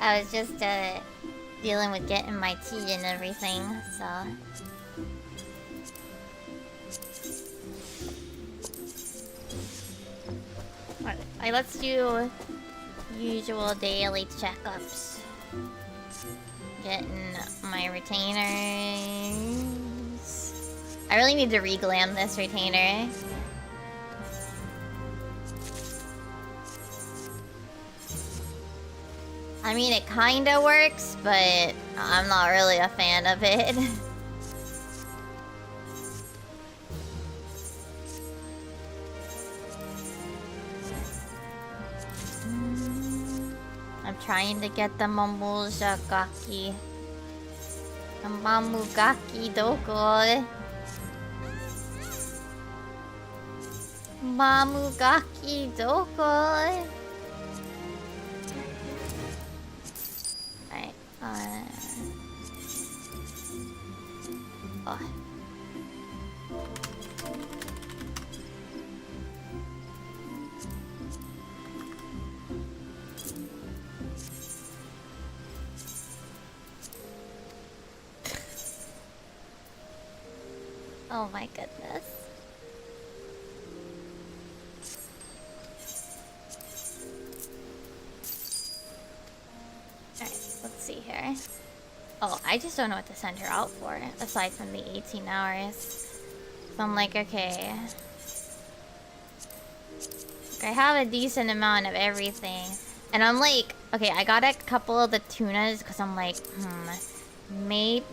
I was just dealing with getting my tea and everything, so. Alright, let's do usual daily checkups. Getting my retainers. I really need to reglam this retainer. I mean, it kinda works, but I'm not really a fan of it. I'm trying to get the Momozagaki. The Mamugaki doko? Mamugaki doko? Alright, oh. Oh my goodness. Alright, let's see here. Oh, I just don't know what to send her out for, aside from the 18 hours. So I'm like, okay. I have a decent amount of everything. And I'm like, okay, I got a couple of the tunas because I'm like, maybe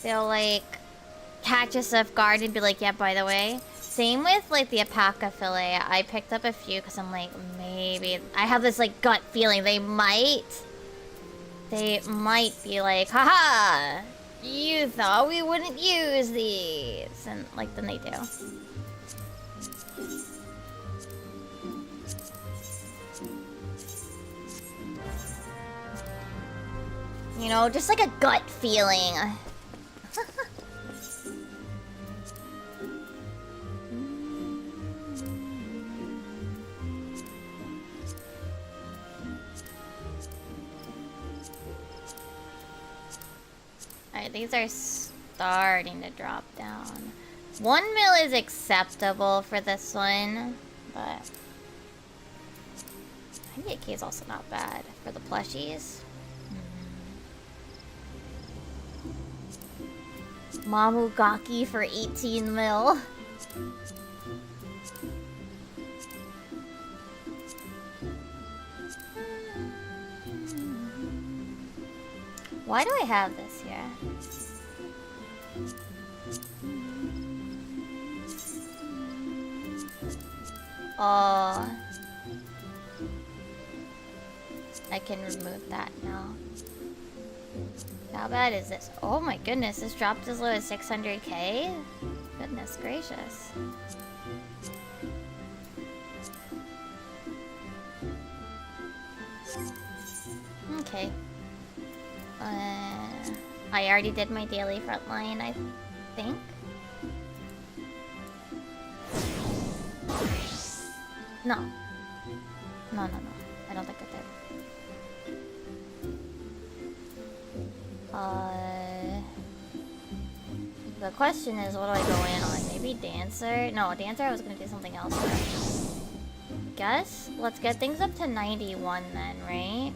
they'll like catch us off guard and be like, yeah, by the way. Same with like the alpaca fillet. I picked up a few because I'm like, maybe I have this like gut feeling they might be like, haha, you thought we wouldn't use these, and like then they do. You know, just like a gut feeling. Alright, these are starting to drop down. 1 mil is acceptable for this one, but 98k is also not bad for the plushies. Mamugaki for 18 mil. Why do I have this here? Oh. I can remove that now. How bad is this? Oh my goodness, this dropped as low as 600k? Goodness gracious. Okay. I already did my daily frontline, I think. No. No. I don't think I did. The question is, what do I go in on? Maybe Dancer? No, Dancer I was gonna do something else with. Guess? Let's get things up to 91 then, right?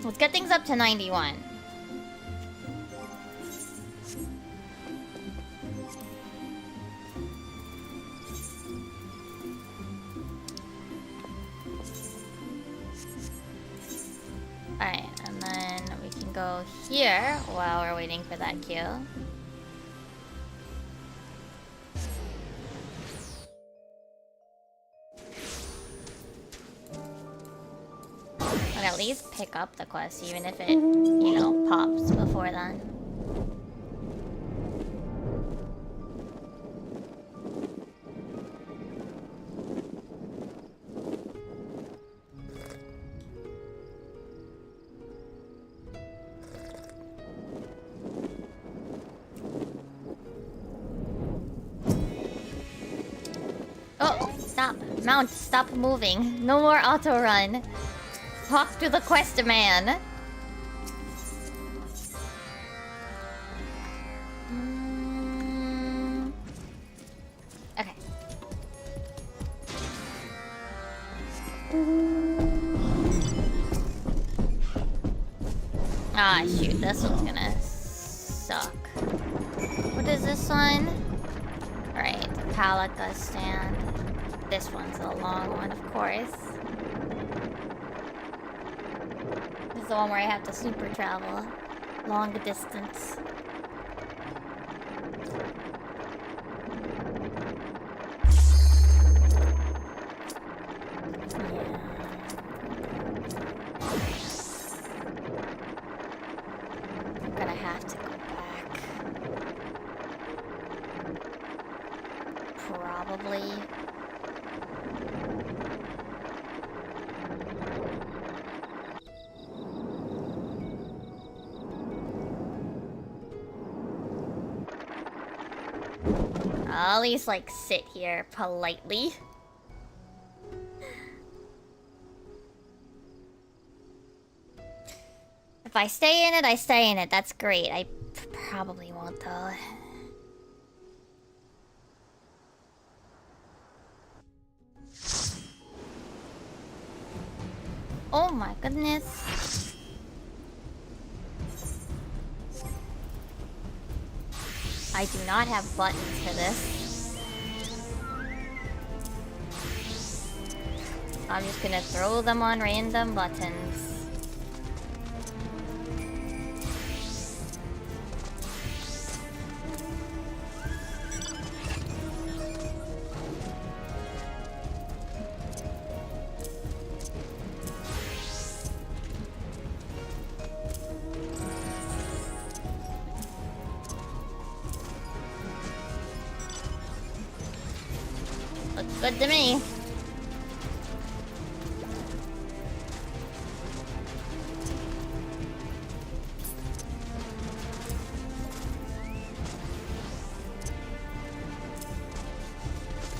Let's get things up to 91. Alright, and then we can go here while we're waiting for that queue. And at least pick up the quest, even if it, you know, pops before then. Mount, stop moving. No more auto run. Talk to the quest man. Okay. Ah, shoot. This one's gonna suck. What is this one? Alright, the pallet does stand. This one's a long one, of course. This is the one where I have to super travel. Long distance. I'm gonna have to go back. Probably. I'll at least, like, sit here politely. If I stay in it, I stay in it. That's great. I probably won't, though. Oh my goodness. I do not have buttons for this. I'm just gonna throw them on random buttons. Looks good to me.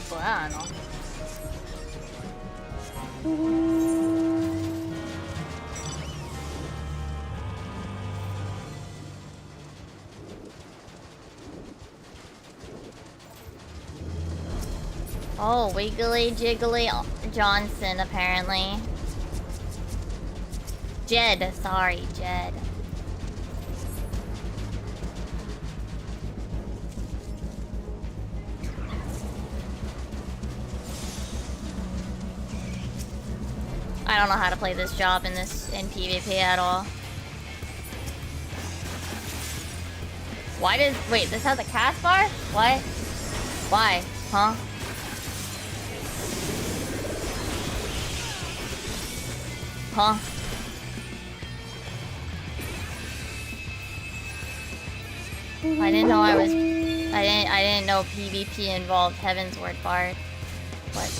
Bueno. Oh, Wiggly Jiggly Johnson, apparently. Jed, sorry, Jed. I don't know how to play this job in PvP at all. Why does... Wait, this has a cast bar? What? Why? Huh? Huh? I didn't know I didn't know PvP involved Heaven's Word Bard. What?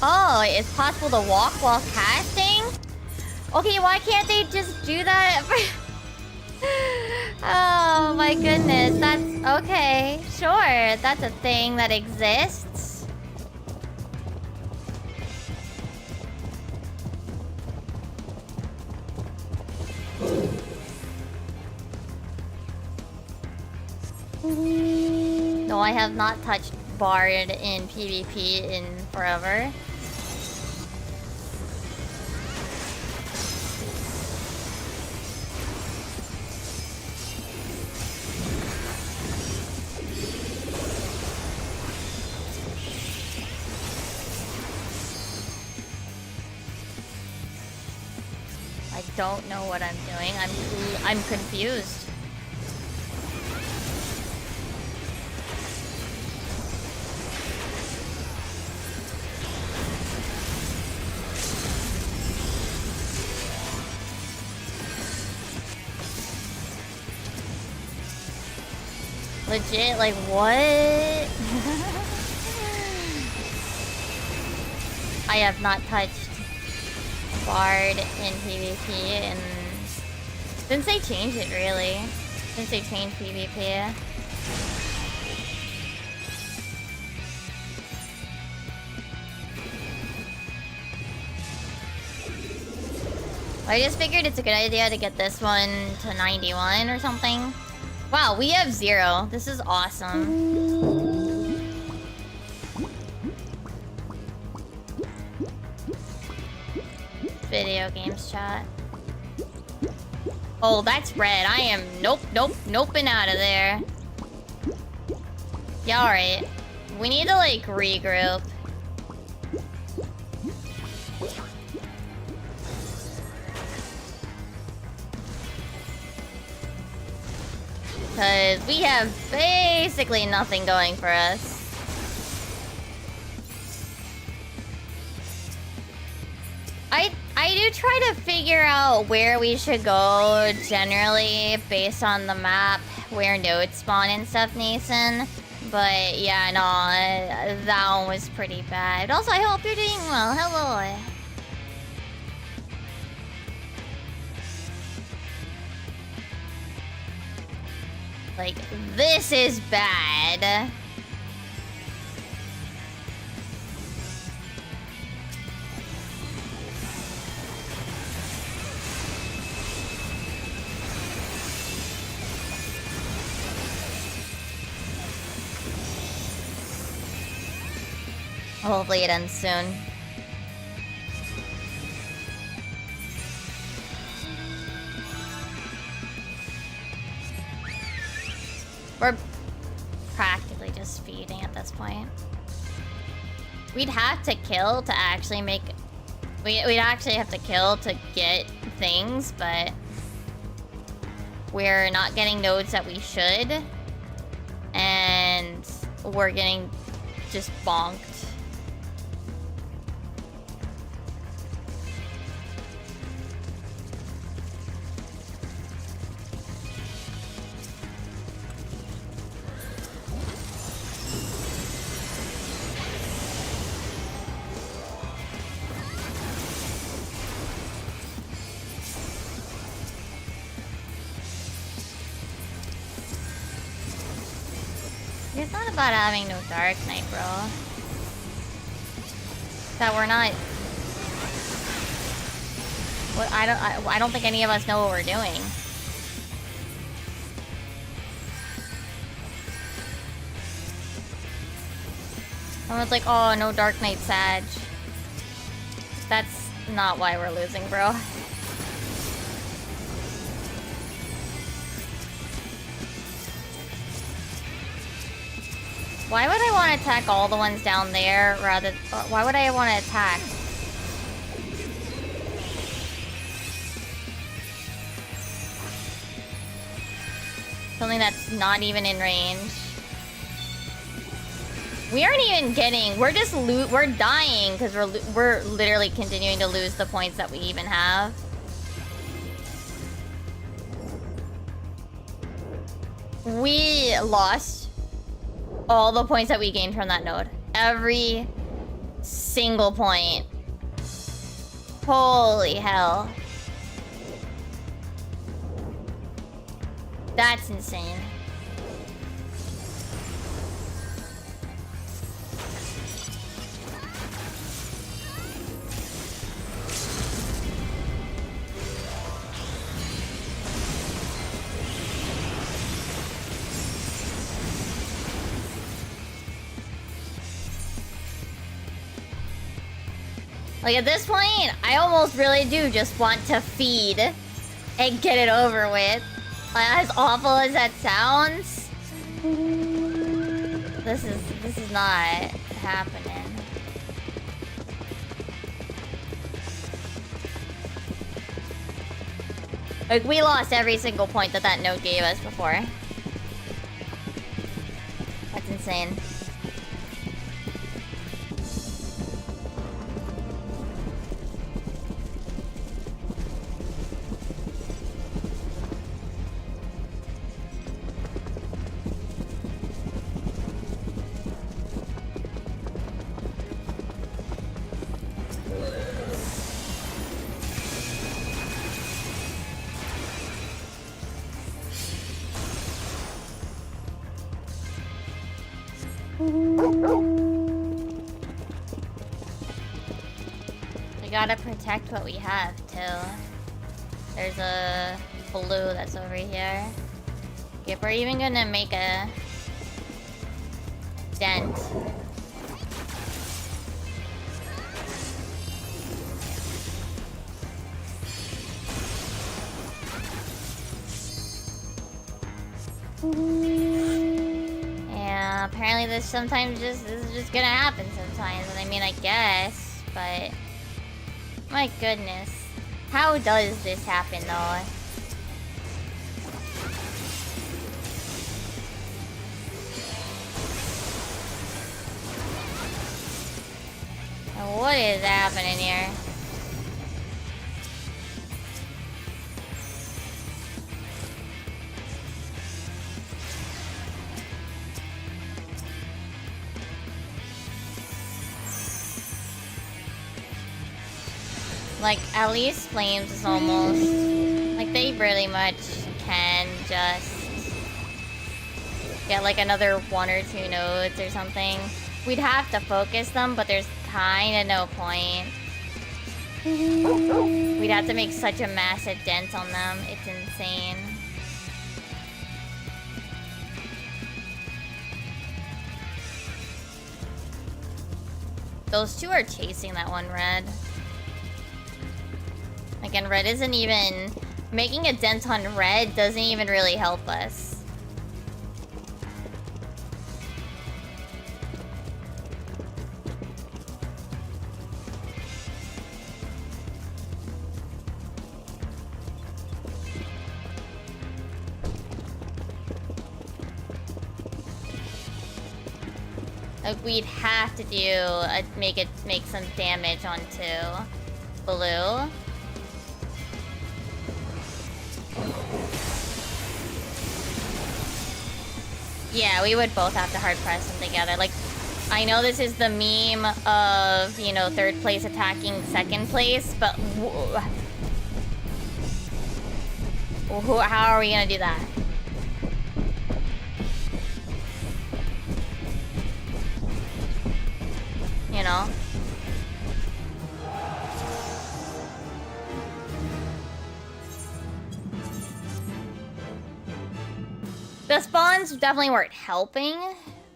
Oh, it's possible to walk while casting? Okay, why can't they just do that? Oh my goodness, that's okay. Sure, that's a thing that exists. No, I have not touched Bard in PvP in forever. I don't know what I'm doing. I'm confused. Legit, like what? I have not touched Bard in PvP and since they changed it, really. Since they changed PvP. I just figured it's a good idea to get this one to 91 or something. Wow, we have 0. This is awesome. Video games chat. Oh, that's red. I am noping out of there. Yeah, alright. We need to, like, regroup. Because we have basically nothing going for us. I do try to figure out where we should go generally based on the map, where nodes spawn and stuff, Nathan. But yeah, no, that one was pretty bad. Also, I hope you're doing well. Hello. Like, this is bad. Hopefully it ends soon. We're practically just feeding at this point. We'd have to kill to actually make... We'd actually have to kill to get things, but... We're not getting nodes that we should. And... we're getting just bonked. It's not about having no Dark Knight, bro. That we're not... What, I don't think any of us know what we're doing. Someone's like, oh, no Dark Knight Sag. That's not why we're losing, bro. Why would I want to attack all the ones down there rather... Why would I want to attack? Something that's not even in range. We aren't even getting... We're just we're dying because we're literally continuing to lose the points that we even have. We lost all the points that we gained from that node. Every single point. Holy hell. That's insane. Like, at this point, I almost really do just want to feed and get it over with. Like, as awful as that sounds, this is not happening. Like, we lost every single point that that node gave us before. That's insane. We gotta protect what we have, too. There's a blue that's over here. If we're even gonna make a dent. Yeah, apparently this is just gonna happen sometimes. And I mean, I guess, but my goodness. How does this happen though? What is happening here? Like, at least Flames is almost... Like, they really much can just... get, like, another 1 or 2 nodes or something. We'd have to focus them, but there's kinda no point. We'd have to make such a massive dent on them. It's insane. Those two are chasing that one red. Again, red isn't even... Making a dent on red doesn't even really help us. Like, we'd have to do make some damage onto blue. Yeah, we would both have to hard press them together. Like, I know this is the meme of, you know, third place attacking second place, but how are we gonna do that? You know? The spawns definitely weren't helping,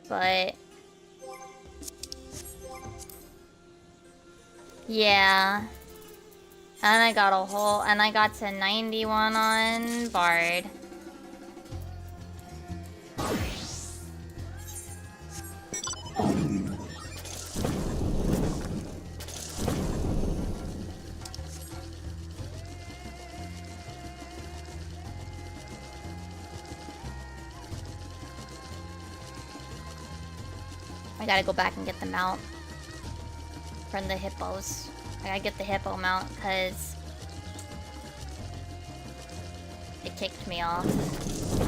but... Yeah. And I got to 91 on Bard. I gotta go back and get the mount from the hippos. I gotta get the hippo mount because it kicked me off. So.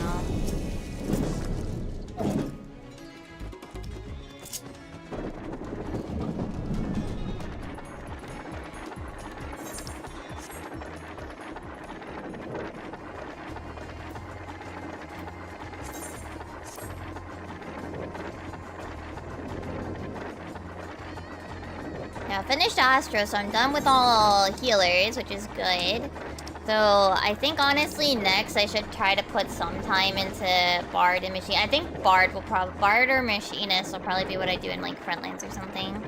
Yeah, finished Astro, so I'm done with all healers, which is good. So I think honestly next I should try to put some time into Bard and Machine. I think Bard or Machinist will probably be what I do in like Frontlands or something.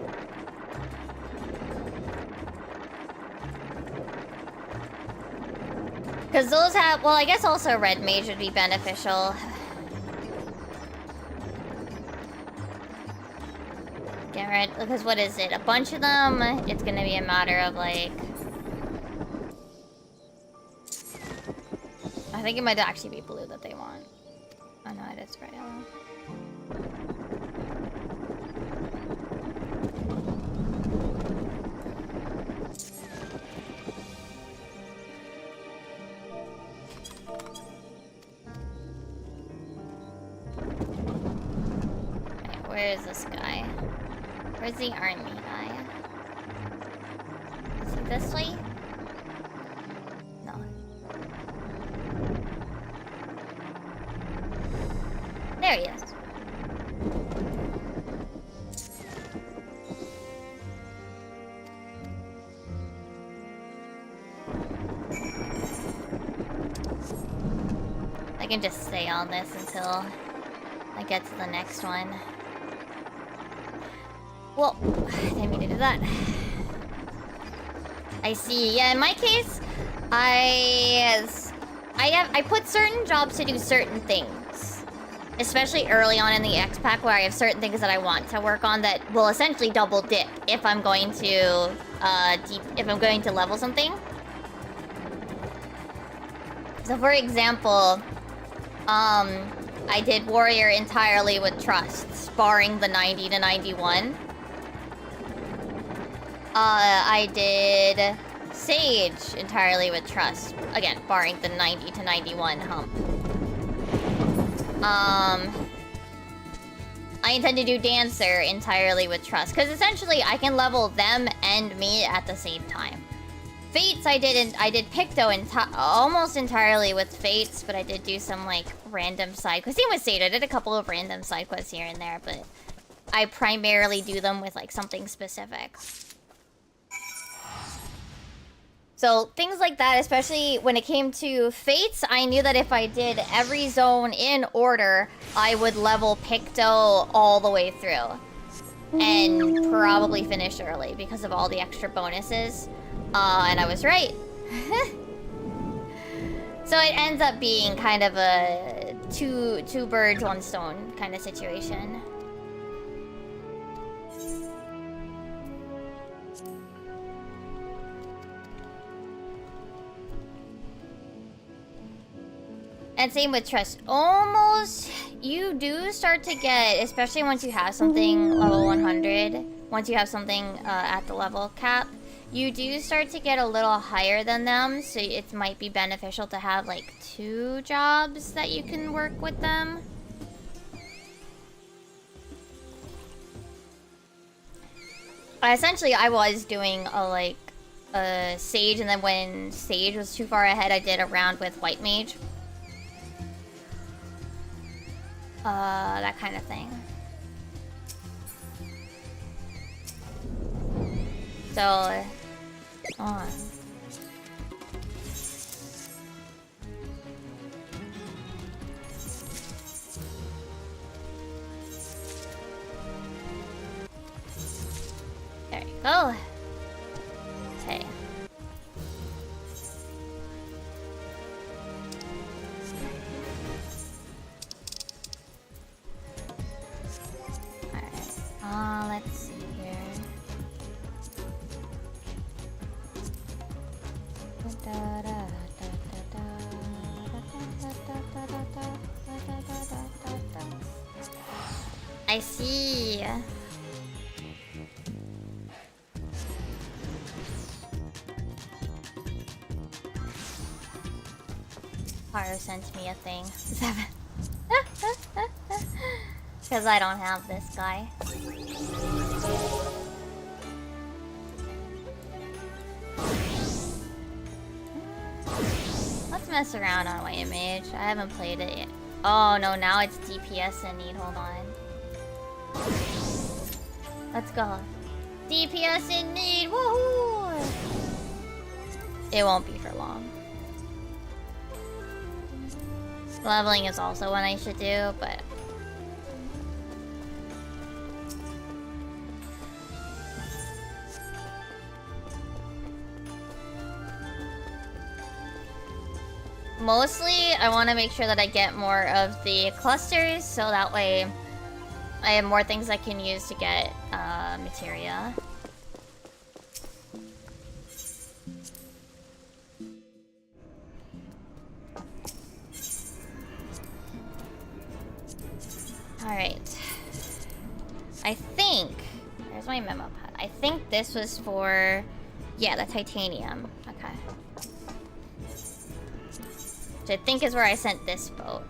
Because those have, well, I guess also Red Mage would be beneficial. Get rid, because what is it? A bunch of them? It's gonna be a matter of like... I think it might actually be blue that they want. Oh no, it is red yellow. Okay, where is this guy? Where's the army guy? Is he this way? No. There he is. can just stay on this until I get to the next one. Well, I didn't mean to do that. I see. Yeah, in my case, I put certain jobs to do certain things. Especially early on in the X pack where I have certain things that I want to work on that will essentially double dip if I'm going to level something. So for example, I did Warrior entirely with Trusts, barring the 90 to 91. I did Sage entirely with Trust. Again, barring the 90 to 91 hump. I intend to do Dancer entirely with Trust, because essentially I can level them and me at the same time. Fates I did Picto almost entirely with Fates, but I did do some like random side quests. Same with Sage, I did a couple of random side quests here and there, but I primarily do them with like something specific. So things like that, especially when it came to Fates, I knew that if I did every zone in order, I would level Picto all the way through. And probably finish early because of all the extra bonuses. And I was right. So it ends up being kind of a two birds, one stone kind of situation. And same with Trust. Almost, you do start to get, especially once you have something level 100, once you have something at the level cap, you do start to get a little higher than them, so it might be beneficial to have like 2 jobs that you can work with them. Essentially, I was doing a Sage, and then when Sage was too far ahead, I did a round with White Mage. That kind of thing. So, on. There you go. Okay. Let's see here. I see. Haru sent me a thing. 7. Because I don't have this guy. Let's mess around on White Mage. I haven't played it yet. Oh no, now it's DPS in need. Hold on. Let's go. DPS in need. Woohoo! It won't be for long. Leveling is also one I should do, but mostly, I want to make sure that I get more of the clusters, so that way I have more things I can use to get materia. Alright. I think... There's my memo pad. I think this was for... Yeah, the titanium. Okay. Which I think is where I sent this boat.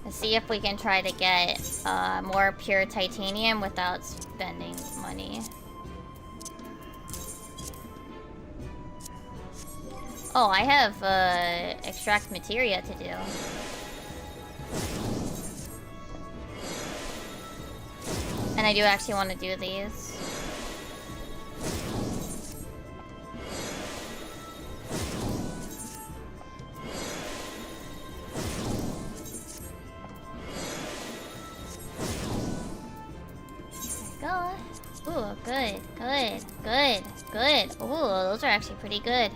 Let's see if we can try to get more pure titanium without spending money. Oh, I have extract materia to do. And I do actually want to do these. Go. Ooh, good, good, good, good. Ooh, those are actually pretty good.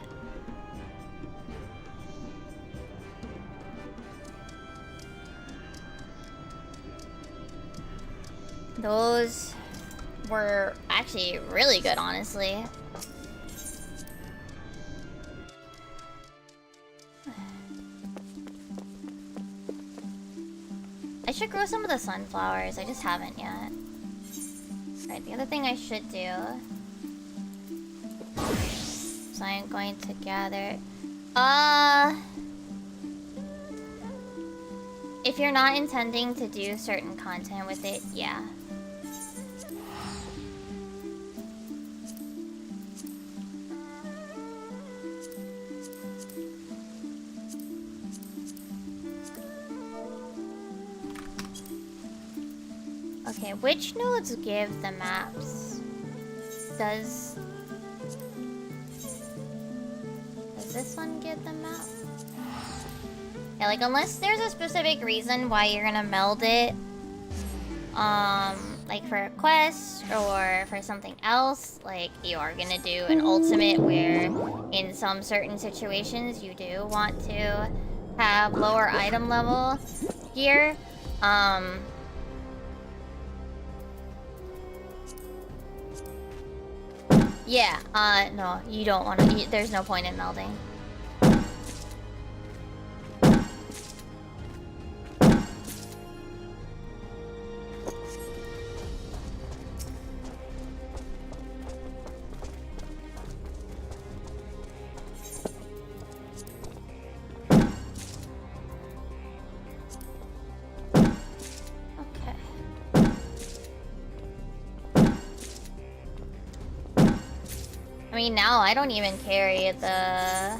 Those were actually really good, honestly. I should grow some of the sunflowers. I just haven't yet. Alright, the other thing I should do... So I'm going to gather... If you're not intending to do certain content with it, yeah. Okay, which nodes give the maps? Does this one give the map? Yeah, like, unless there's a specific reason why you're gonna meld it, like for a quest or for something else, like you are gonna do an ultimate where in some certain situations you do want to have lower item level gear, yeah, no, you don't want to, there's no point in melding. I mean, now I don't even carry the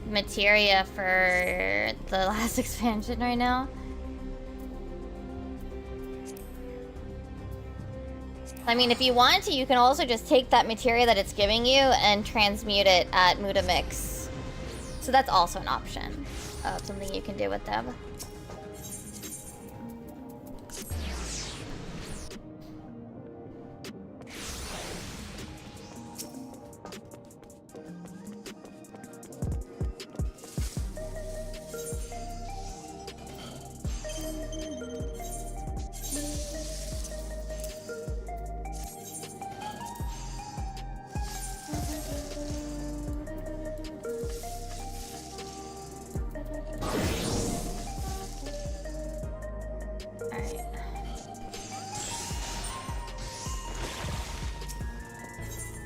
materia for the last expansion right now. I mean, if you want to, you can also just take that materia that it's giving you and transmute it at Mutamix. So that's also an option of something you can do with them.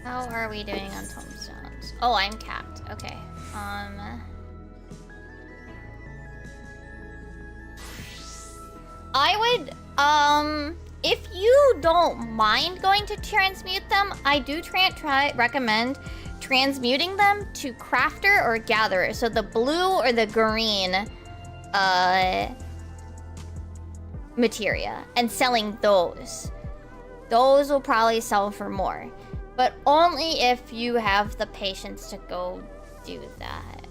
How are we doing on tombstones? Oh, I'm capped. Okay. I would, if you don't mind going to transmute them, I do recommend transmuting them to crafter or gatherer. So the blue or the green, materia, and selling those. Those will probably sell for more. But only if you have the patience to go do that.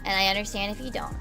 And I understand if you don't.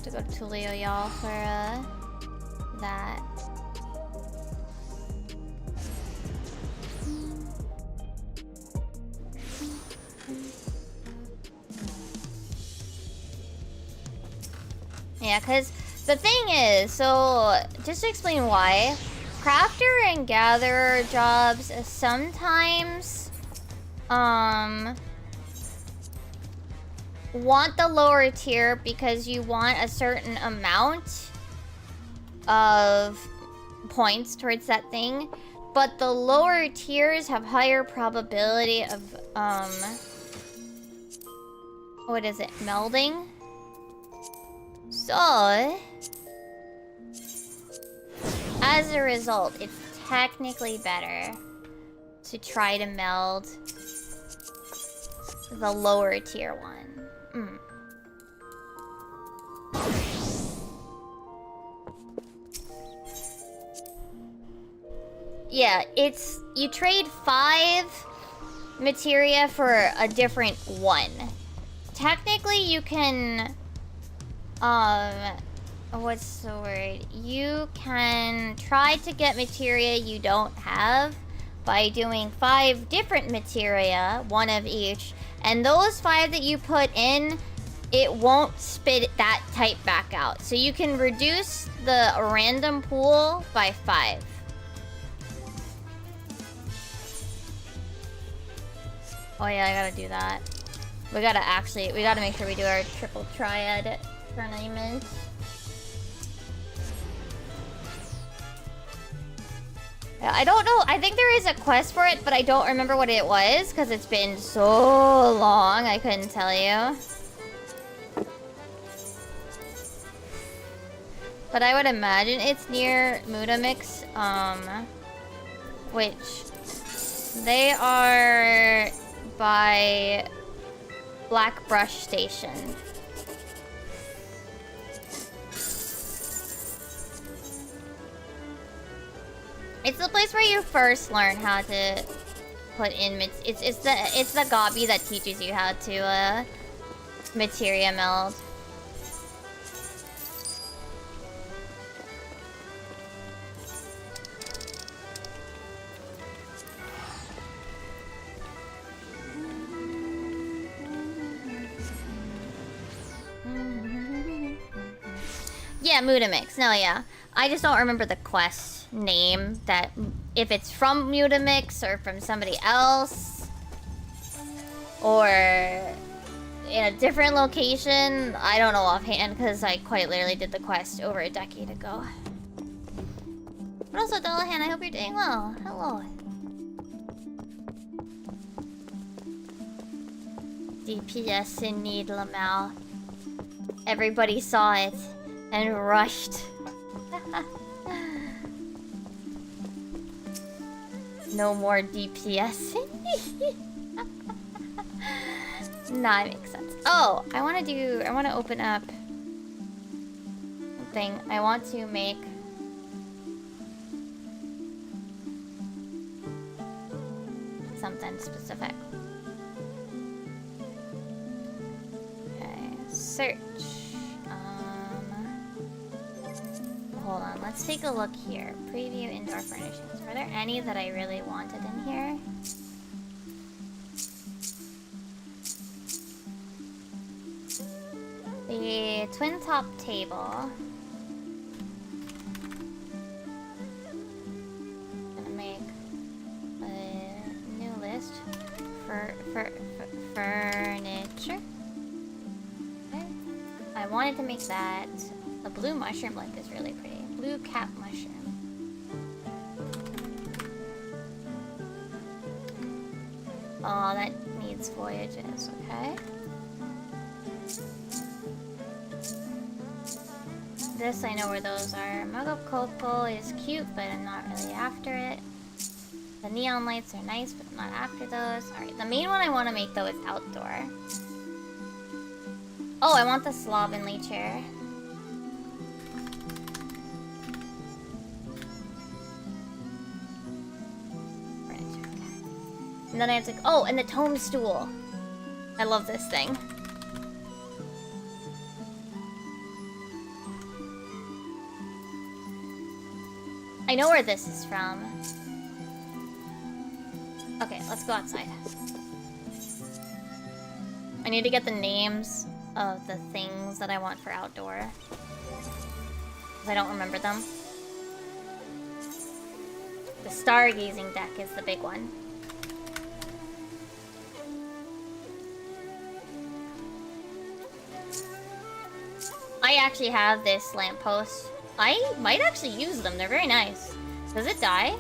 To go to Tulio, y'all, for that. Yeah, because the thing is, so just to explain why, crafter and gatherer jobs sometimes want the lower tier because you want a certain amount of points towards that thing, but the lower tiers have higher probability of what is it, melding? So as a result, it's technically better to try to meld the lower tier one. Yeah, it's... You trade 5 materia for a different 1. Technically, you can... what's the word? You can try to get materia you don't have by doing 5 different materia, 1 of each. And those 5 that you put in, it won't spit that type back out. So you can reduce the random pool by 5. Oh yeah, I gotta do that. We gotta make sure we do our triple triad tournament. Yeah, I don't know. I think there is a quest for it, but I don't remember what it was because it's been so long. I couldn't tell you. But I would imagine it's near Mudamix, which they are by Black Brush Station. It's the place where you first learn how to put in it's the gobby that teaches you how to materia meld. Yeah, Mudamix. No, yeah. I just don't remember the quest name, that if it's from Mudamix or from somebody else or in a different location. I don't know offhand because I quite literally did the quest over a decade ago. But also, Dullahan, I hope you're doing well. Hello. DPS in need, Lamau. Everybody saw it and rushed. No more DPS. Nah, it makes sense. Oh, I want to open up something. I want to make something specific. Okay, search. Hold on, let's take a look here. Preview indoor furnishings. Were there any that I really wanted in here? The twin top table. Gonna make a new list for furniture. Okay. I wanted to make that. The blue mushroom lip is really pretty. Blue cap mushroom. Oh, that needs voyages, okay. This, I know where those are. Mug of Cocoa is cute, but I'm not really after it. The neon lights are nice, but I'm not after those. Alright, the main one I want to make, though, is outdoor. Oh, I want the slovenly chair. And then I have to... Oh, and the tome stool. I love this thing. I know where this is from. Okay, let's go outside. I need to get the names of the things that I want for outdoor. Because I don't remember them. The stargazing deck is the big one. I actually have this lamppost. I might actually use them. They're very nice. Does it die?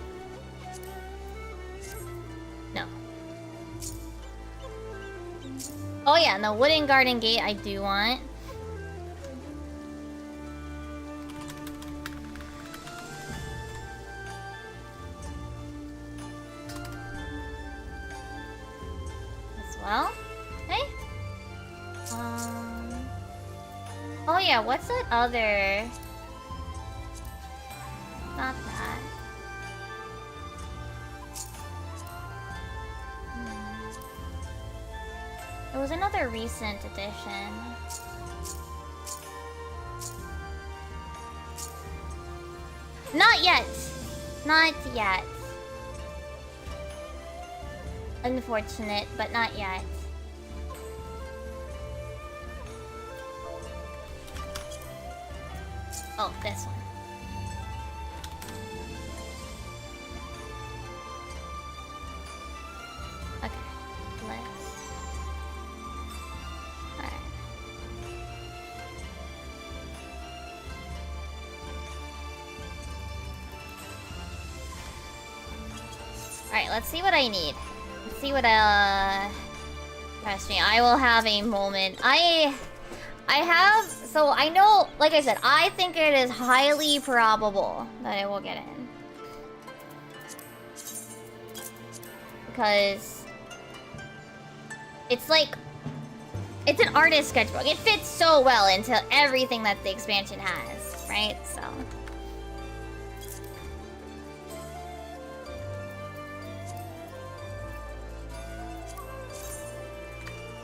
No. Oh yeah, and the wooden garden gate I do want. As well. Hey? Oh yeah, what's that other... Not that. It was another recent edition. Not yet! Not yet. Unfortunate, but not yet. Oh, this one. Okay, let's... Alright. Alright, let's see what I need. Let's see what, trust me, I will have a moment. I have... So, I know, like I said, I think it is highly probable that it will get in. Because... It's like... It's an artist sketchbook. It fits so well into everything that the expansion has, right? So...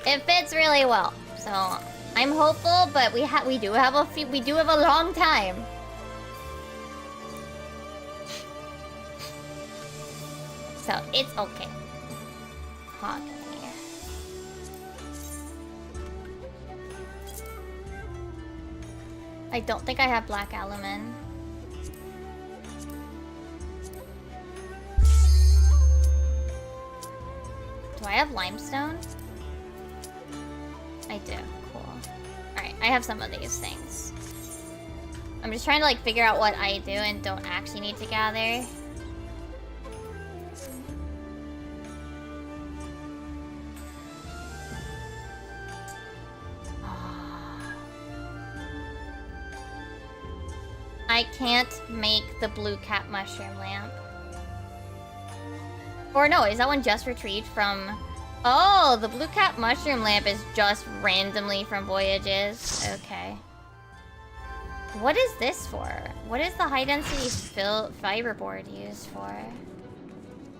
It fits really well, so I'm hopeful, but we do have a long time. So it's okay. Okay. I don't think I have black alumine. Do I have limestone? I do. Cool. Alright, I have some of these things. I'm just trying to like figure out what I do and don't actually need to gather. I can't make the blue cap mushroom lamp. Or no, is that one just retrieved from... Oh, the blue cap mushroom lamp is just randomly from Voyages. Okay. What is this for? What is the high density fiberboard used for?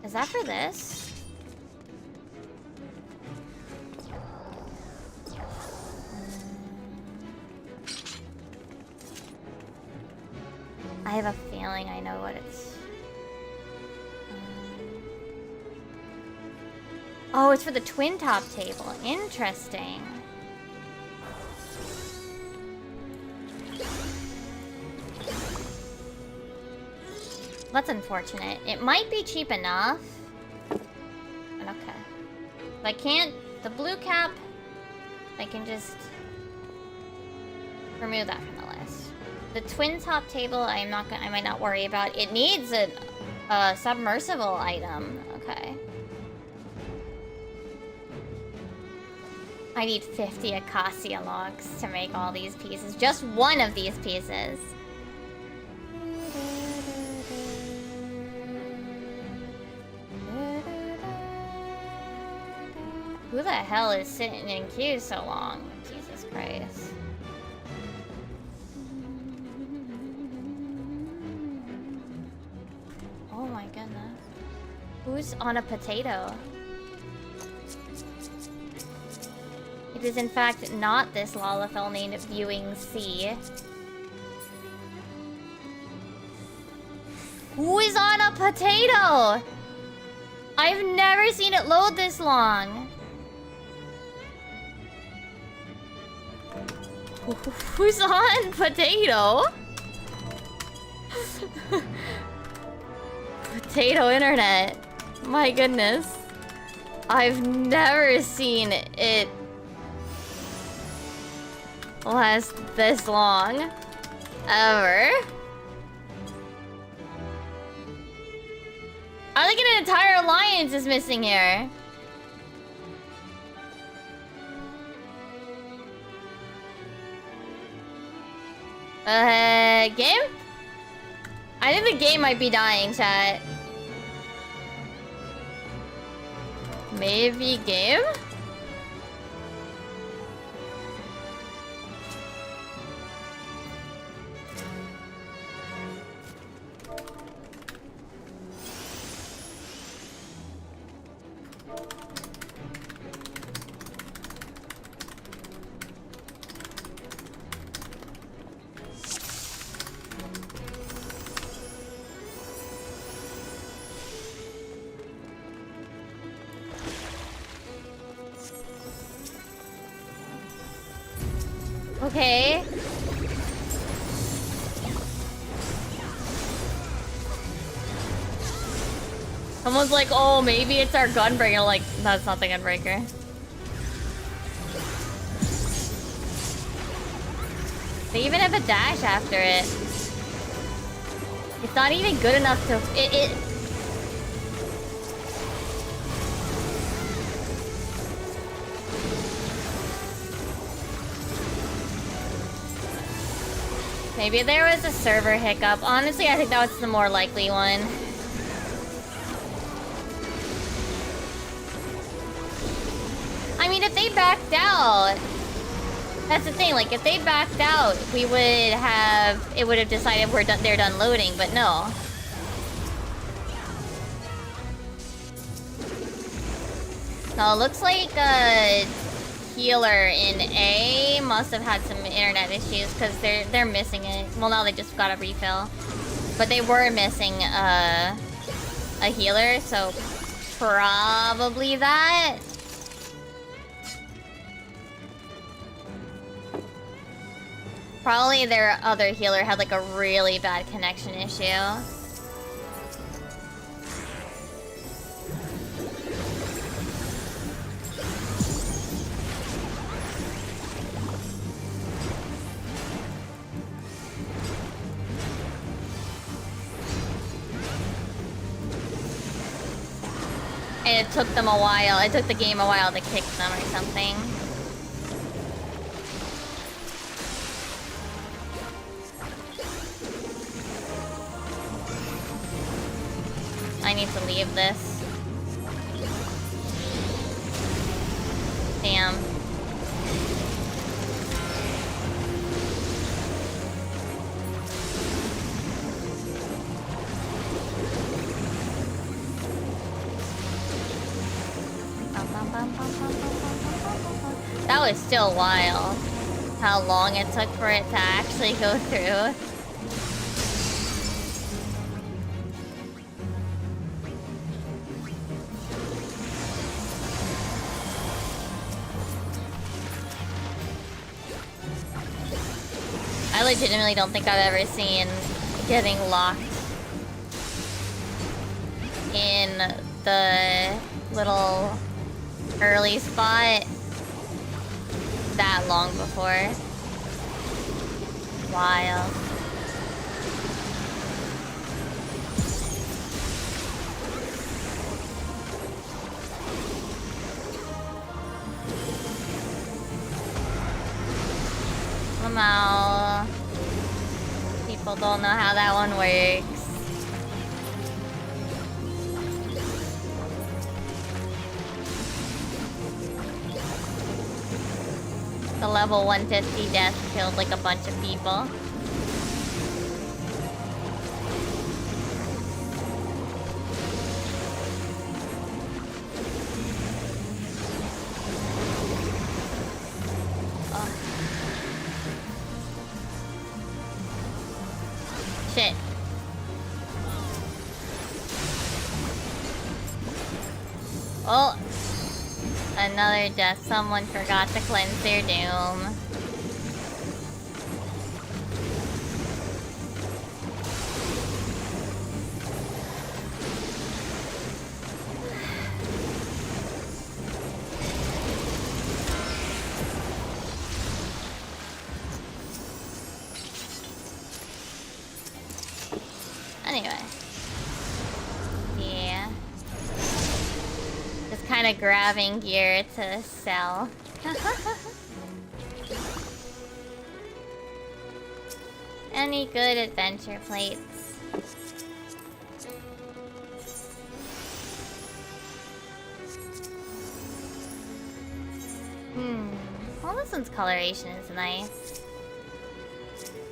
Is that for this? I have a feeling I know what it's... Oh, it's for the twin top table. Interesting. That's unfortunate. It might be cheap enough. But okay. If I can't... The blue cap... I can just... remove that from the list. The twin top table, I might not worry about. It needs a submersible item. Okay. I need 50 acacia logs to make all these pieces. Just one of these pieces. Who the hell is sitting in queue so long? Jesus Christ. Oh my goodness. Who's on a potato? It is in fact not this Lalafell named Viewing C. Who is on a potato? I've never seen it load this long. Who's on potato? Potato internet. My goodness. I've never seen it last this long. Ever. I think an entire alliance is missing here. Game? I think the game might be dying, chat. Maybe game? Okay. Someone's like, oh, maybe it's our gunbreaker. Like, that's not the gunbreaker. They even have a dash after it. It's not even good enough to... Maybe there was a server hiccup. Honestly, I think that was the more likely one. I mean, if they backed out... That's the thing, like, if they backed out, we would have... It would have decided they're done loading, but no. No, it looks like a healer in A must have had some internet issues, because they're missing it. Well, now they just got a refill. But they were missing a healer, so probably that. Probably their other healer had like a really bad connection issue. And it took them a while. It took the game a while to kick them or something. I need to leave this. Damn. That was still wild. How long it took for it to actually go through. I legitimately don't think I've ever seen getting locked in the little early spot that long before. Wild. Somehow people don't know how that one works. The level 150 death killed like a bunch of people. Shit. Oh. Another death. Someone forgot to cleanse their doom. kind of grabbing gear to sell. Any good adventure plates? Well, this one's coloration is nice.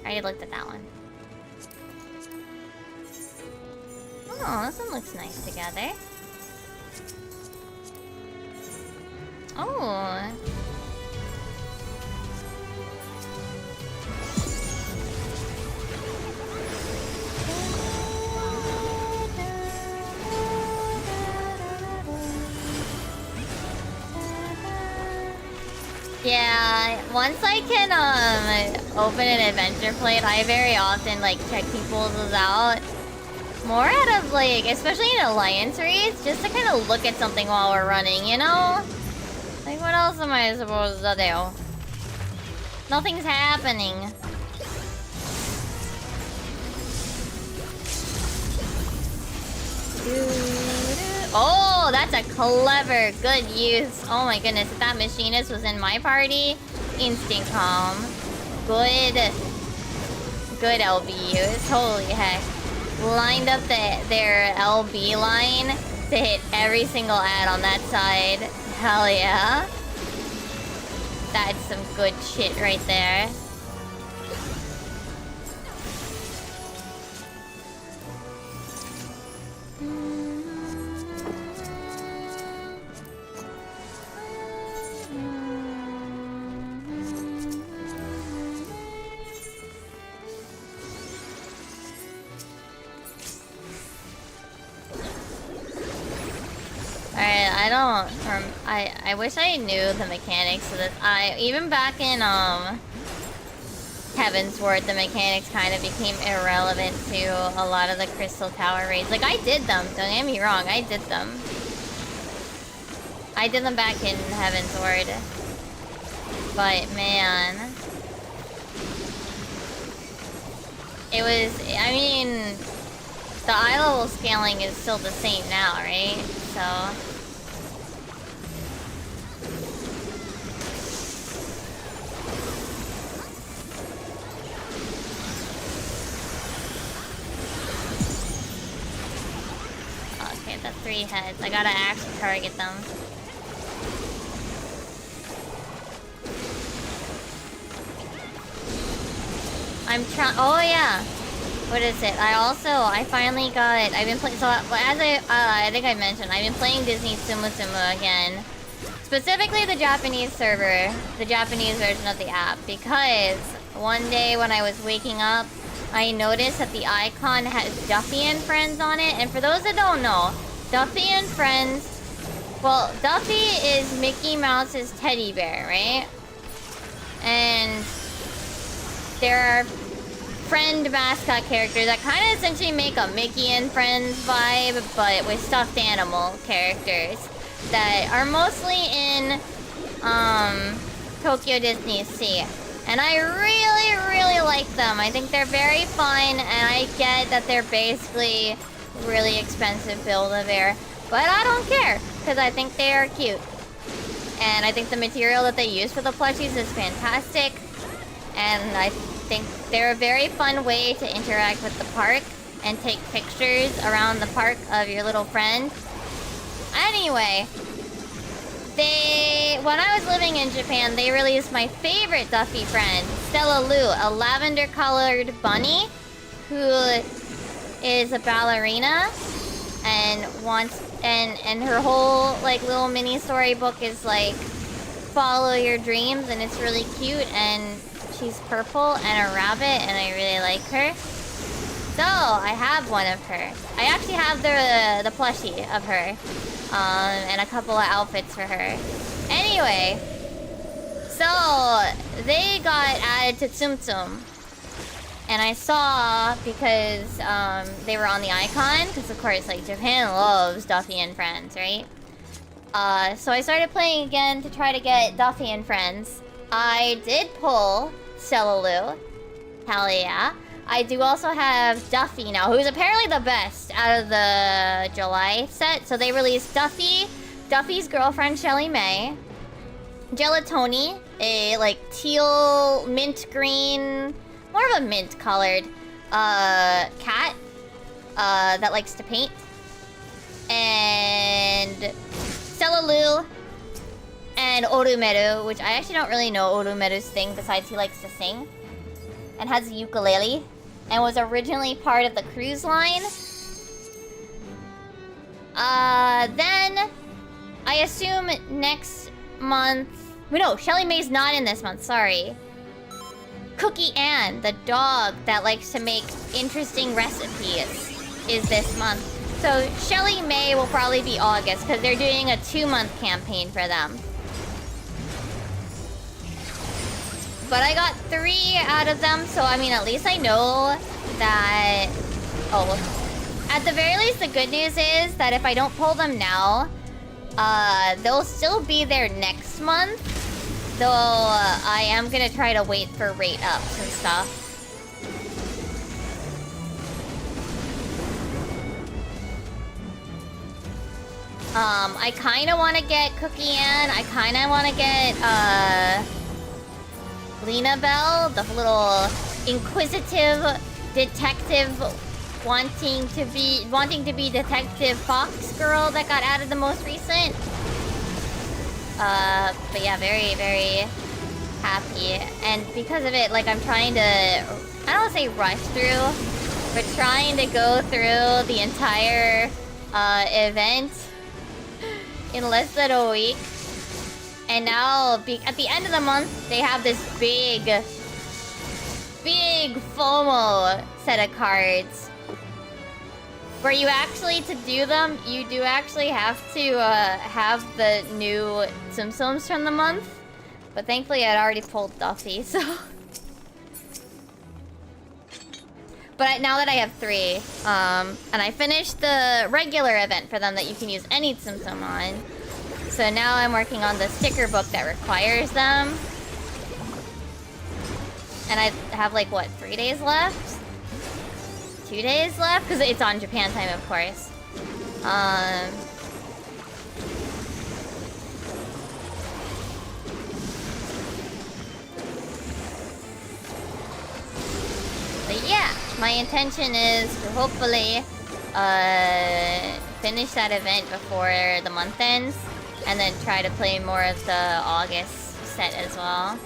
I already looked at that one. Oh, this one looks nice together. Oh. Yeah, once I can open an adventure plate, I very often like check people's out. More out of like, especially in alliance raids, just to kind of look at something while we're running, you know? Like, what else am I supposed to do? Nothing's happening. Oh, that's a clever, good use. Oh my goodness, if that machinist was in my party, instant calm. Good LB use. Holy heck. Lined up their LB line to hit every single ad on that side. Hell yeah. That's some good shit right there. I wish I knew the mechanics of this. Even back in Heaven's Ward, the mechanics kind of became irrelevant to a lot of the Crystal Tower raids. Like, I did them, don't get me wrong, I did them. I did them back in Heaven's Ward. But man, it was, I mean, the eye level scaling is still the same now, right? So the 3 heads. I gotta actually target them. I'm trying. Oh yeah. What is it? I finally got. I've been playing. So as I think I mentioned, I've been playing Disney Tsum Tsum again. Specifically the Japanese server, the Japanese version of the app, because one day when I was waking up, I noticed that the icon has Duffy and Friends on it. And for those that don't know, Duffy and Friends, well, Duffy is Mickey Mouse's teddy bear, right? And there are friend mascot characters that kind of essentially make a Mickey and Friends vibe, but with stuffed animal characters that are mostly in Tokyo Disney Sea. And I really like them. I think they're very fun, and I get that they're basically really expensive Build-A-Bear, but I don't care, because I think they are cute. And I think the material that they use for the plushies is fantastic, and I think they're a very fun way to interact with the park and take pictures around the park of your little friend. Anyway, when I was living in Japan, they released my favorite Duffy friend, Stella Lou, a lavender-colored bunny who is a ballerina and and her whole like little mini storybook is like follow your dreams, and it's really cute, and she's purple and a rabbit, and I really like her. So I have one of her. I actually have the plushie of her, and a couple of outfits for her. Anyway, so they got added to Tsum Tsum. And I saw, because they were on the icon, because of course, like, Japan loves Duffy and Friends, right? So I started playing again to try to get Duffy and Friends. I did pull Stella Lou. Hell yeah. I do also have Duffy now, who's apparently the best out of the July set. So they released Duffy, Duffy's girlfriend, Shelly May. Gelatoni, a like teal, mint green, more of a mint colored cat that likes to paint. And Selalu and Orumeru, which I actually don't really know Orumeru's thing besides he likes to sing. And has a ukulele. And was originally part of the cruise line. Then I assume next month... Wait, no, Shelly May's not in this month, sorry. Cookie Ann, the dog that likes to make interesting recipes, is this month. So Shelly May will probably be August, because they're doing a 2-month campaign for them. But I got 3 out of them, so I mean, at least I know that... Oh, at the very least, the good news is that if I don't pull them now, they'll still be there next month. Though I am gonna try to wait for rate ups and stuff. I kinda wanna get Cookie Ann. I kinda wanna get, Lena Bell, the little inquisitive detective wanting to be Detective Fox girl that got added the most recent. But yeah, very, very happy. And because of it, like, I'm trying to, I don't want to say rush through, but trying to go through the entire, event in less than a week. And now, at the end of the month, they have this big FOMO set of cards. Where you actually, to do them, you do actually have to have the new Tsum Tsums from the month. But thankfully I'd already pulled Duffy, so... But now that I have 3, and I finished the regular event for them that you can use any Tsum Tsum on. So now I'm working on the sticker book that requires them. And I have like, what, 3 days left? 2 days left? Because it's on Japan time, of course. But yeah, my intention is to hopefully finish that event before the month ends. And then try to play more of the August set as well.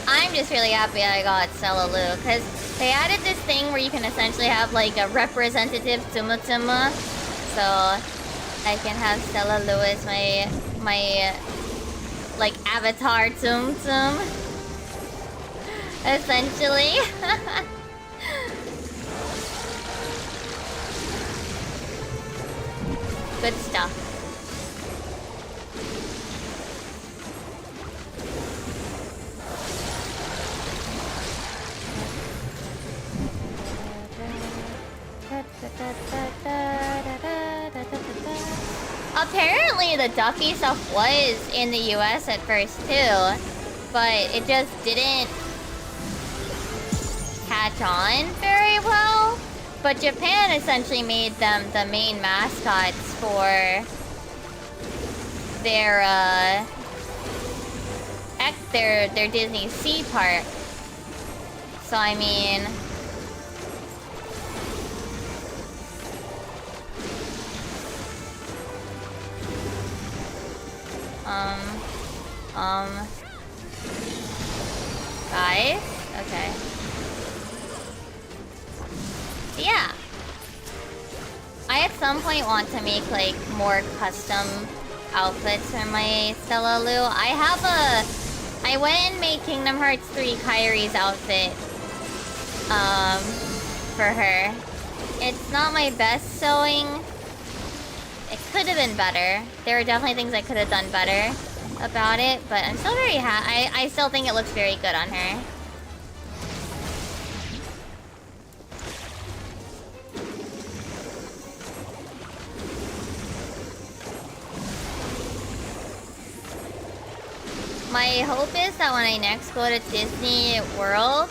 I'm just really happy I got Selalu, because they added this thing where you can essentially have like a representative Tsuma Tsuma. So I can have Selalu as my like avatar Tsum Tsum. Essentially. Good stuff. Apparently the Duffy stuff was in the US at first too, but it just didn't catch on very well. But Japan essentially made them the main mascots for their their Disney Sea Park. So I mean, guys? Okay. Yeah. I at some point want to make like more custom outfits for my Selalu. I went and made Kingdom Hearts 3 Kairi's outfit for her. It's not my best sewing. It could have been better. There are definitely things I could have done better about it, but I'm still very I still think it looks very good on her. My hope is that when I next go to Disney World,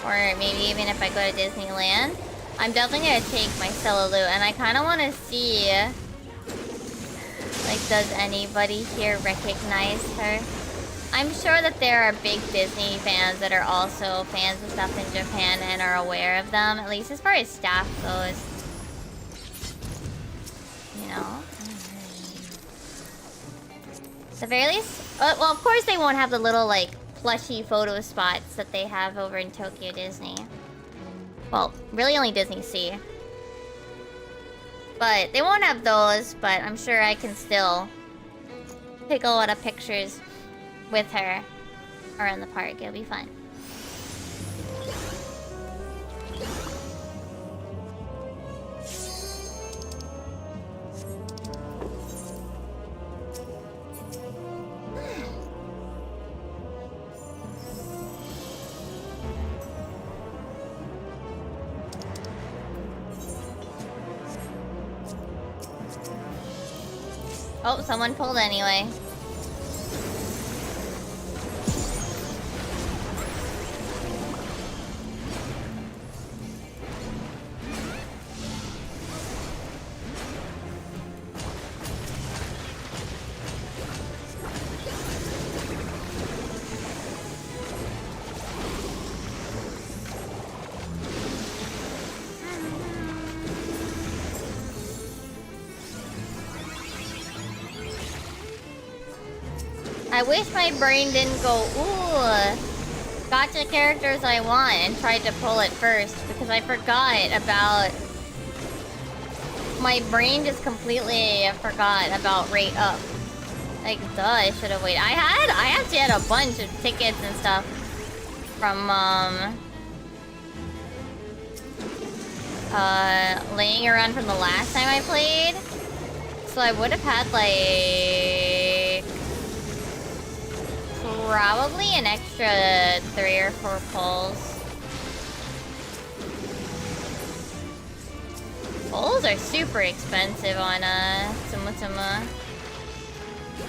or maybe even if I go to Disneyland, I'm definitely gonna take my solo loot, and I kind of want to see, like, does anybody here recognize her? I'm sure that there are big Disney fans that are also fans of stuff in Japan and are aware of them, at least as far as staff goes. You know? At the very least, well, of course they won't have the little, like, plushy photo spots that they have over in Tokyo Disney. Well, really only Disney Sea. But they won't have those, but I'm sure I can still take a lot of pictures with her around the park. It'll be fun. Oh, someone pulled anyway. I wish my brain didn't go, ooh, gotcha characters I want, and tried to pull it first, because I forgot about... My brain just completely forgot about rate up. Like, duh, I should have waited. I actually had a bunch of tickets and stuff from, laying around from the last time I played. So I would have had, like... probably an extra 3 or 4 pulls. Pulls are super expensive on Tsumutsumu.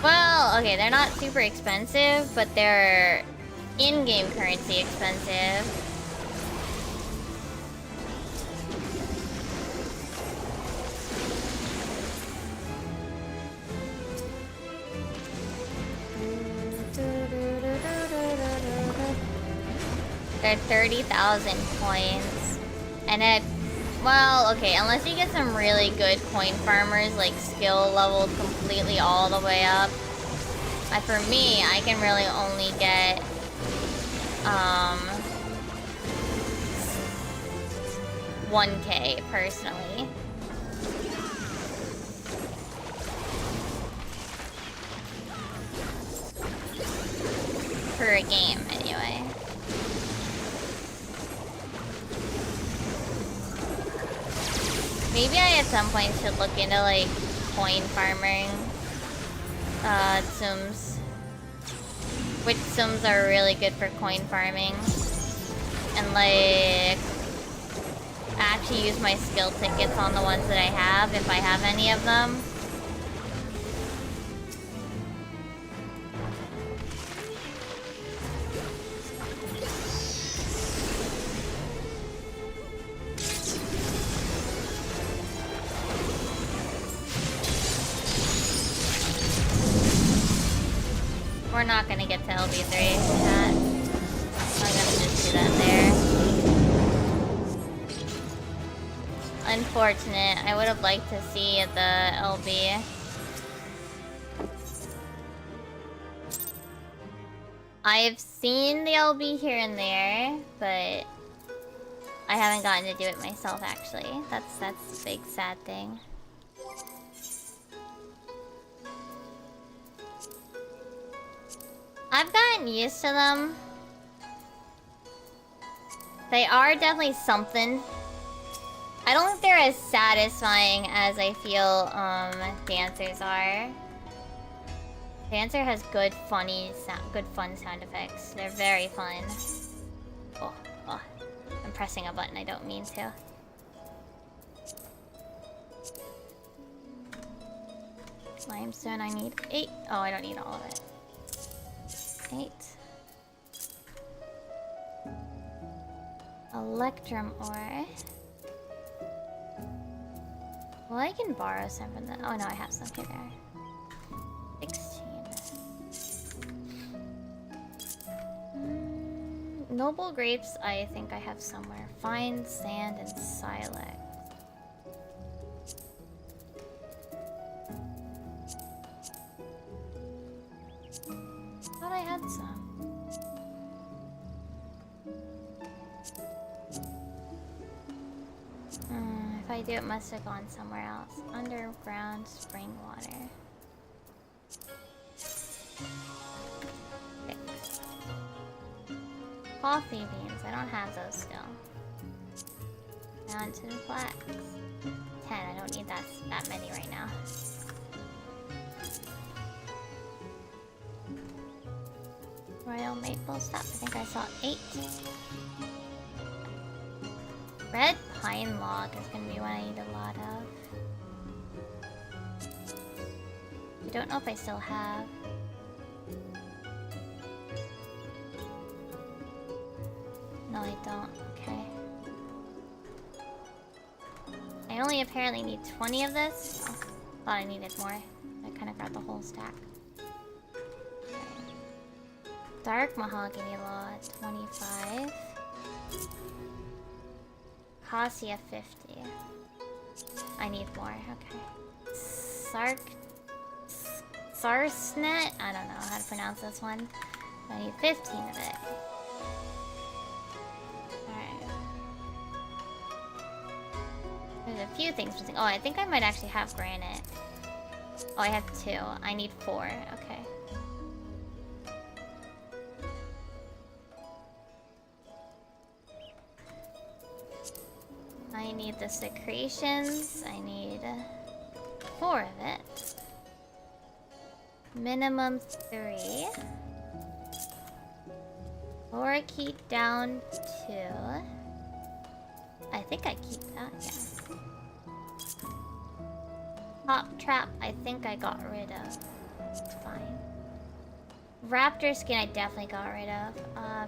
Well, okay, they're not super expensive, but they're in-game currency expensive. They're 30,000 coins. And it... Well, okay, unless you get some really good coin farmers, like skill leveled completely all the way up. For me, I can really only get... 1K, personally. Per game, anyway. Maybe I at some point should look into like coin farming tsums. Which tsums are really good for coin farming. And like actually use my skill tickets on the ones that I have, if I have any of them. We're not gonna get to LB3 chat. I'm gonna just do that there. Unfortunate. I would have liked to see the LB. I've seen the LB here and there, but I haven't gotten to do it myself actually. That's a big sad thing. I've gotten used to them. They are definitely something. I don't think they're as satisfying as I feel dancers are. Dancer has good fun sound effects. They're very fun. Oh, I'm pressing a button I don't mean to. Limestone, I need 8. Oh, I don't need all of it. 8. Electrum ore. Well, I can borrow some from the... Oh, no, I have some. Okay, there. 16. Noble grapes, I think I have somewhere. Fine sand and silex. Thought I had some. If I do, it must have gone somewhere else. Underground spring water. 6. Coffee beans. I don't have those still. Mountain flax. 10. I don't need that many right now. Royal maple stuff. I think I saw 8. Red pine log is gonna be what I need a lot of. I don't know if I still have. No, I don't. Okay. I only apparently need 20 of this. Oh, thought I needed more. I kind of got the whole stack. Okay. Dark mahogany log, 25. Cassia 50. I need more. Okay. Sarsnet? I don't know how to pronounce this one. I need 15 of it. Alright. There's a few things missing. Oh, I think I might actually have granite. Oh, I have 2. I need 4. Okay. I need the secretions. I need 4 of it. Minimum 3. Lorikeet down 2. I think I keep that, yeah. Hop trap, I think I got rid of. It's fine. Raptor skin, I definitely got rid of.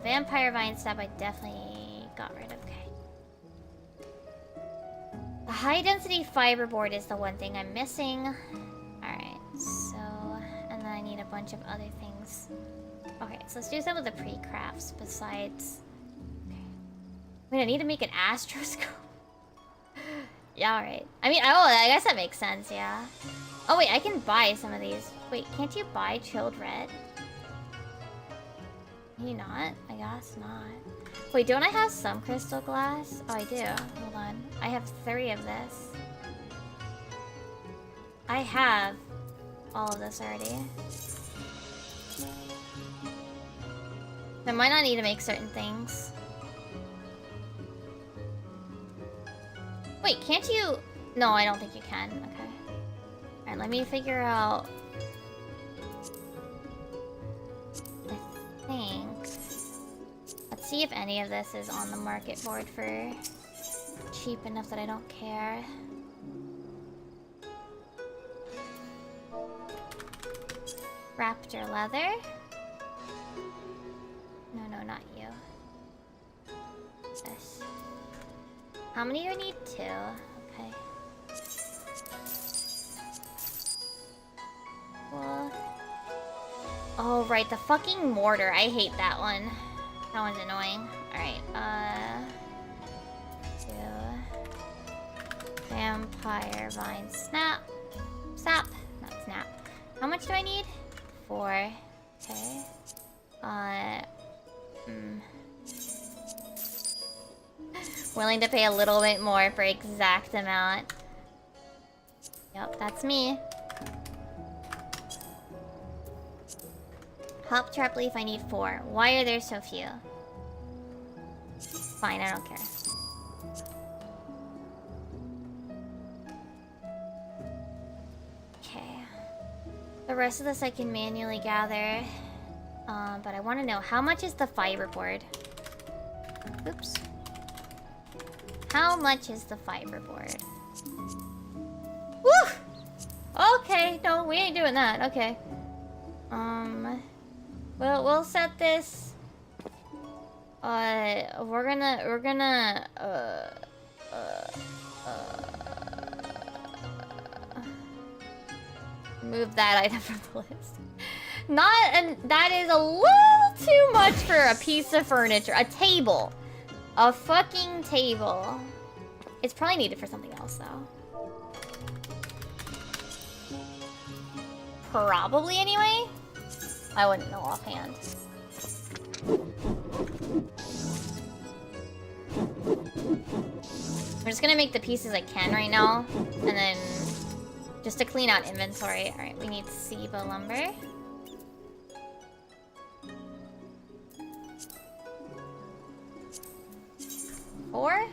Vampire vine stab, I definitely got rid of. Okay. The high density fiberboard is the one thing I'm missing. Alright, so... And then I need a bunch of other things. Okay, so let's do some of the pre-crafts besides... Okay. Wait, I need to make an astroscope. Yeah, alright. I mean, oh, I guess that makes sense, yeah. Oh wait, I can buy some of these. Wait, can't you buy chilled red? Can you not? I guess not. Wait, don't I have some crystal glass? Oh, I do. Hold on. I have 3 of this. I have all of this already. I might not need to make certain things. Wait, can't you... No, I don't think you can. Okay. Alright, let me figure out... I think... Let's see if any of this is on the market board for cheap enough that I don't care. Raptor leather? No, no, not you. This. How many do I need? 2. Okay. Well... Oh, right, the fucking mortar. I hate that one. That one's annoying. Alright, 2. Vampire vine snap. Sap. Not snap. How much do I need? 4. Okay. Willing to pay a little bit more for exact amount. Yep, that's me. Hop trap leaf, I need 4. Why are there so few? Fine, I don't care. Okay. The rest of this I can manually gather. But I want to know, how much is the fiberboard? Oops. How much is the fiberboard? Woo! Okay, no, we ain't doing that. Okay. Well, we'll set this. We're gonna. Remove that item from the list. That is a little too much for a piece of furniture. A table. A fucking table. It's probably needed for something else, though. Probably, anyway? I wouldn't know offhand. I'm just gonna make the pieces I can right now. And then, just to clean out inventory. Alright, we need Seba lumber. Four?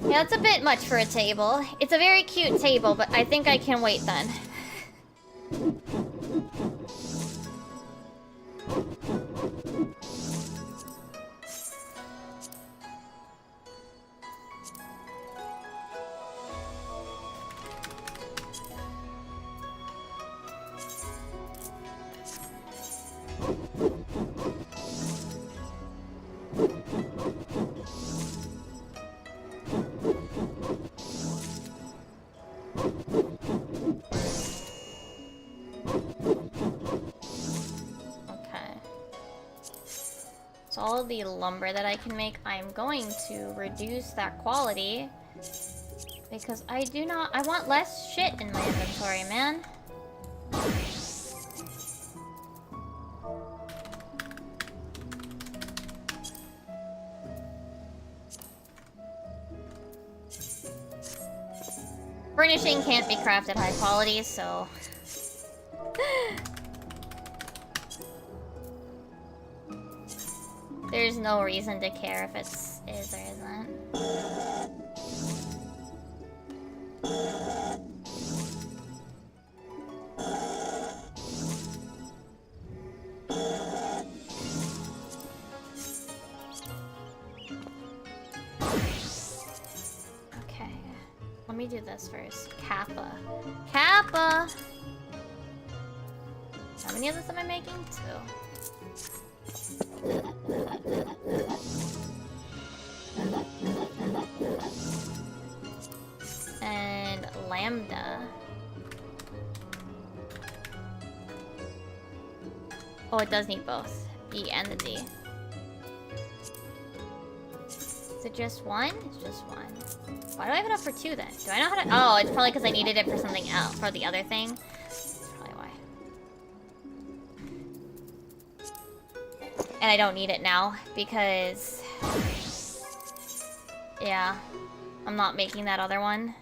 Yeah, that's a bit much for a table. It's a very cute table, but I think I can wait then. All of the lumber that I can make, I'm going to reduce that quality because I want less shit in my inventory, man. Furnishing can't be crafted high quality, so there's no reason to care if it is or isn't. Okay. Let me do this first. Kappa. Kappa! How many of this am I making? 2. And lambda. Oh, it does need both. B and the D. Is it just one? It's just one. Why do I have enough for 2 then? Do I know how to... Oh, it's probably because I needed it for something else, for the other thing. That's probably why. And I don't need it now, because... yeah. I'm not making that other one.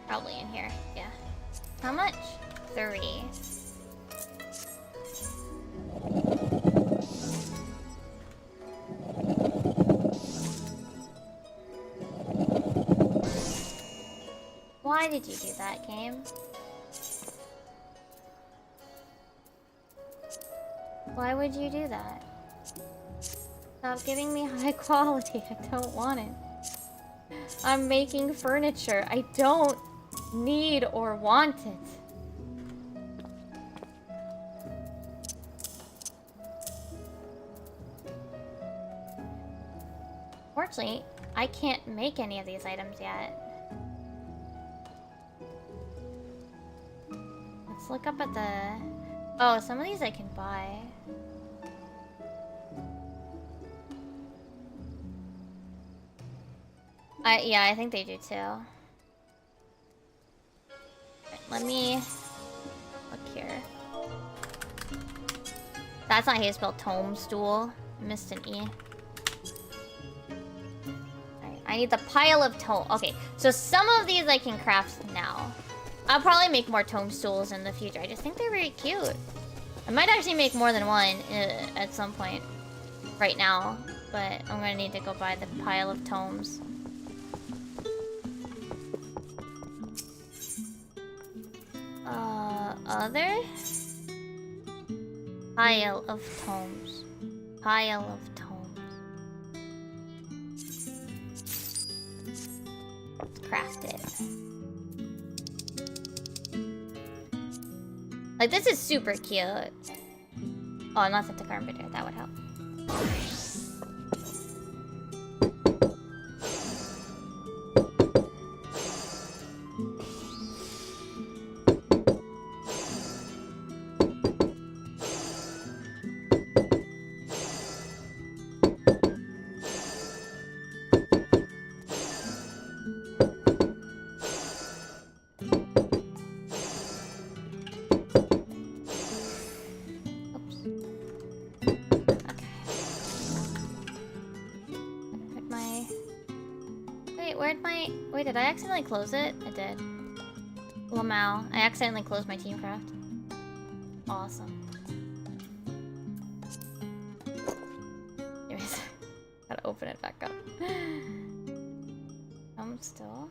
Probably in here, yeah. How much? 3. Why did you do that, game? Why would you do that? Stop giving me high quality. I don't want it. I'm making furniture. I don't need or want it. Fortunately, I can't make any of these items yet. Let's look up at the... oh, some of these I can buy. Yeah, I think they do too. Right, let me look here. That's not how you spell tomestool. I missed an E. Alright, I need the pile of tome. Okay, so some of these I can craft now. I'll probably make more tombstools in the future. I just think they're very cute. I might actually make more than one at some point right now, but I'm gonna need to go buy the pile of tomes. Other? Pile of tomes. Pile of tomes. Let's craft it. Like, this is super cute. Oh, unless it's a carpenter, that would help. Wait, did I accidentally close it? I did. Lamau. I accidentally closed my Teamcraft. Awesome. Anyways, gotta open it back up. Still.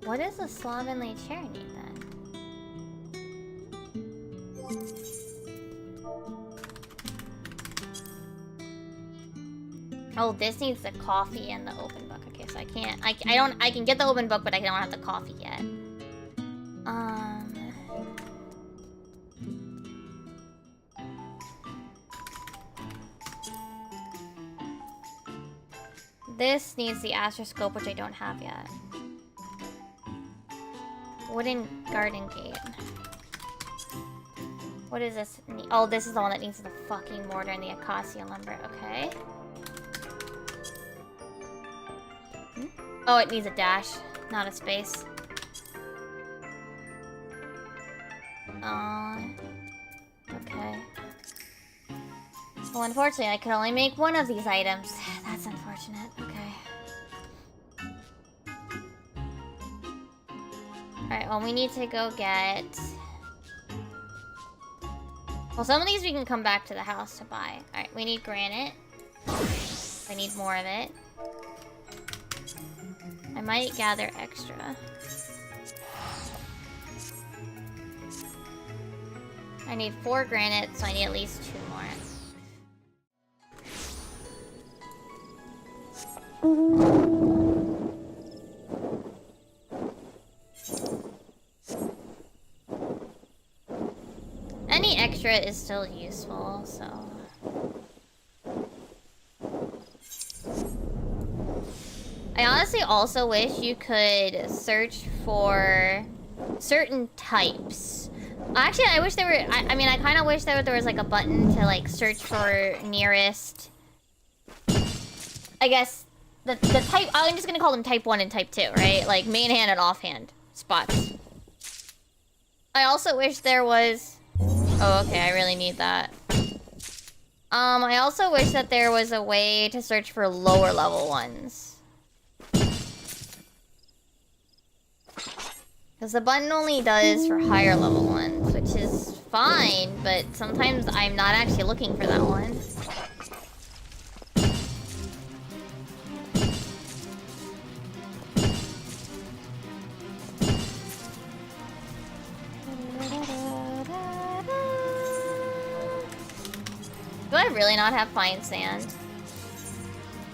What does the slovenly chair need then? Oh, this needs the coffee and the open book. Okay, so I can't. I can get the open book, but I don't have the coffee yet. This needs the astroscope, which I don't have yet. Wooden garden gate. What is this? Oh, this is the one that needs the fucking mortar and the acacia lumber. Okay. Oh, it needs a dash, not a space. Okay. Well, unfortunately, I could only make one of these items. That's unfortunate. Okay. Alright, well, we need to go get... Well, some of these we can come back to the house to buy. Alright, we need granite. I need more of it. I might gather extra. I need 4 granite, so I need at least 2 more. Any extra is still useful, so... I honestly also wish you could search for certain types. Actually, I wish there were... I mean, I kind of wish there was like a button to like search for nearest... I guess the type... I'm just gonna call them type 1 and type 2, right? Like main hand and offhand spots. I also wish there was... Oh, okay, I really need that. I also wish that there was a way to search for lower level ones. Because the button only does for higher level ones, which is fine, but sometimes I'm not actually looking for that one. Do I really not have fine sand?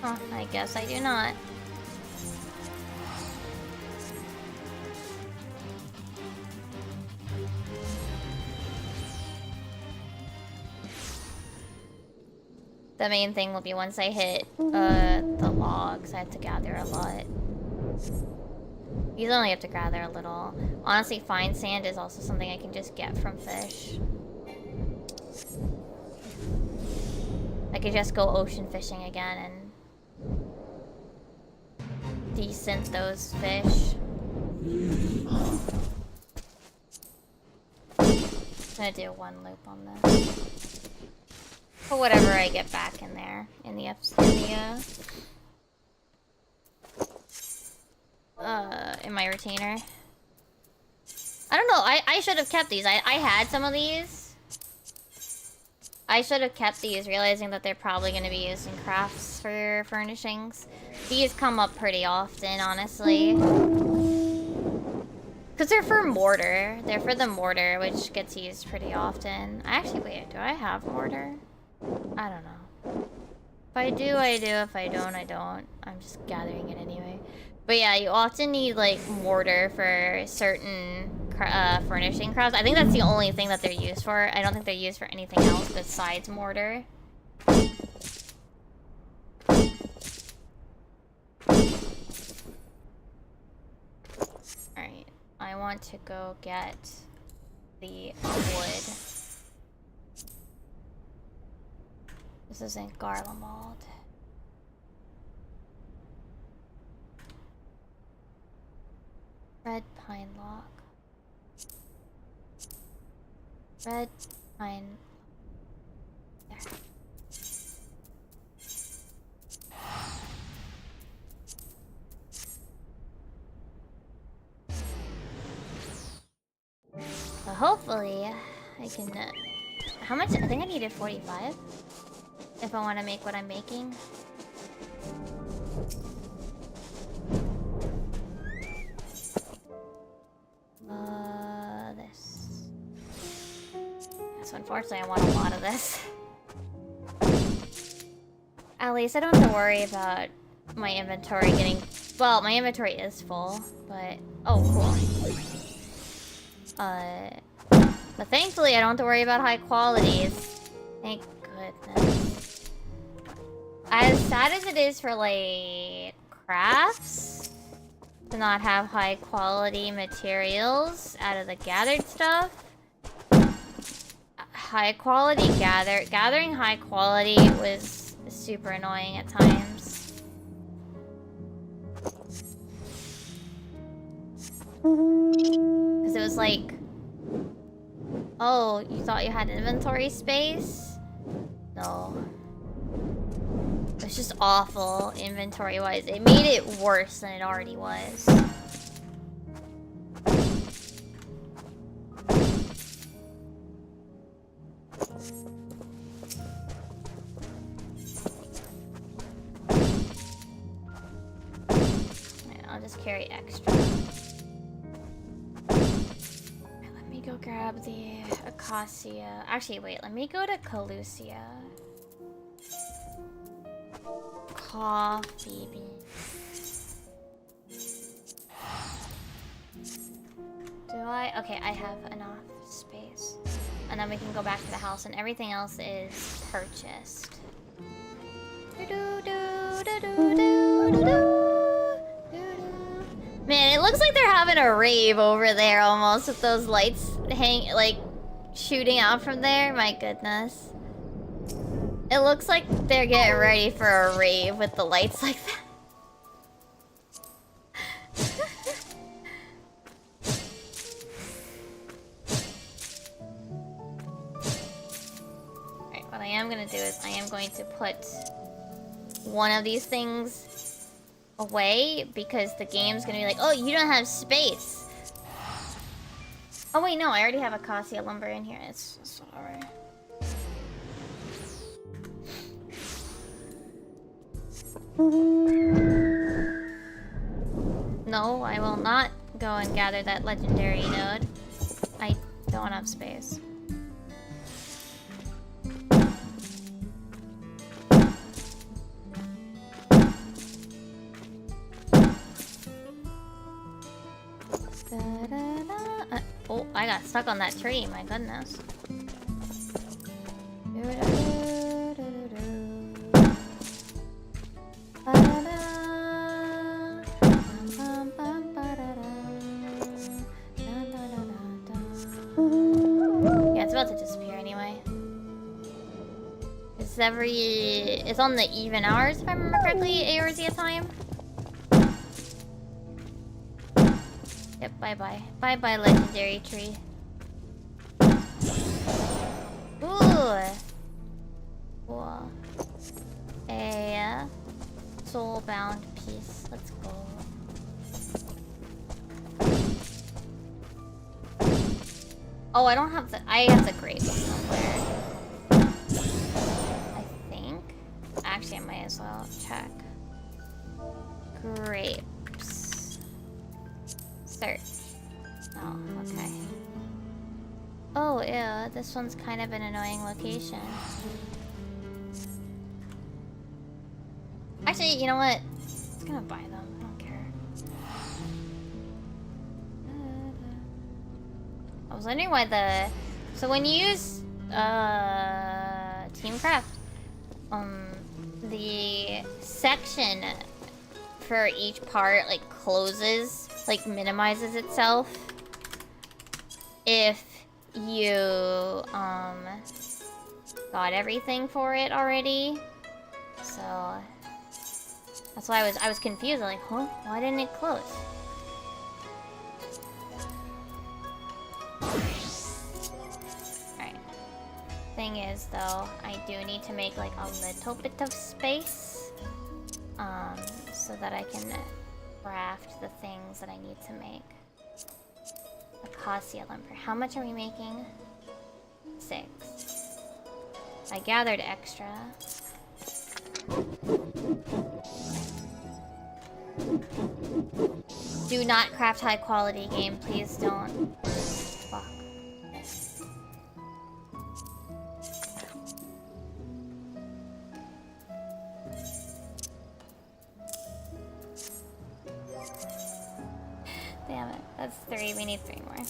Oh, I guess I do not. The main thing will be once I hit the logs, I have to gather a lot. You only have to gather a little. Honestly, fine sand is also something I can just get from fish. I could just go ocean fishing again and desynth those fish. I'm gonna do one loop on this. For whatever I get back in there, in my retainer. I don't know, I should have kept these. I had some of these. I should have kept these, realizing that they're probably going to be used in crafts for furnishings. These come up pretty often, honestly. Because they're for mortar. They're for the mortar, which gets used pretty often. Actually, wait, do I have mortar? I don't know. If I do, I do. If I don't, I don't. I'm just gathering it anyway. But yeah, you often need like mortar for certain furnishing crafts. I think that's the only thing that they're used for. I don't think they're used for anything else besides mortar. Alright, I want to go get the wood. This isn't Garlemald. Red pine log. Red pine. There. Well, hopefully, I can. How much? I think I needed 45 if I want to make what I'm making. This. So unfortunately, I want a lot of this. At least I don't have to worry about my inventory getting... Well, my inventory is full, but... Oh, cool. But thankfully, I don't have to worry about high qualities. Thank goodness. As sad as it is for, like, crafts, to not have high quality materials out of the gathered stuff, high quality gathering high quality was super annoying at times. Because it was like, oh, you thought you had inventory space? No. It was just awful inventory wise. It made it worse than it already was. I'll just carry extra. Let me go grab the acacia. Actually, wait, let me go to Calusia. Coffee beans. Do I? Okay, I have enough space. And then we can go back to the house and everything else is purchased. Man, it looks like they're having a rave over there almost with those lights shooting out from there. My goodness. It looks like they're getting ready for a rave with the lights like that. Alright, what I am gonna do is I am going to put one of these things away because the game's gonna be like, oh, you don't have space. Oh wait, no, I already have acacia lumber in here. It's alright. No, I will not go and gather that legendary node. I don't have space. Oh, I got stuck on that tree, my goodness. Yeah, it's about to disappear anyway. It's on the even hours, if I remember correctly, 8 hours at a time. Yep, bye-bye. Bye-bye, legendary tree. Ooh! Cool. A soul-bound piece. Let's go. Oh, I don't have the... I have the grapes somewhere. I think. Actually, I might as well check. Grapes. Search. Oh, okay. Oh, ew. This one's kind of an annoying location. Actually, you know what? I'm just gonna buy them. I don't care. I was wondering why the... So when you use Teamcraft, the section for each part like closes, like minimizes itself if you got everything for it already. So that's why I was confused. Like, huh? Why didn't it close? Alright. Thing is, though, I do need to make like a little bit of space, so that I can craft the things that I need to make. Acacia lumber. How much are we making? 6. I gathered extra. Do not craft high quality game, please don't. Fuck. Damn it, that's 3, we need 3 more.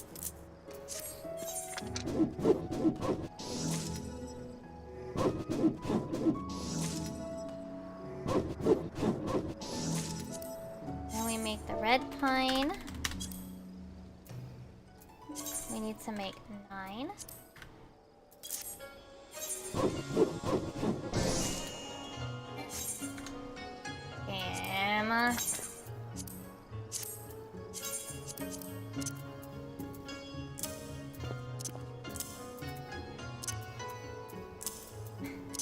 Then we make the red pine. We need to make 9. Damn.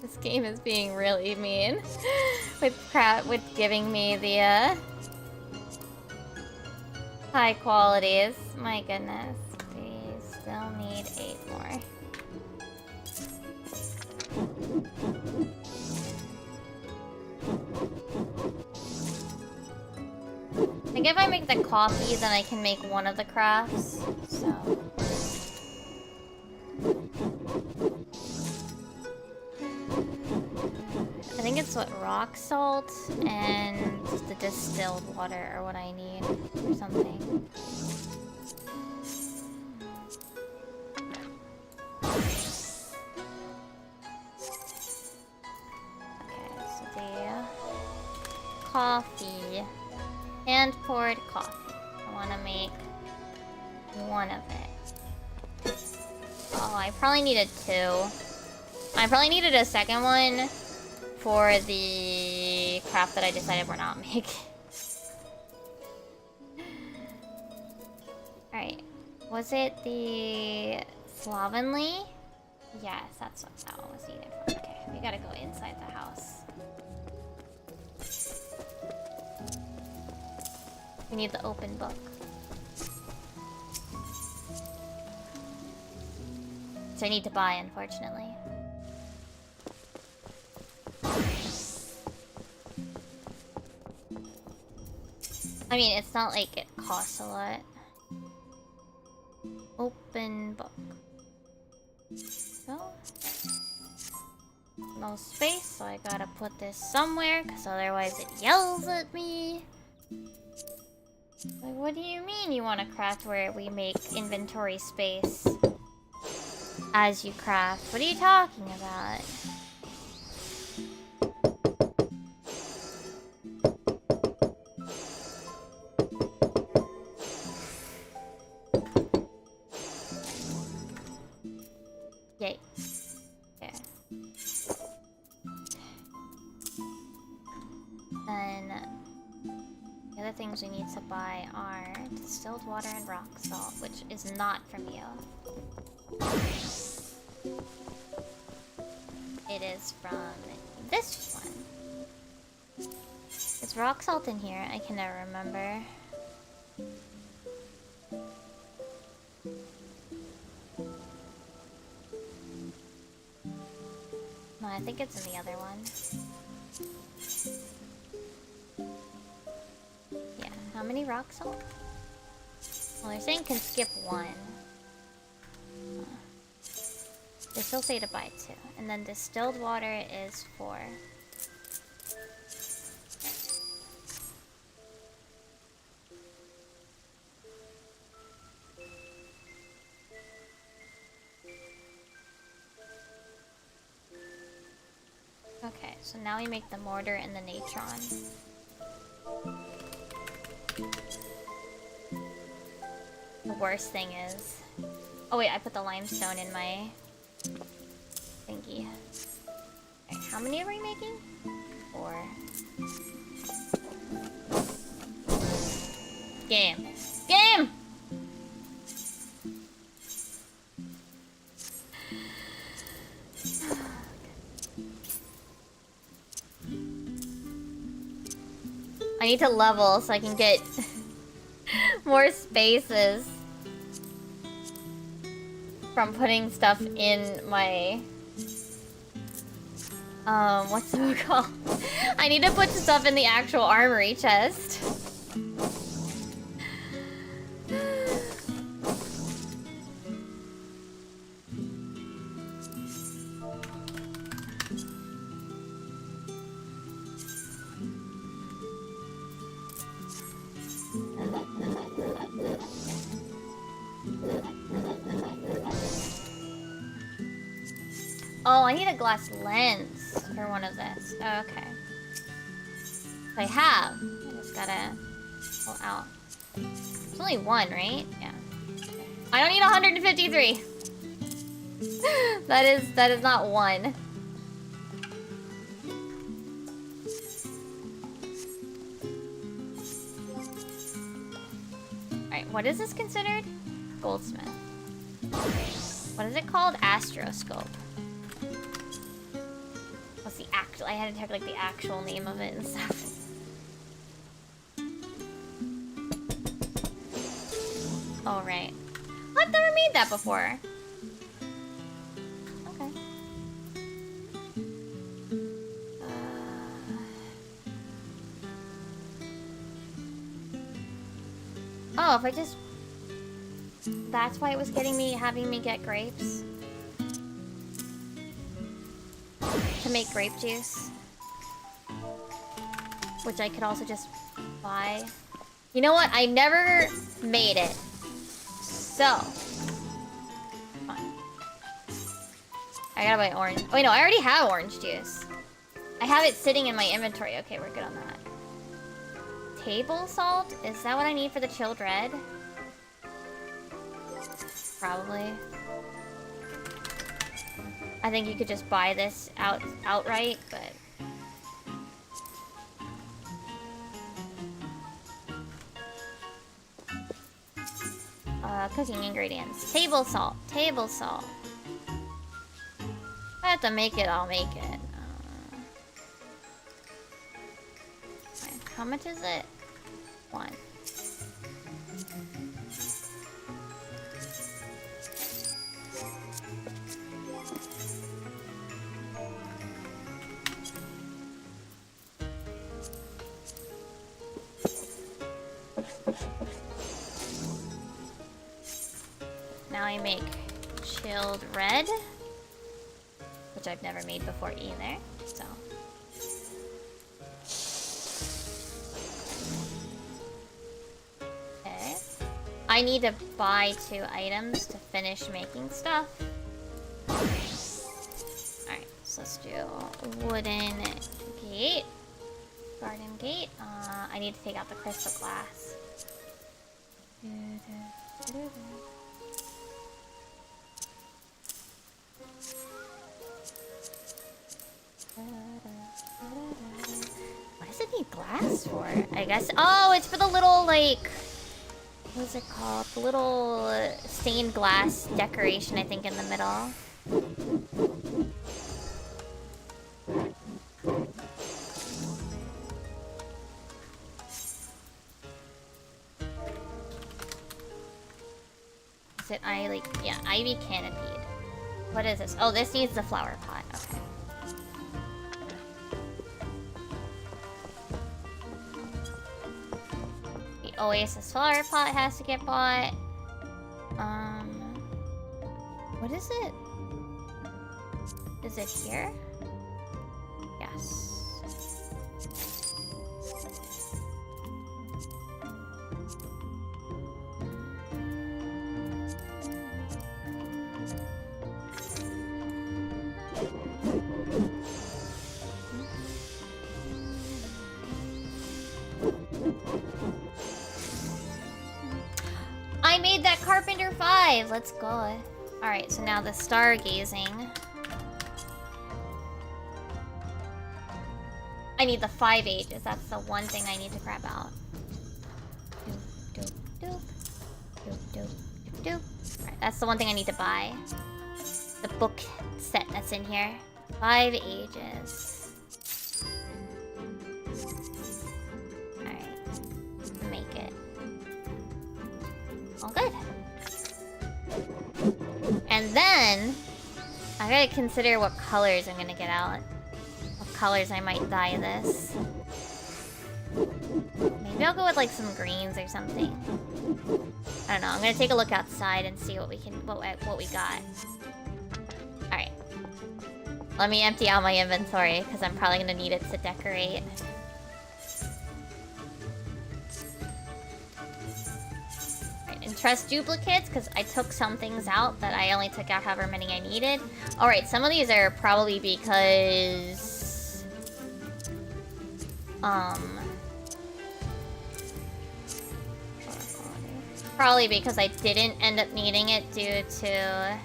This game is being really mean with giving me the high qualities. My goodness, we still need 8 more. I think if I make the coffee, then I can make one of the crafts. So. I think it's what, rock salt and the distilled water are what I need or something. Okay, so the coffee, hand poured coffee. I want to make one of it. Oh, I probably needed 2. I probably needed a second one for the craft that I decided we're not making. Alright. Was it the slovenly? Yes, that's what that one was needed for. Okay, we gotta go inside the house. We need the open book. So I need to buy, unfortunately. I mean, it's not like it costs a lot. Open book. So, no space, so I gotta put this somewhere, because otherwise it yells at me. Like, what do you mean you want to craft where we make inventory space as you craft? What are you talking about? Yay. Okay. Then the other things we need to buy are distilled water and rock salt, which is not from you. It is from this one. Is rock salt in here? I can never remember. No, I think it's in the other one. Yeah, how many rock salt? Well, they're saying can skip 1. They still say to buy 2. And then distilled water is 4. Okay, so now we make the mortar and the natron. The worst thing is... Oh wait, I put the limestone in my... thingy. Alright, how many are we making? 4. Game. Game! I need to level so I can get more spaces from putting stuff in my... what's it called? I need to put stuff in the actual armory chest. Oh, I need a glass lens for one of this. Oh, okay. I have. I just gotta pull out. It's only one, right? Yeah. I don't need 153. That is not one. Alright, what is this considered? Goldsmith. What is it called? Astroscope. What's the actual? I had to check like the actual name of it and stuff. Oh right. I've never made that before. Okay. Oh, if I just... That's why it was having me get grapes? To make grape juice. Which I could also just buy. You know what? I never made it. So. Fine. I gotta buy orange. Oh, wait, no, I already have orange juice. I have it sitting in my inventory. Okay, we're good on that. Table salt? Is that what I need for the chilled red? Probably. I think you could just buy this outright, but... Cooking ingredients. Table salt. Table salt. If I have to make it, I'll make it. How much is it? 1. Now I make chilled red, which I've never made before either, so. Okay. I need to buy 2 items to finish making stuff. Alright, so let's do wooden gate, garden gate. I need to take out the crystal glass. What does it need glass for? I guess. Oh, it's for the little, like, what is it called? The little stained glass decoration, I think, in the middle. Is it yeah, ivy canopied. What is this? Oh, this needs the flower pot. Okay. Oasis flower pot has to get bought. What is it? Is it here? Yes. 5. Let's go. Alright, so now the stargazing. I need the 5 ages. That's the one thing I need to grab out. Doop, doop, doop. Doop, doop, doop. Alright, that's the one thing I need to buy. The book set that's in here. 5 ages. Alright. Make it. All good. And then I gotta consider what colors I'm gonna get out. What colors I might dye this. Maybe I'll go with like some greens or something. I don't know. I'm gonna take a look outside and see what we got. All right. Let me empty out my inventory because I'm probably gonna need it to decorate. And trust duplicates because I took some things out that I only took out however many I needed. Alright, some of these are probably because... Probably because I didn't end up needing it due to...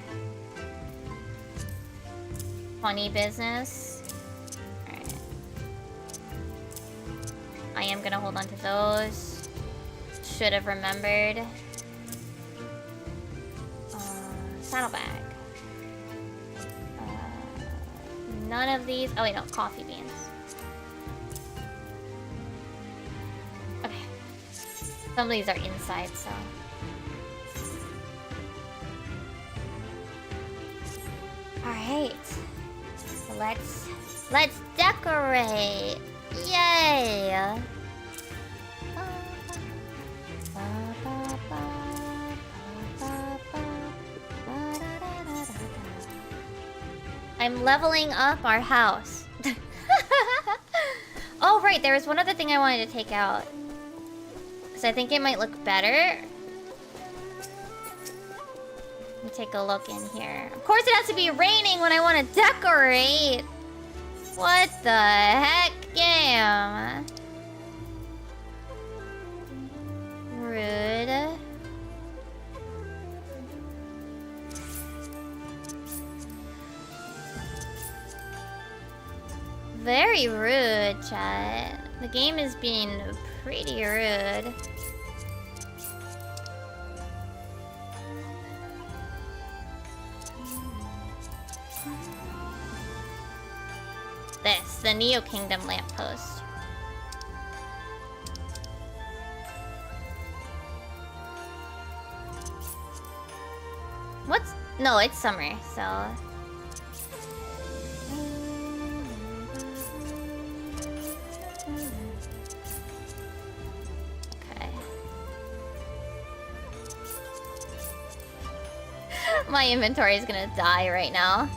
funny business. Alright. I am gonna hold on to those. Should have remembered. Saddlebag. None of these. Oh wait, no, coffee beans. Okay. Some of these are inside, so. Alright. Let's decorate. Yay! I'm leveling up our house. Oh, right. There was one other thing I wanted to take out. Because I think it might look better. Let me take a look in here. Of course it has to be raining when I want to decorate. What the heck, game? Rude. Very rude, chat. The game is being pretty rude. This, the Neo Kingdom lamppost. What's... No, it's summer, so... My inventory is gonna die right now.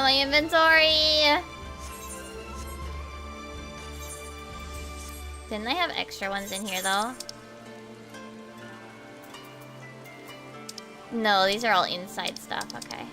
My inventory. Didn't I have extra ones in here though? No, these are all inside stuff. Okay.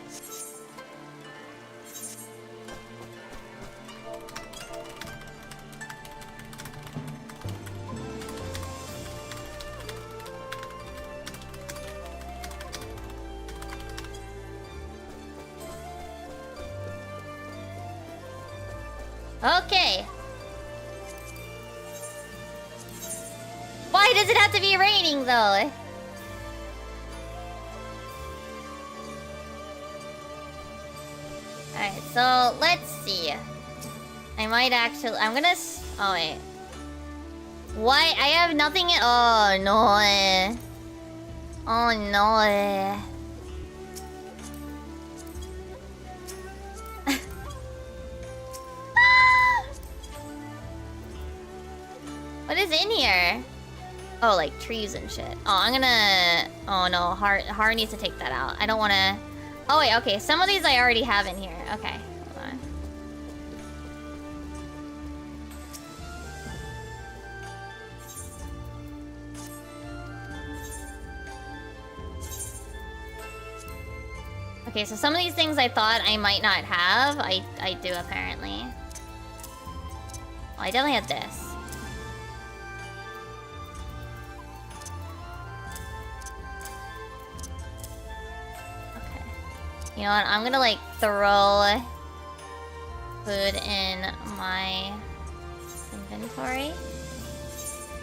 Okay. Why does it have to be raining though? Alright, so let's see. I might actually... I'm gonna... Oh, wait. Why? I have nothing... Oh, no. Oh, no. What is in here? Oh, like trees and shit. Oh, I'm gonna... Oh, no. Har needs to take that out. I don't want to... Oh, wait, okay. Some of these I already have in here. Okay, hold on. Okay, so some of these things I thought I might not have, I do apparently. Oh, I definitely have this. Okay. You know what? I'm gonna like throw food in my inventory.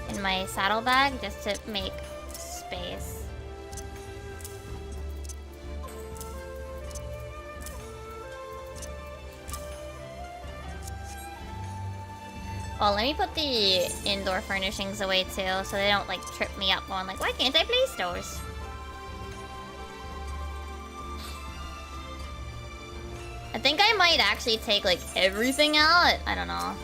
In my saddlebag just to make space. Oh, let me put the indoor furnishings away too, so they don't like trip me up on like, why can't I place those? I think I might actually take like everything out. I don't know.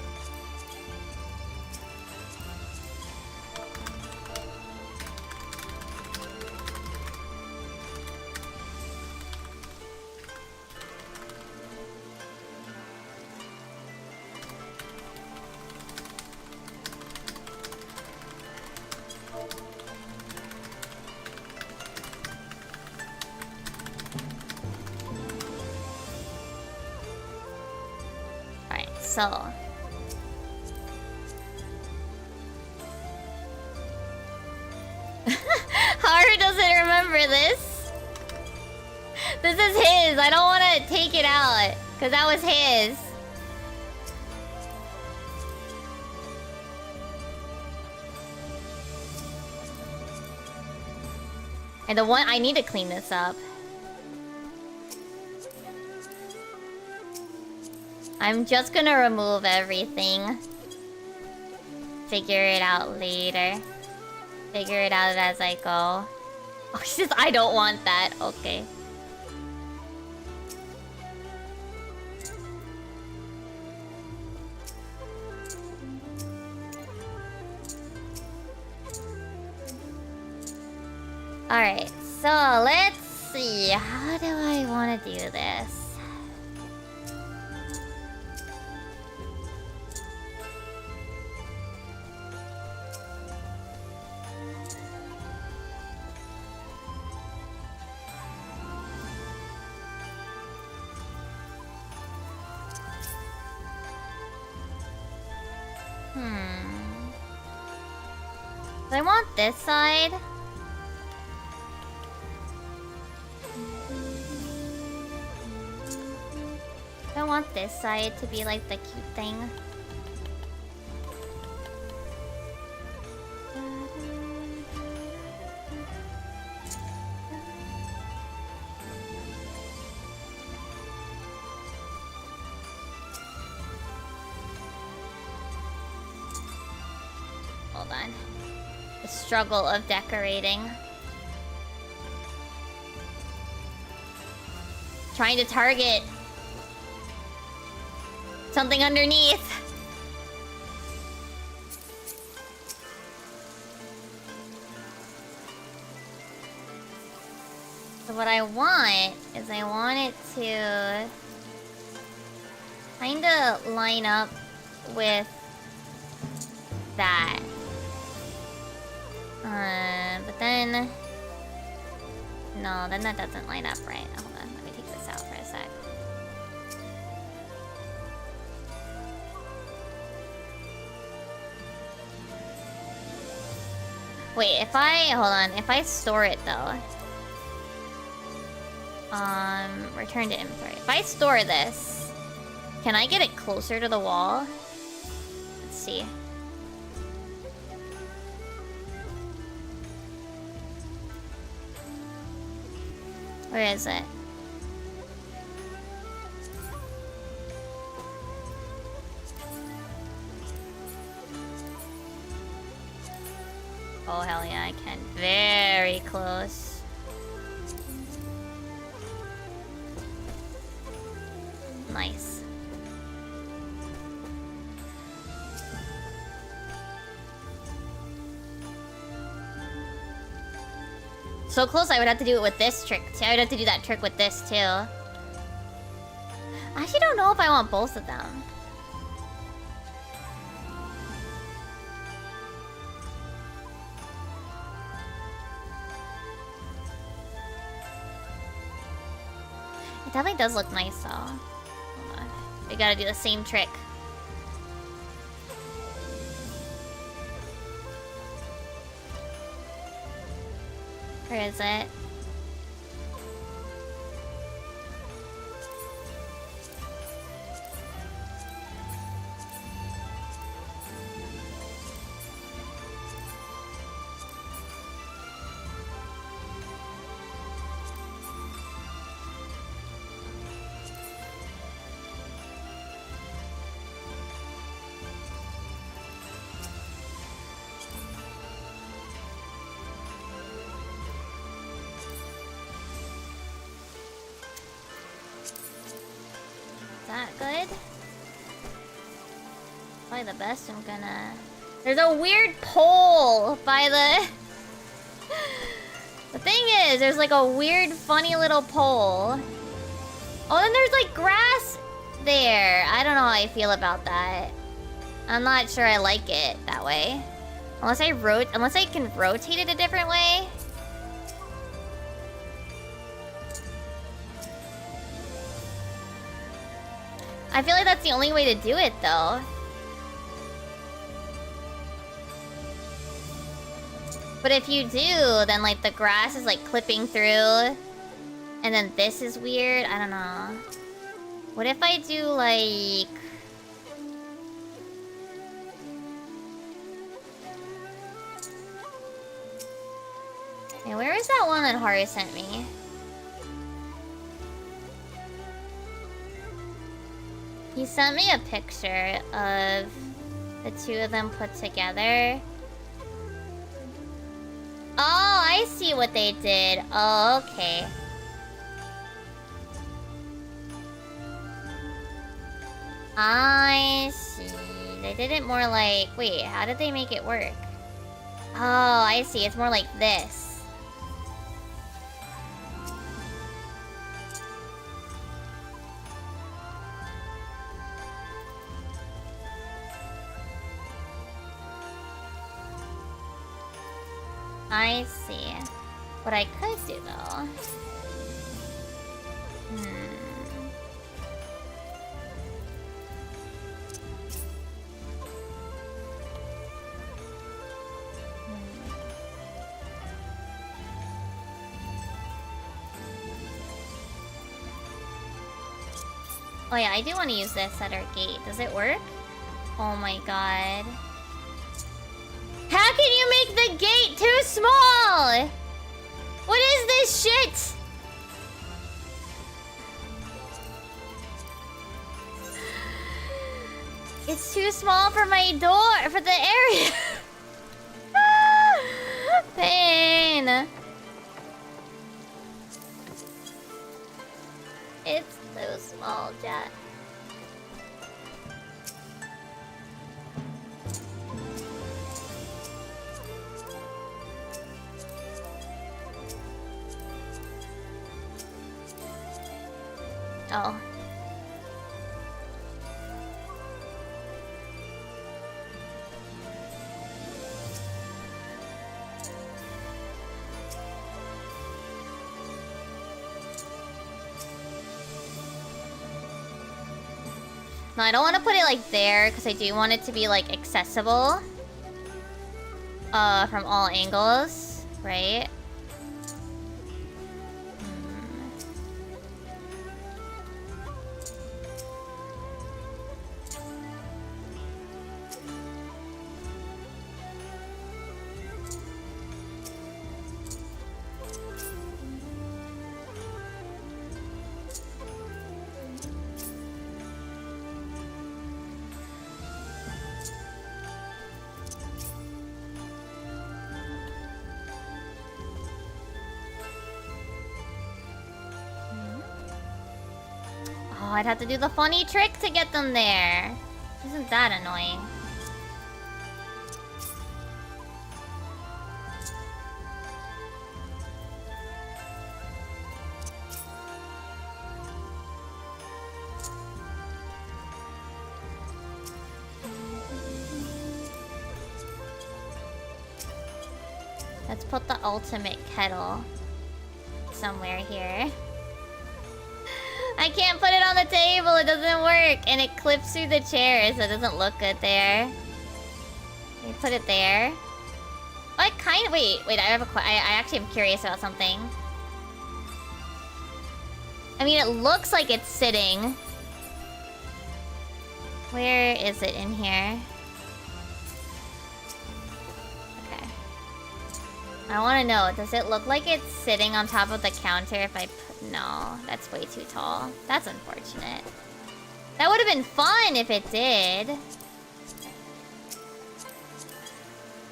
So Haru doesn't remember this. This is his. I don't want to take it out because that was his. And the one I need to clean this up. I'm just gonna remove everything. Figure it out later. Figure it out as I go. Oh, she says I don't want that. Okay. Alright, so let's see. How do I want to do this? I want this side. I want this side to be like the cute thing. Hold on. The struggle of decorating. Trying to target something underneath. So what I want is I want it to kind of line up with that. But then... No, then that doesn't line up right. Hold on, let me take this out for a sec. Wait, if I... Hold on, if I store it though... Return to inventory. If I store this, can I get it closer to the wall? Let's see. Where is it? Oh, hell yeah, I can. Very close. Nice. So close, I would have to do it with this trick too. I would have to do that trick with this too. I actually don't know if I want both of them. definitely does look nice though. Hold on. We gotta do the same trick. Where is it? Good. Probably the best I'm gonna... There's a weird pole by the... The thing is, there's like a weird, funny little pole. Oh, then there's like grass there. I don't know how I feel about that. I'm not sure I like it that way. Unless I can rotate it a different way. I feel like that's the only way to do it, though. But if you do, then like the grass is like clipping through. And then this is weird. I don't know. What if I do like... Yeah, where is that one that Haru sent me? He sent me a picture of the two of them put together. Oh, I see what they did. Oh, okay. I see. They did it more like... Wait, how did they make it work? Oh, I see. It's more like this. I see. What I could do, though... Oh yeah, I do want to use this at our gate. Does it work? Oh my god. How can you make the gate too small? What is this shit? It's too small for my door, for the area. Pain. It's so small, Jack. Oh. No, I don't want to put it like there because I do want it to be like accessible from all angles, right? Oh, I'd have to do the funny trick to get them there. Isn't that annoying? Let's put the ultimate kettle somewhere here. I can't put it on the table, it doesn't work. And it clips through the chair, so it doesn't look good there. Let me put it there. I kind of... Wait, I have a... I actually am curious about something. I mean, it looks like it's sitting. Where is it in here? Okay. I want to know, does it look like it's sitting on top of the counter if I put... No, that's way too tall. That's unfortunate. That would have been fun if it did.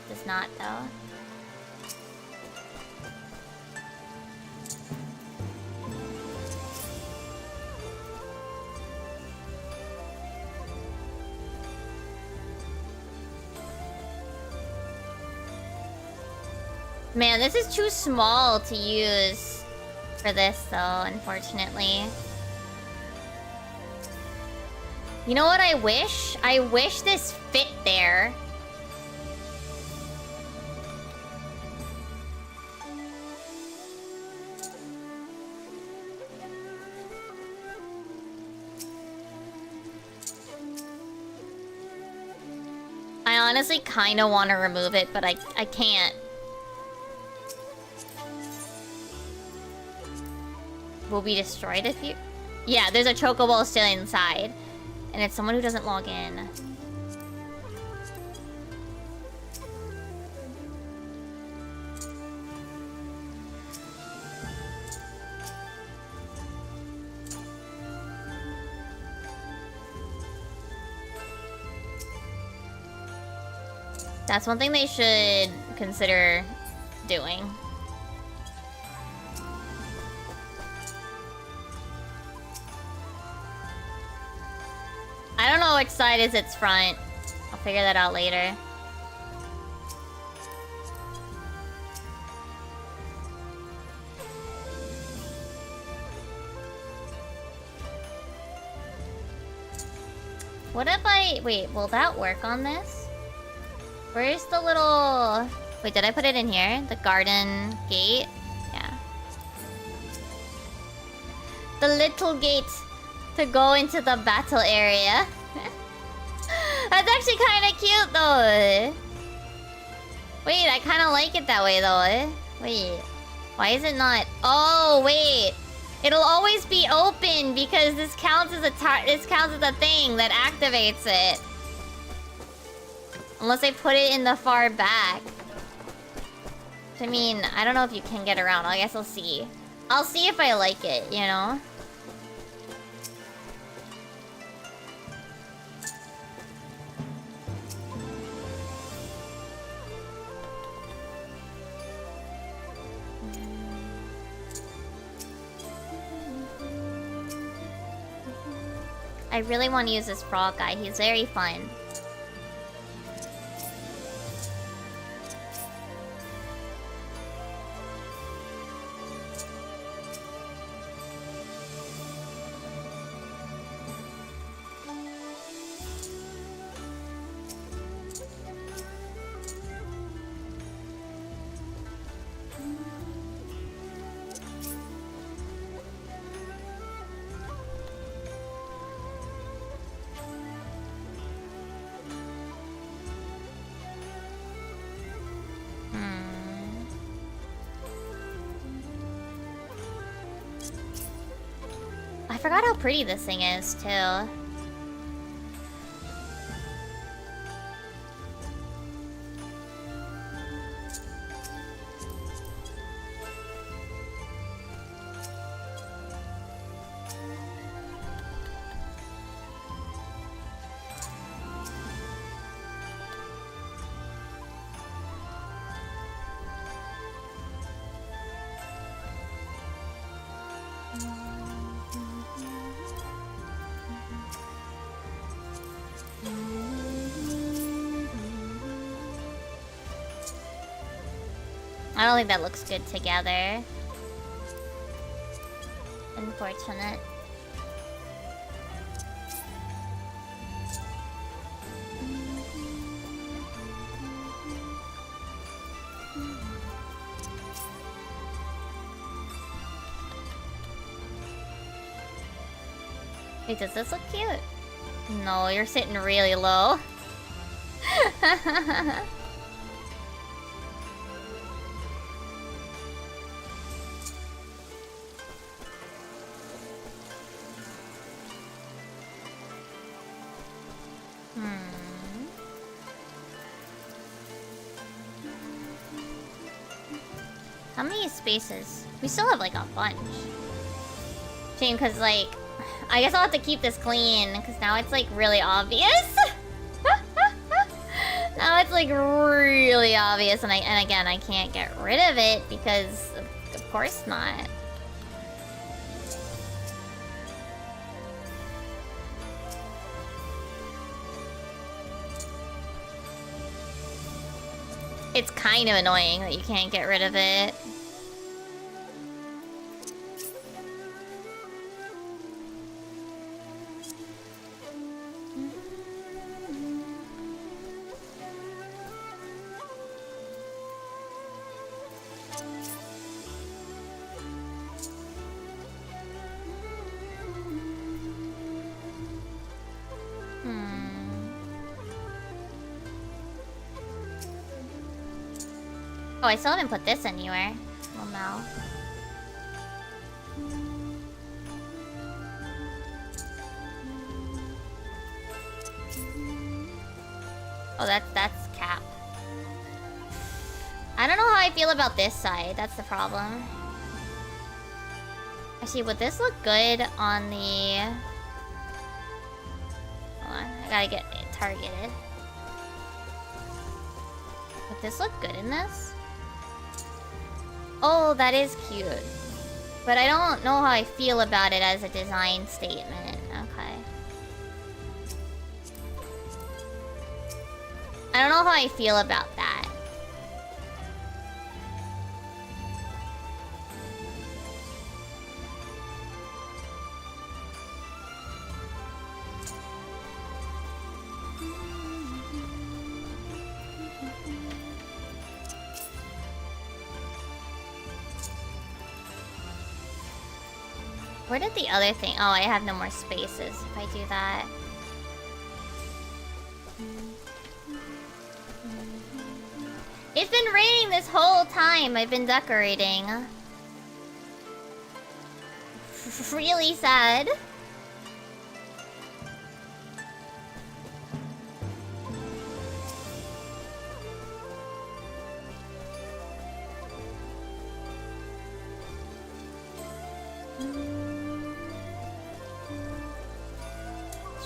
Does not, though. Man, this is too small to use for this, though, unfortunately. You know what I wish? I wish this fit there. I honestly kind of want to remove it, but I can't. Will be destroyed if you... Yeah, there's a chocobo still inside. And it's someone who doesn't log in. That's one thing they should consider doing. I don't know which side is its front. I'll figure that out later. What if I... Wait, will that work on this? Where's the little... Wait, did I put it in here? The garden gate? Yeah. The little gate to go into the battle area. That's actually kind of cute, though. Wait, I kind of like it that way, though. Wait, why is it not? Oh, wait. It'll always be open because this counts as a thing that activates it. Unless I put it in the far back. I mean, I don't know if you can get around. I guess I'll see. I'll see if I like it, you know? I really want to use this frog guy. He's very fun. I forgot how pretty this thing is, too. I don't think that looks good together. Unfortunate. Wait, does this look cute? No, you're sitting really low. How many spaces? We still have like a bunch. Shame, cause like, I guess I'll have to keep this clean, cause now it's like really obvious. Now it's like really obvious, and again I can't get rid of it because of course not. It's kind of annoying that you can't get rid of it. Oh, I still haven't put this anywhere. Well, no. Oh, that's Cap. I don't know how I feel about this side. That's the problem. Actually, would this look good on the... Hold on, I gotta get it targeted. Would this look good in this? Oh, that is cute. But I don't know how I feel about it as a design statement. Okay. I don't know how I feel about that. Where did the other thing... Oh, I have no more spaces if I do that. It's been raining this whole time I've been decorating. Really sad.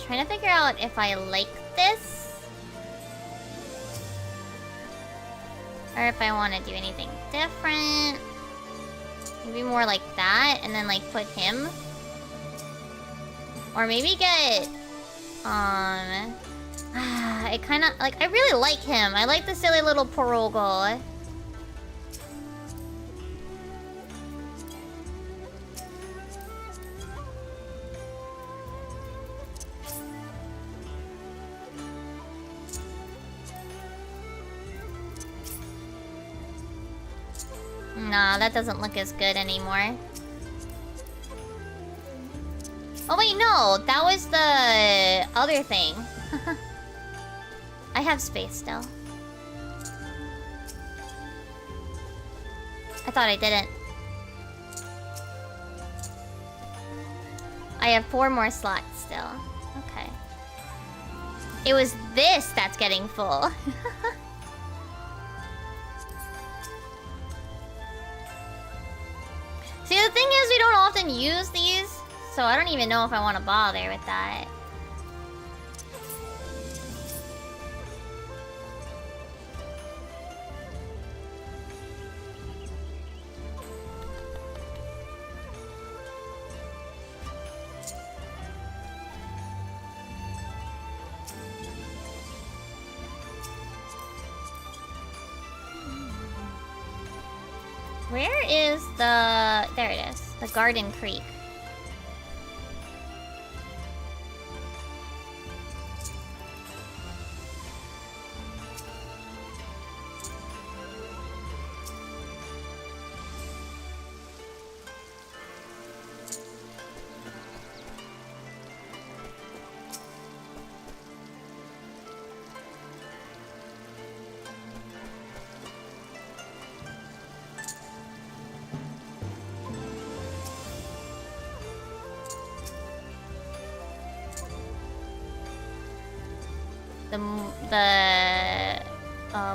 Trying to figure out if I like this or if I want to do anything different. Maybe more like that, and then like put him, or maybe get I kind of like, I really like him. I like the silly little Porogo. Nah, that doesn't look as good anymore. Oh wait, no! That was the other thing. I have space still. I thought I didn't. I have 4 more slots still. Okay. It was this that's getting full. See, the thing is, we don't often use these, so I don't even know if I want to bother with that. Where is the... There it is. The Garden Creek.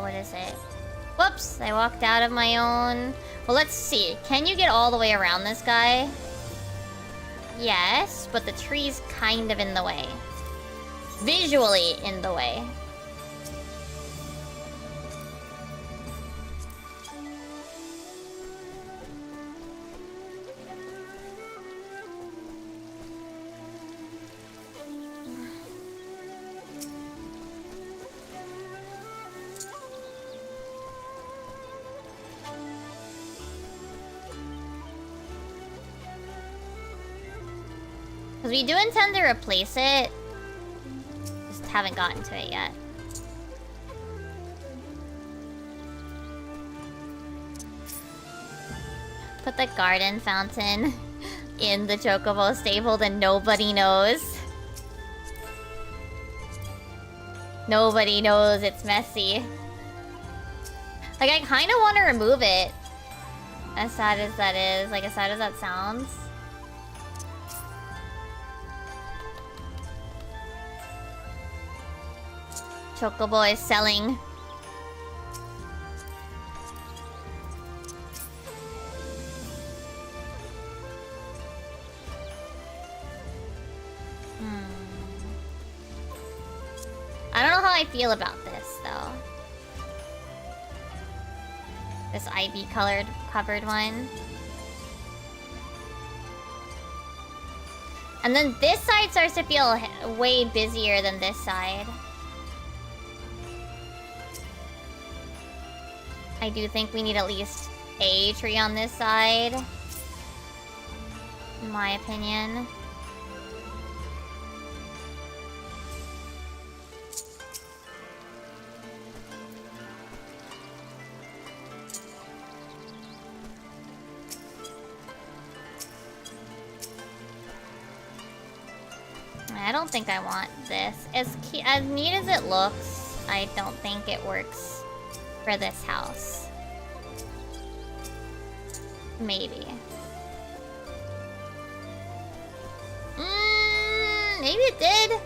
what is it? Whoops, I walked out of my own. Well, let's see. Can you get all the way around this guy? Yes, but the tree's kind of in the way. Visually in the way. Because we do intend to replace it. Just haven't gotten to it yet. Put the garden fountain in the chocobo stable, then nobody knows. Nobody knows it's messy. Like, I kind of want to remove it. As sad as that is. Like, as sad as that sounds. Chocobo is selling. I don't know how I feel about this, though. This ivy covered one. And then this side starts to feel way busier than this side. I do think we need at least a tree on this side. In my opinion. I don't think I want this. As neat as it looks, I don't think it works for this house. Maybe. Maybe it did.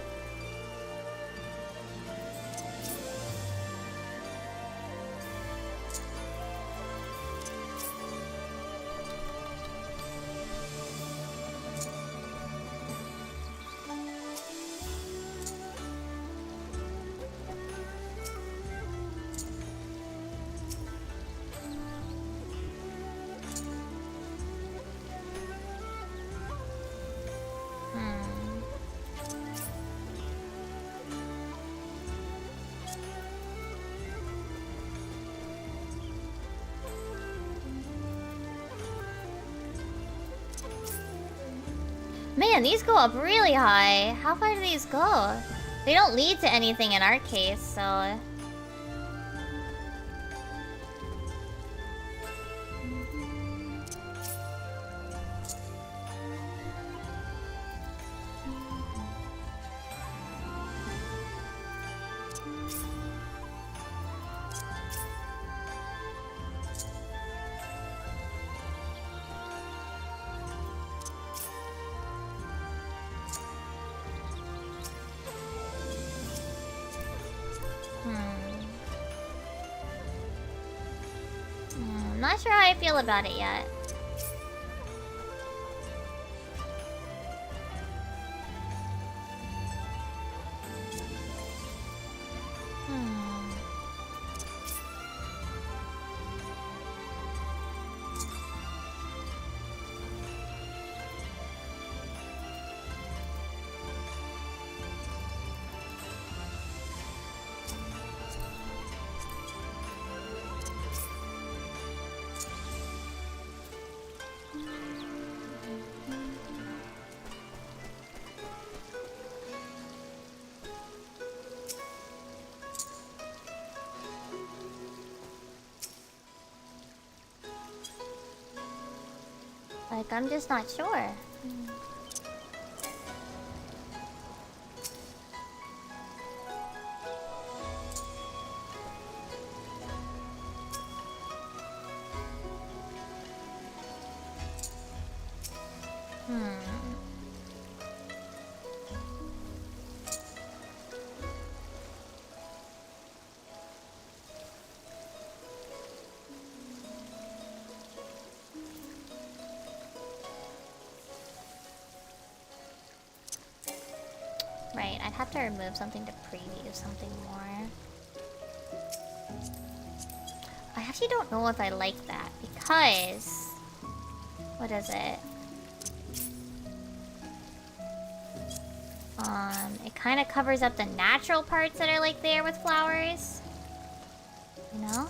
Man, these go up really high. How far do these go? They don't lead to anything in our case, so... Not sure how I feel about it yet. Like, I'm just not sure. Right, I'd have to remove something to preview something more. I actually don't know if I like that because... What is it? It kind of covers up the natural parts that are like there with flowers. You know?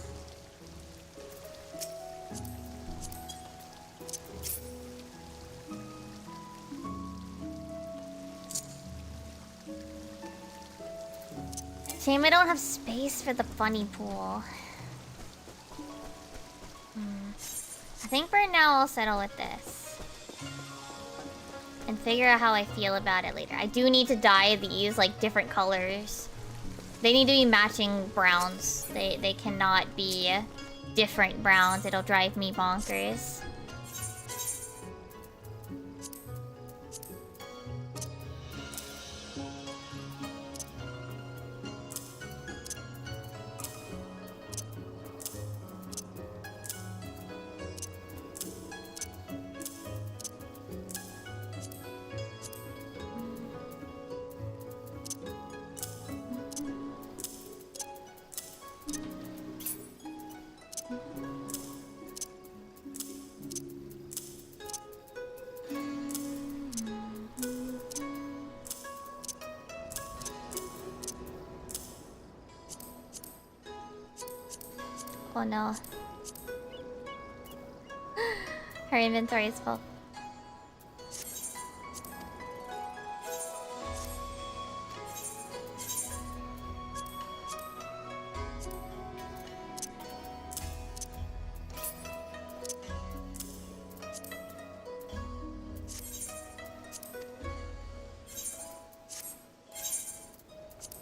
Shame I don't have space for the funny pool. I think for now I'll settle with this. And figure out how I feel about it later. I do need to dye these like different colors. They need to be matching browns. They cannot be different browns. It'll drive me bonkers. Oh no. Her inventory is full.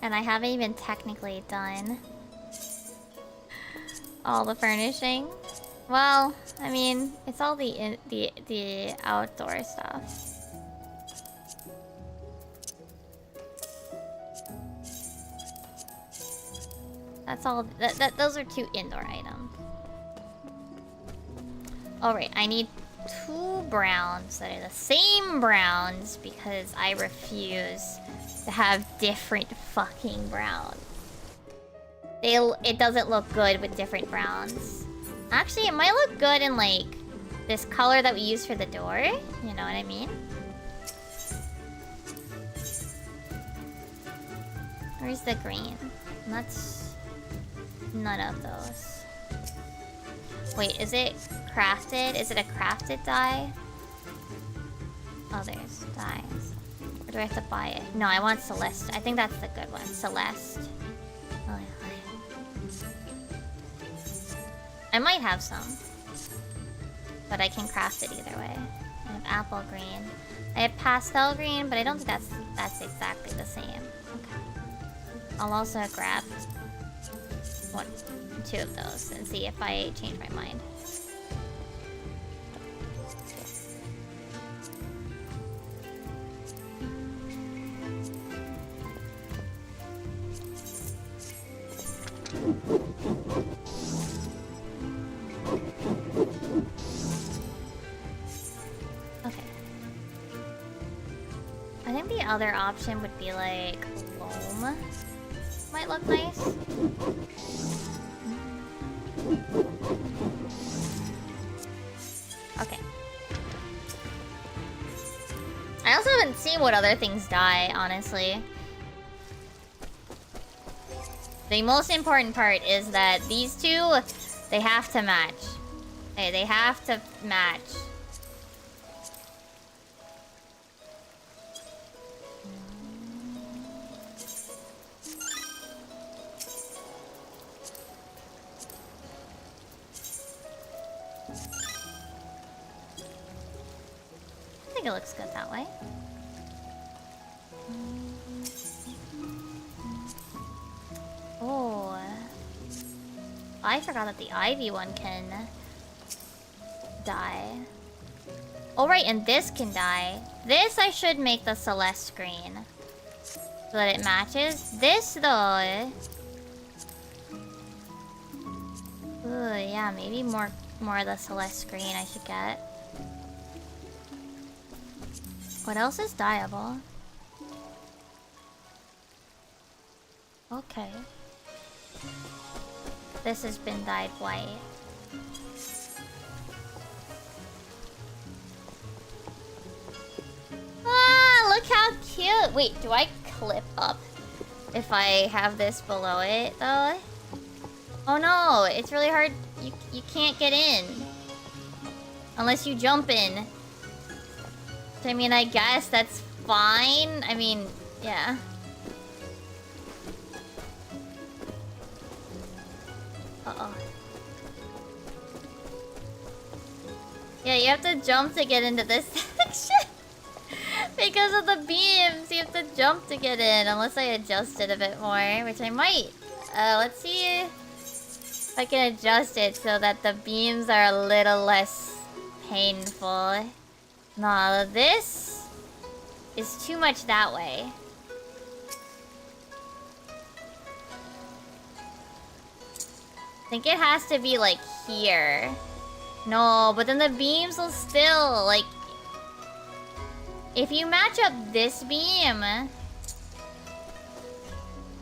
And I haven't even technically done all the furnishing. Well, I mean, it's all the outdoor stuff. That's all. Those are 2 indoor items. All right, I need 2 browns that are the same browns because I refuse to have different fucking browns. It doesn't look good with different browns. Actually, it might look good in like this color that we use for the door. You know what I mean? Where's the green? That's none of those. Wait, is it crafted? Is it a crafted dye? Oh, there's dyes. Or do I have to buy it? No, I want Celeste. I think that's the good one. Celeste. Oh, yeah. I might have some. But I can craft it either way. I have apple green. I have pastel green, but I don't think that's exactly the same. Okay. I'll also grab 2 of those and see if I change my mind. Okay. I think the other option would be like loam. Might look nice. Okay. I also haven't seen what other things dye, honestly. The most important part is that these 2, they have to match. They have to match. I think it looks good that way. Oh, I forgot that the ivy one can dye. Oh right, and this can dye. This I should make the Celeste green so that it matches. This though, ooh, yeah, maybe more of the Celeste green I should get. What else is dyeable? Okay. This has been dyed white. Ah, look how cute. Wait, do I clip up if I have this below it, though? Oh no, it's really hard. You can't get in. Unless you jump in. So, I mean, I guess that's fine. I mean, yeah. Uh-oh. Yeah, you have to jump to get into this section. Because of the beams, you have to jump to get in. Unless I adjust it a bit more, which I might. Let's see if I can adjust it so that the beams are a little less painful. No, this is too much that way. I think it has to be like here. No, but then the beams will still like... If you match up this beam...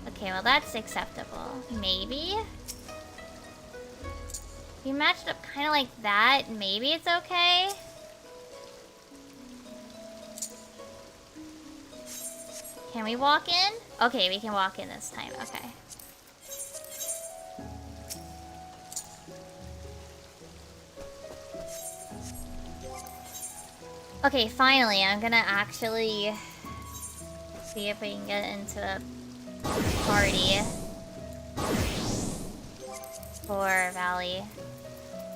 Okay, well that's acceptable. Maybe? If you match it up kind of like that, maybe it's okay? Can we walk in? Okay, we can walk in this time. Okay. Okay, finally, I'm gonna actually see if we can get into the party for Valley.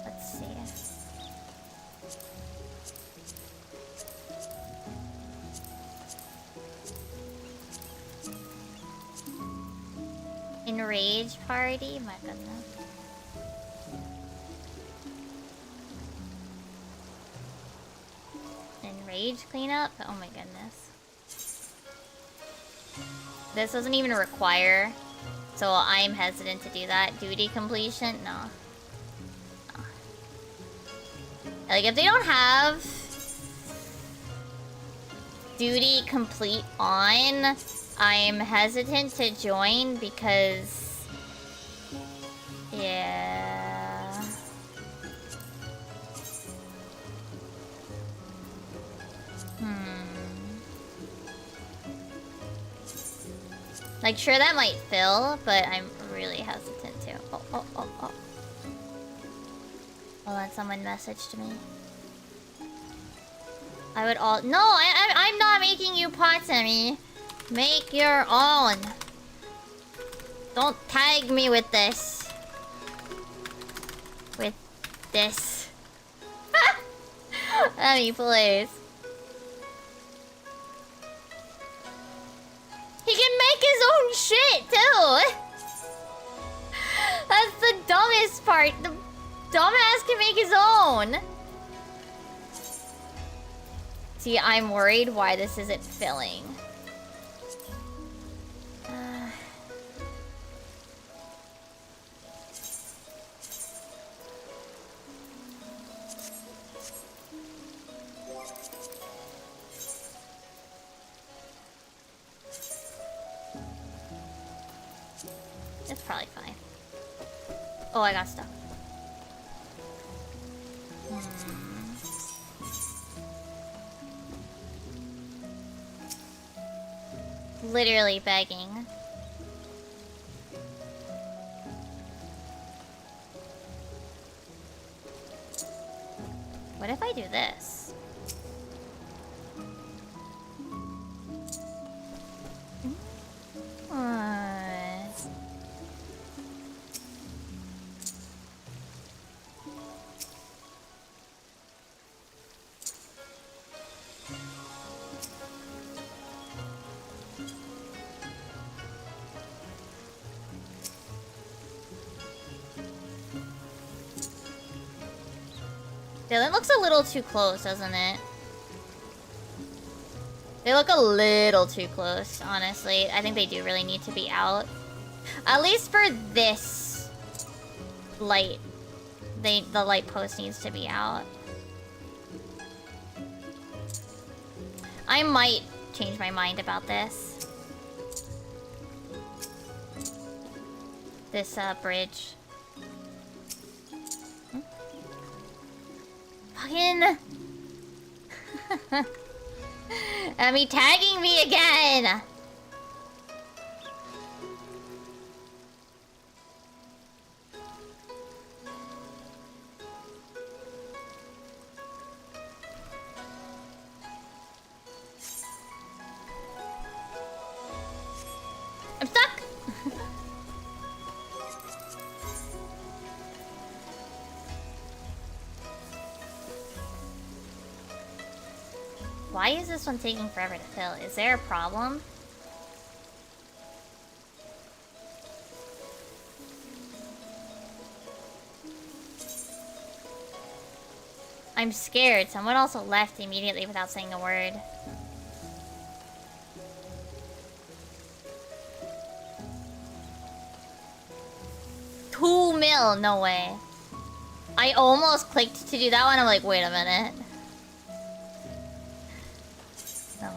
Let's see. Enrage party? My goodness. Enrage cleanup? Oh my goodness. This doesn't even require, so I'm hesitant to do that. Duty completion? No. No. Like, if they don't have duty complete on, I'm hesitant to join because... Yeah... Like, sure, that might fill, but I'm really hesitant to. Oh. Hold on, someone messaged me. I would all... No, I'm not making you pots, Emmy. Make your own. Don't tag me with this. With this. Emmy, please. He can make his own shit, too! That's the dumbest part. The dumbass can make his own. See, I'm worried why this isn't filling. It's probably fine. Oh, I got stuck. Literally begging. What if I do this? Yeah, that looks a little too close, doesn't it? They look a little too close, honestly. I think they do really need to be out. At least for this light. The light post needs to be out. I might change my mind about this. this bridge. Fucking... He tagging me again! I'm stuck! Why is this one taking forever to fill? Is there a problem? I'm scared. Someone also left immediately without saying a word. $2 mil? No way. I almost clicked to do that one. I'm like, wait a minute. No.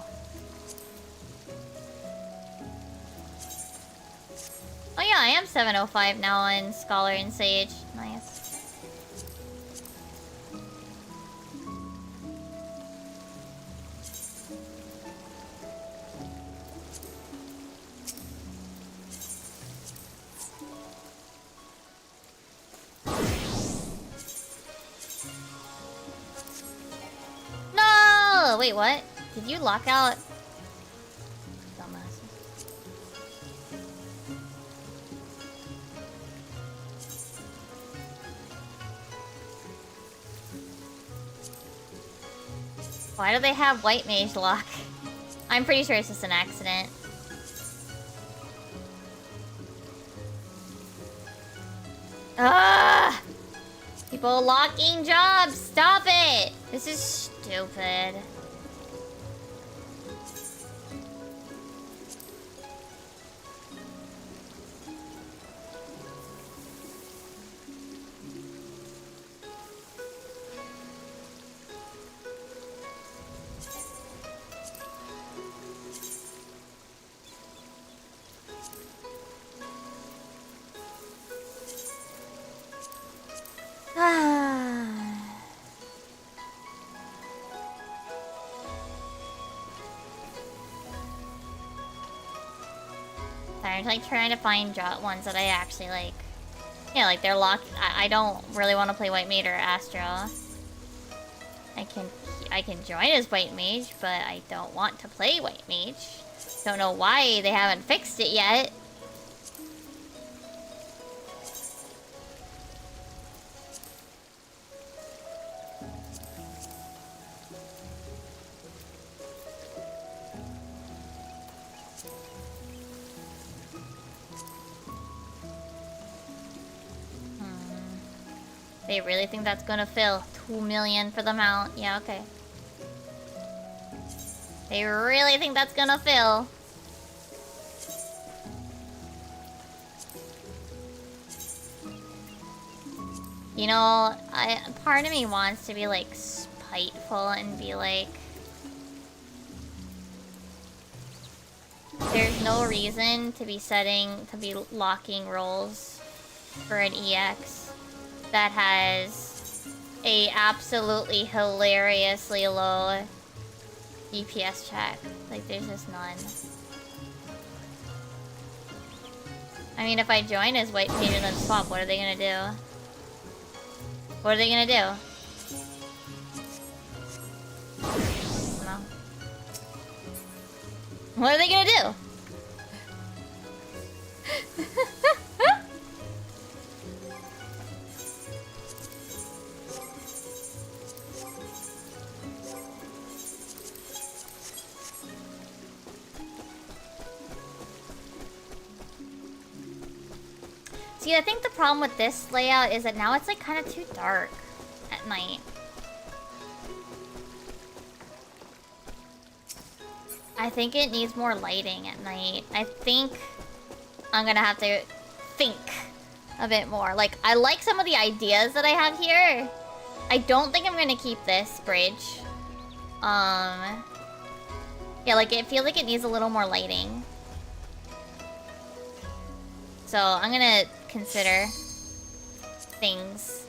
Oh yeah, I am 705 now in Scholar and Sage. Nice. No! Wait, what? Did you lock out? Dumbasses. Why do they have white mage lock? I'm pretty sure it's just an accident. Ah! People locking jobs! Stop it! This is stupid. I'm like trying to find ones that I actually like. Yeah, like they're locked. I don't really want to play White Mage or Astro. I can join as White Mage, but I don't want to play White Mage. Don't know why they haven't fixed it yet. They really think that's gonna fill 2 million for the mount. Yeah, okay. They really think that's gonna fill. You know, part of me wants to be like spiteful and be like, there's no reason to be locking rolls for an EX that has a absolutely hilariously low DPS check. Like, there's just none. I mean, if I join as White Mage and then swap, what are they gonna do? What are they gonna do? No. What are they gonna do? See, I think the problem with this layout is that now it's like kind of too dark at night. I think it needs more lighting at night. I think I'm gonna have to think a bit more. Like, I like some of the ideas that I have here. I don't think I'm gonna keep this bridge. Yeah, like, it feels like it needs a little more lighting. So I'm gonna consider things.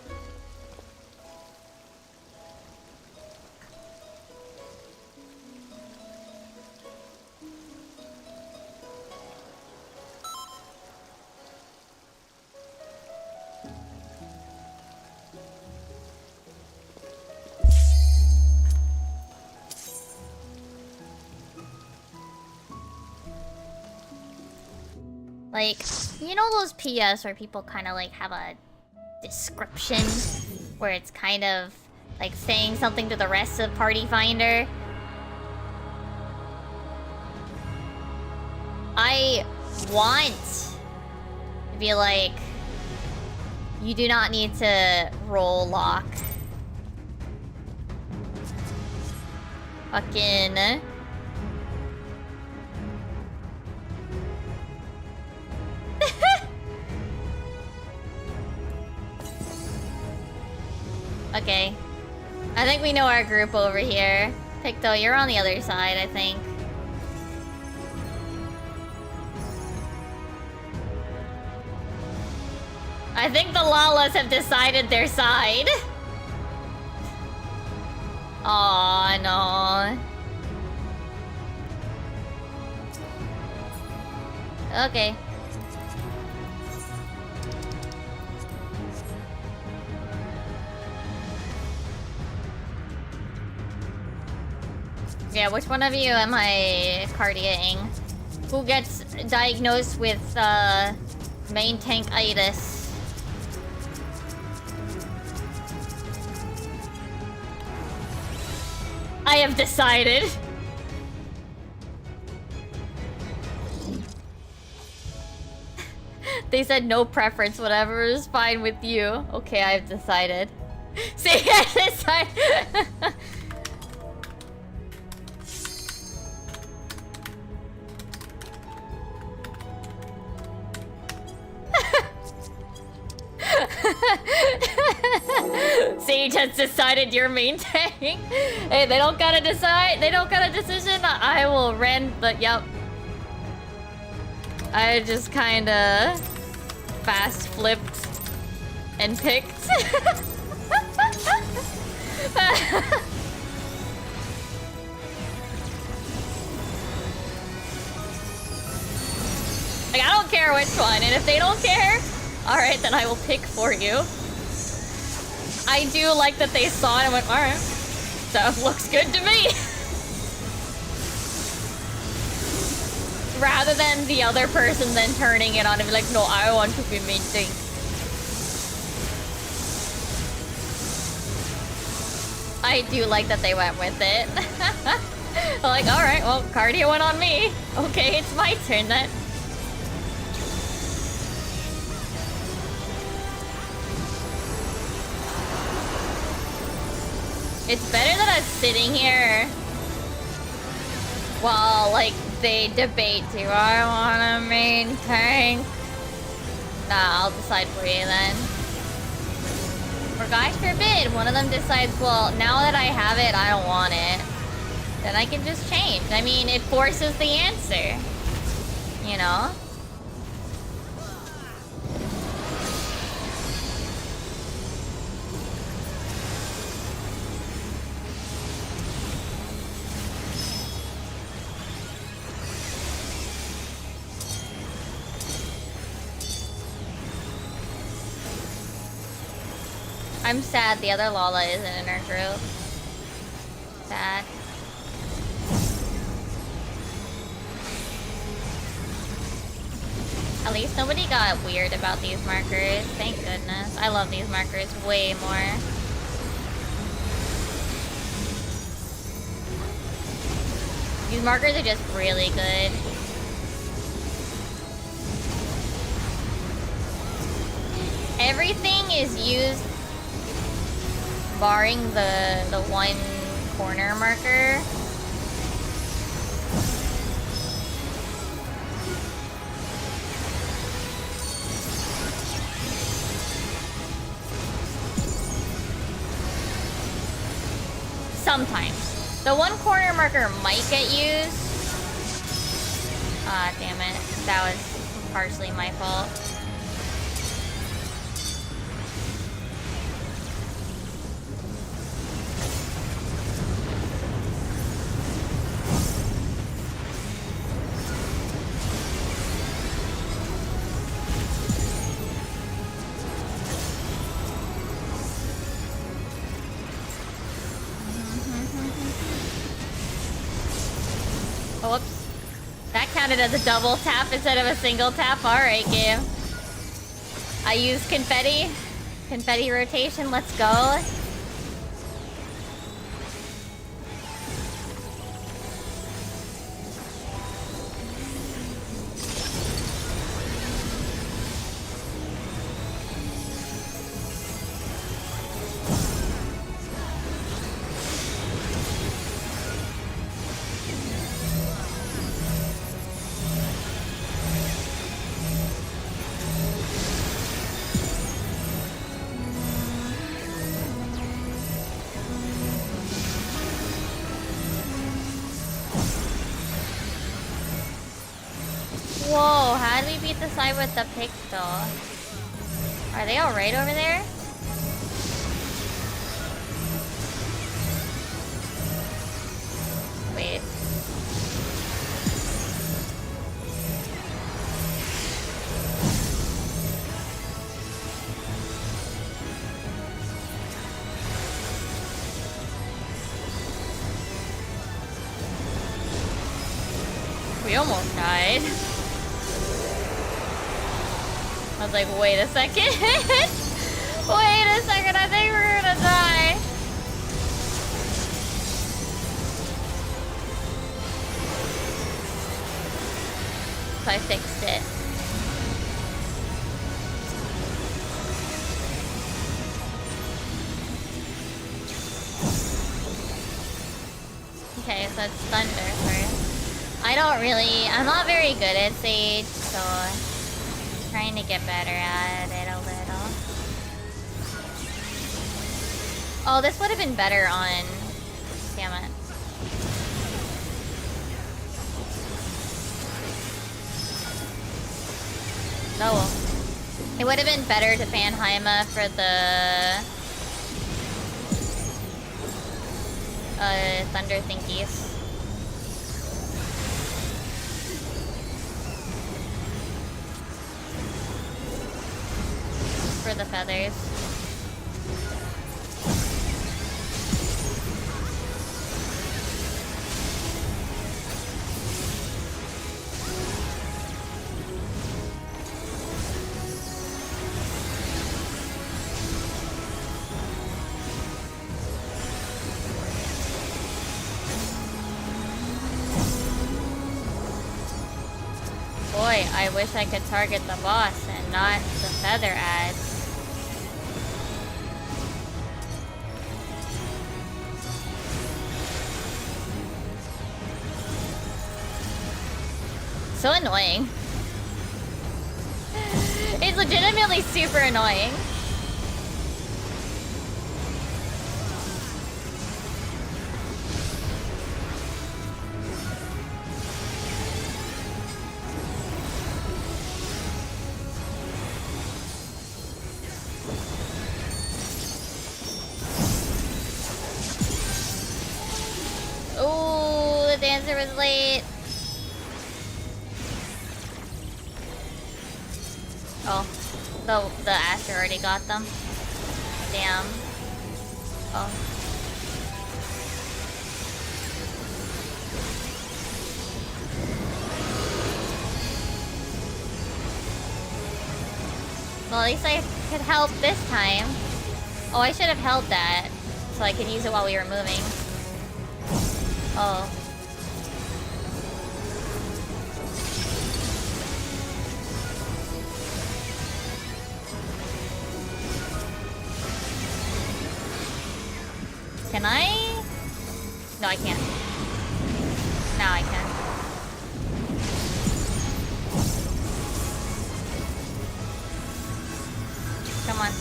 Like, you know those PS where people kind of like have a description where it's kind of like saying something to the rest of Party Finder? I want to be like, you do not need to roll lock. Fucking... Okay. I think we know our group over here. Picto, you're on the other side, I think. I think the Lalas have decided their side. Aw, no. Okay. Yeah, which one of you am I cardiating? Who gets diagnosed with main tank-itis? I have decided. They said no preference, whatever is fine with you. Okay, I've decided. See, I decided. Sage has decided you're main tank. Hey, they don't gotta decide. They don't got a decision. I will rend, but yep. I just kinda fast flipped and picked. Like, I don't care which one, and if they don't care, alright, then I will pick for you. I do like that they saw it and went, alright. So, looks good to me. Rather than the other person then turning it on and be like, no, I want to be main tank. I do like that they went with it. Like, alright, well, cardio went on me. Okay, it's my turn then. It's better than us sitting here while, like, they debate, do I want to main tank? Nah, I'll decide for you then. Or gosh forbid, one of them decides, well, now that I have it, I don't want it. Then I can just change. I mean, it forces the answer. You know? I'm sad the other Lala isn't in our group. Sad. At least nobody got weird about these markers. Thank goodness. I love these markers way more. These markers are just really good. Everything is used barring the one corner marker. Sometimes. The one corner marker might get used. Ah, damn it. That was partially my fault. Whoops. That counted as a double tap instead of a single tap. Alright, game. I use confetti. Confetti rotation, let's go. Whoa, how did we beat the side with the pixel? Are they alright over there? Wait. We almost died. I was like, wait a second. Wait a second, I think we're gonna die. So I fixed it. Okay, so it's thunder first. I'm not very good at Sage, so I'm trying to get better at it a little. Oh, this would have been better on... Damn it. No. It would have been better to ban Haima for the... Thunder Thinkies. For the feathers. Boy, I wish I could target the boss and not the feather ads. So annoying. It's legitimately super annoying. Oh, the dancer was late. Oh, the Asher already got them. Damn. Oh. Well, at least I could help this time. Oh, I should have held that so I could use it while we were moving. Oh. Can I? No, I can't. Now I can. Come on.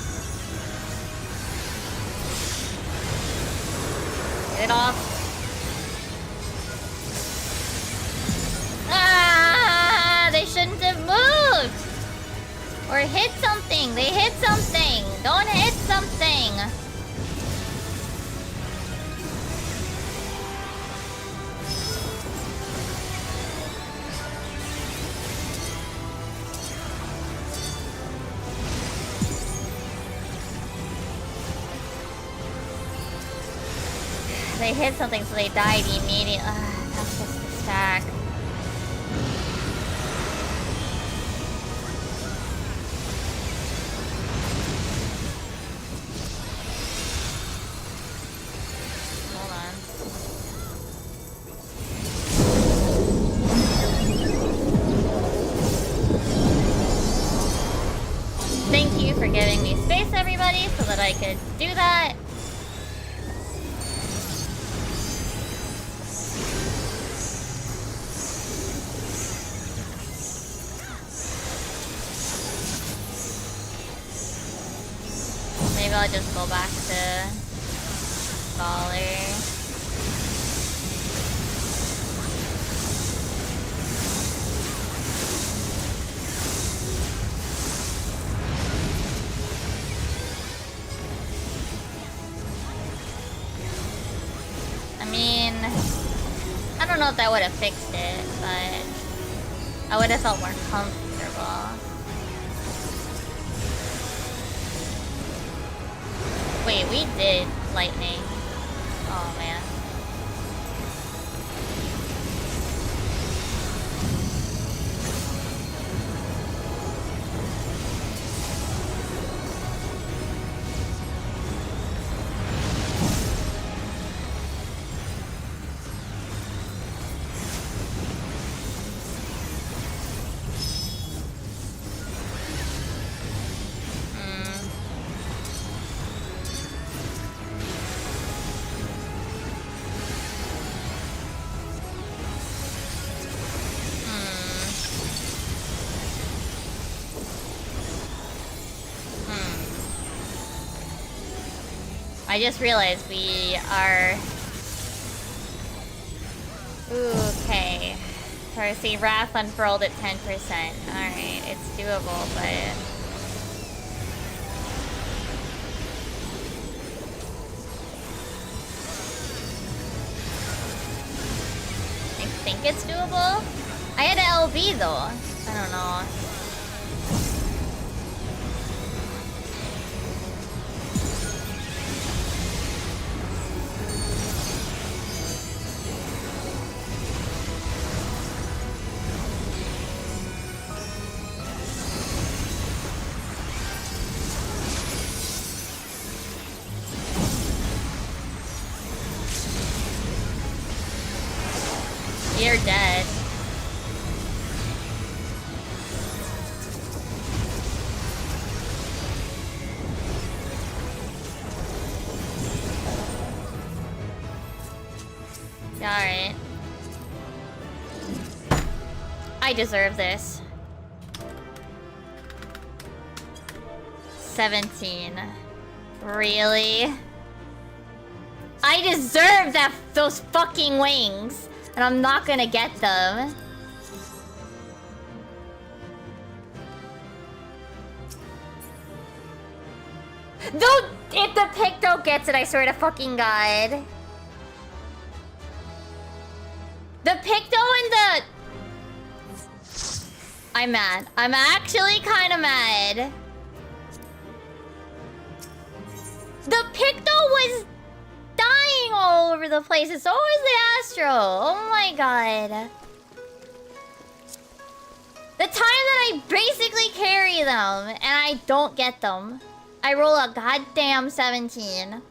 Get it off. Or hit something! They hit something! Don't hit something! They hit something so they died immediately. That's just the stack. Hold on. Thank you for giving me space, everybody, so that I could do that. Maybe I'll just go back to Scholar. I mean, I don't know if that would have fixed it, but I would have felt more comfortable. Wait, we did lightning. Oh man. I just realized we are... Okay. So I see Wrath unfurled at 10%. Alright, it's doable, but... I think it's doable? I had an LB though. I don't know. You're dead. Alright. I deserve this. 17. Really? I deserve those fucking wings! And I'm not gonna get them. Though, if the Picto gets it, I swear to fucking God. The Picto and the... I'm mad. I'm actually kind of mad. The Picto was dying all over the place. It's always the Astro. Oh my God. The time that I basically carry them and I don't get them. I roll a goddamn 17.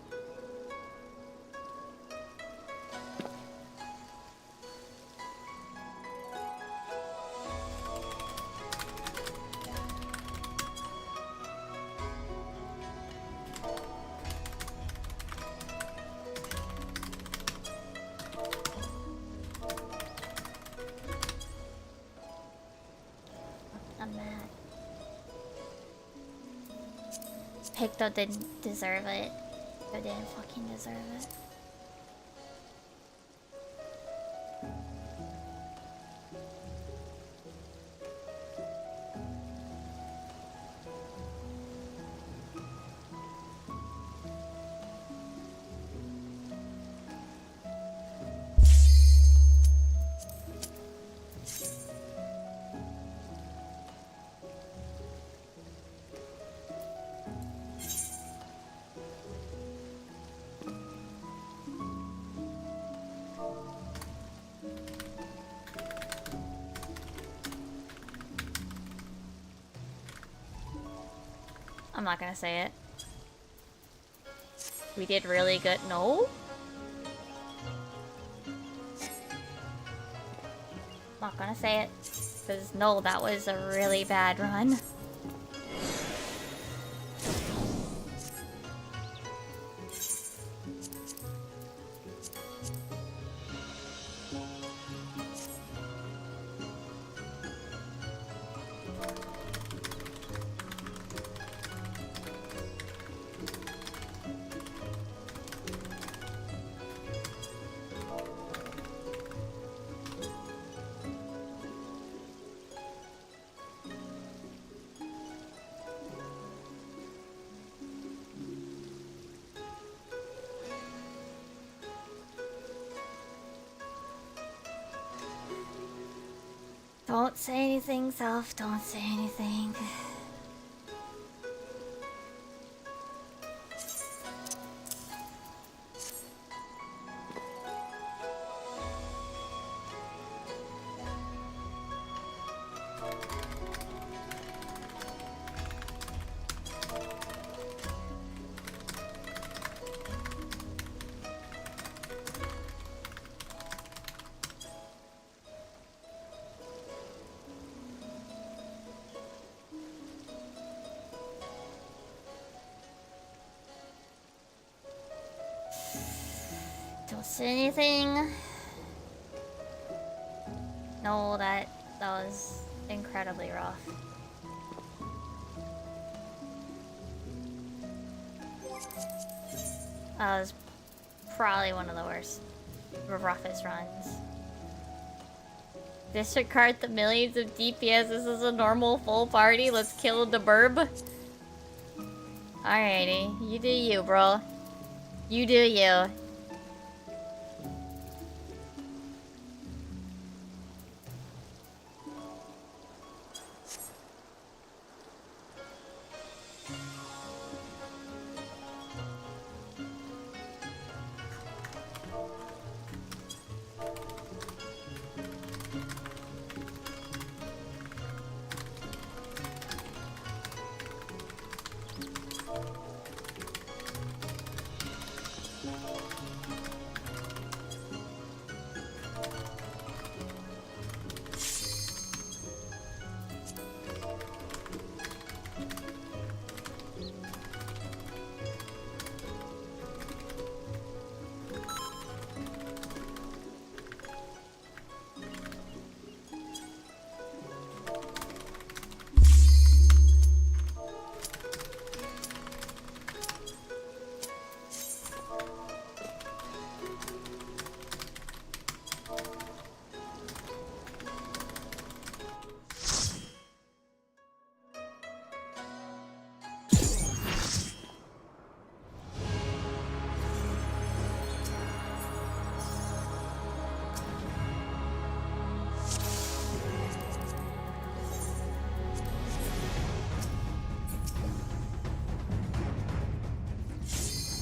Picto didn't deserve it. Picto didn't fucking deserve it. I'm not gonna say it. We did really good. No? Not gonna say it. Because no, that was a really bad run. Don't say anything, Self. Don't say anything. Don't say anything. No, that was incredibly rough. That was probably one of the worst, roughest runs. Disregard the millions of DPS. This is a normal full party. Let's kill the burb. Alrighty, you do you, bro. You do you.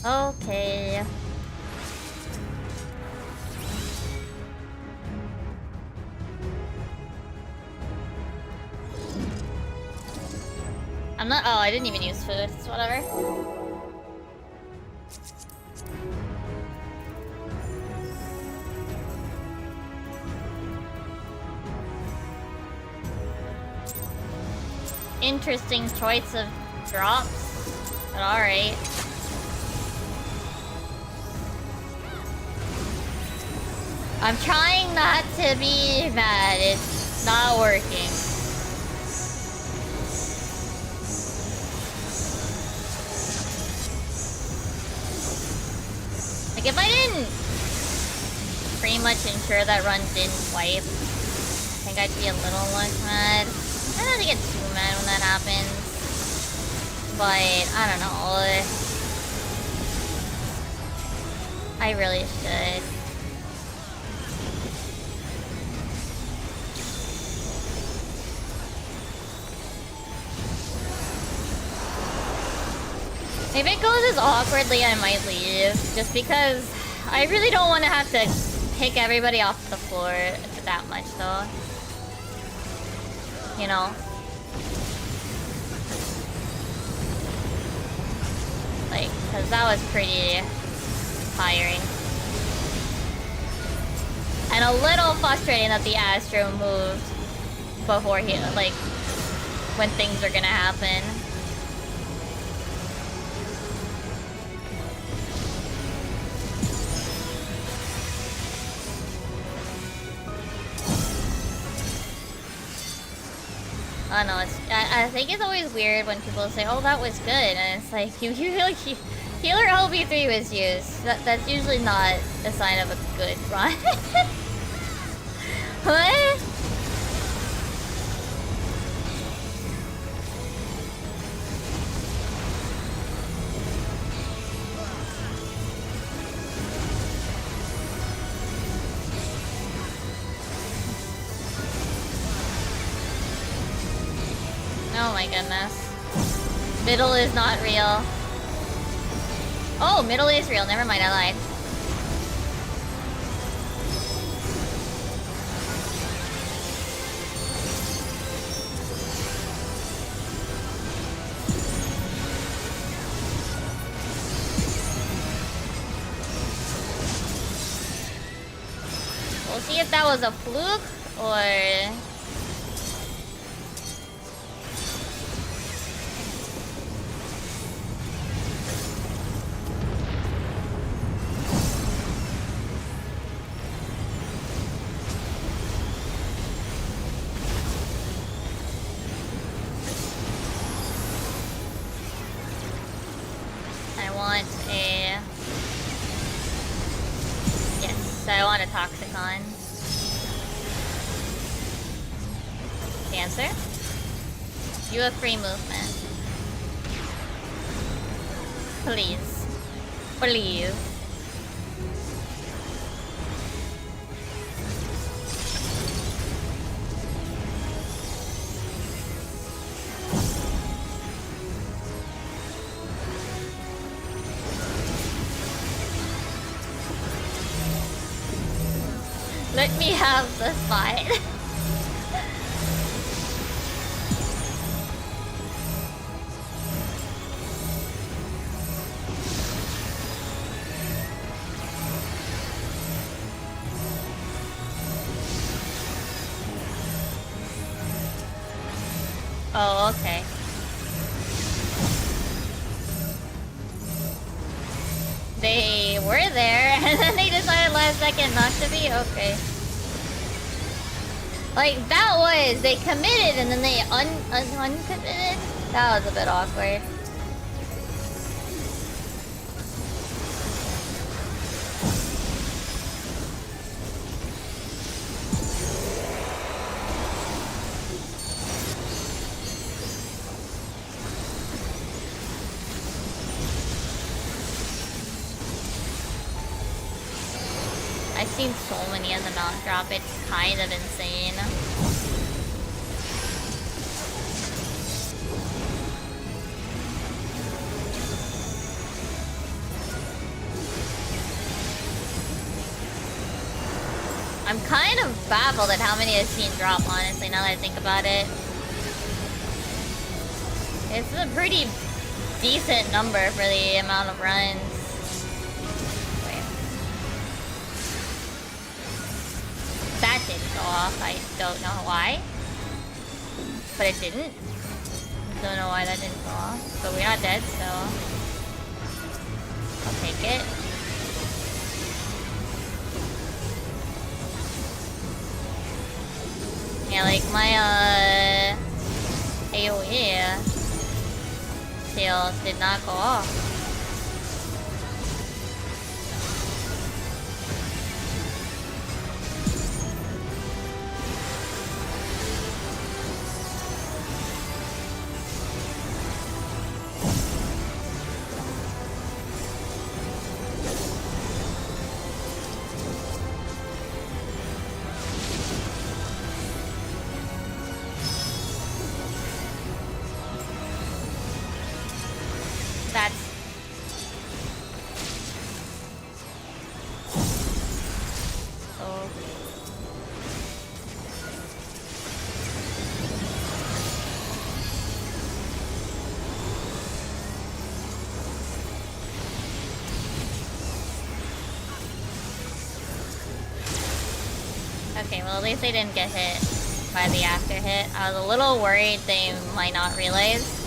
Okay. I'm not- oh, I didn't even use food. It's whatever. Interesting choice of drops, but alright. I'm trying not to be mad, it's not working. Like if I didn't pretty much ensure that run didn't wipe, I think I'd be a little less mad. I don't have to get too mad when that happens. But, I don't know. I really should. If it goes as awkwardly, I might leave. Just because I really don't want to have to pick everybody off the floor that much, though. You know? Because that was pretty tiring. And a little frustrating that the Astro moved before he, like, when things are gonna happen. I don't know, I think it's always weird when people say, oh, that was good, and it's like, Healer LB3 was used. That's usually not a sign of a good run. What? Oh my goodness. Middle is not real. Oh, middle is real. Never mind, I lied. We'll see if that was a fluke or... I want a Toxicon. Dancer? You have free movement. Please. Please. Let me have the fight. Oh, okay. They were there, and then they decided last second not to be? Okay. Like, that was... They committed, and then they uncommitted? That was a bit awkward. I've seen so many of the mount drop, it's kind of insane. I'm kind of baffled at how many I've seen drop, honestly, now that I think about it. It's a pretty decent number for the amount of runs. That didn't go off. I don't know why. But it didn't. Don't know why that didn't go off. But we're not dead, so... I'll take it. Yeah, like my, AoE tails did not go off. Okay, well at least they didn't get hit by the after hit. I was a little worried they might not realize.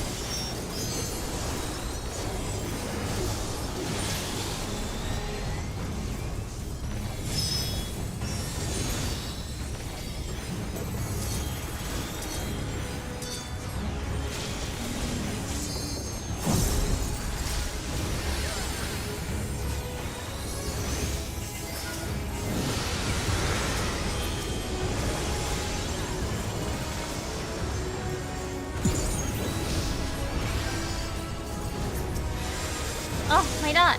Oh, my dot.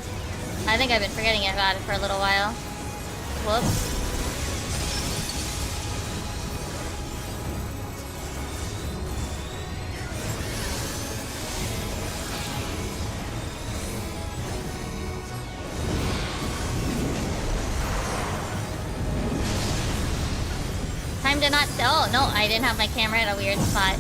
I think I've been forgetting about it for a little while. Whoops. Time to not- oh, no, I didn't have my camera at a weird spot.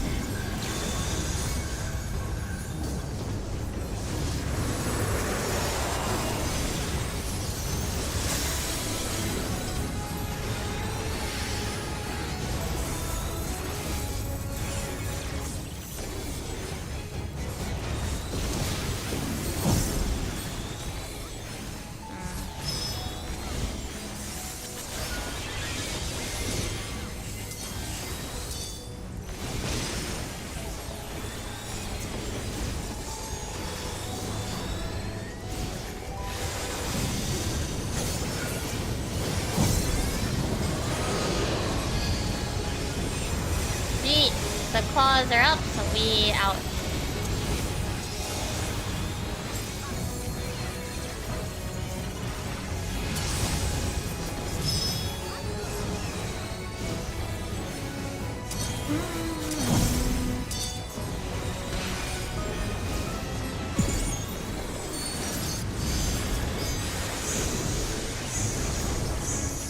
The claws are up, so we out.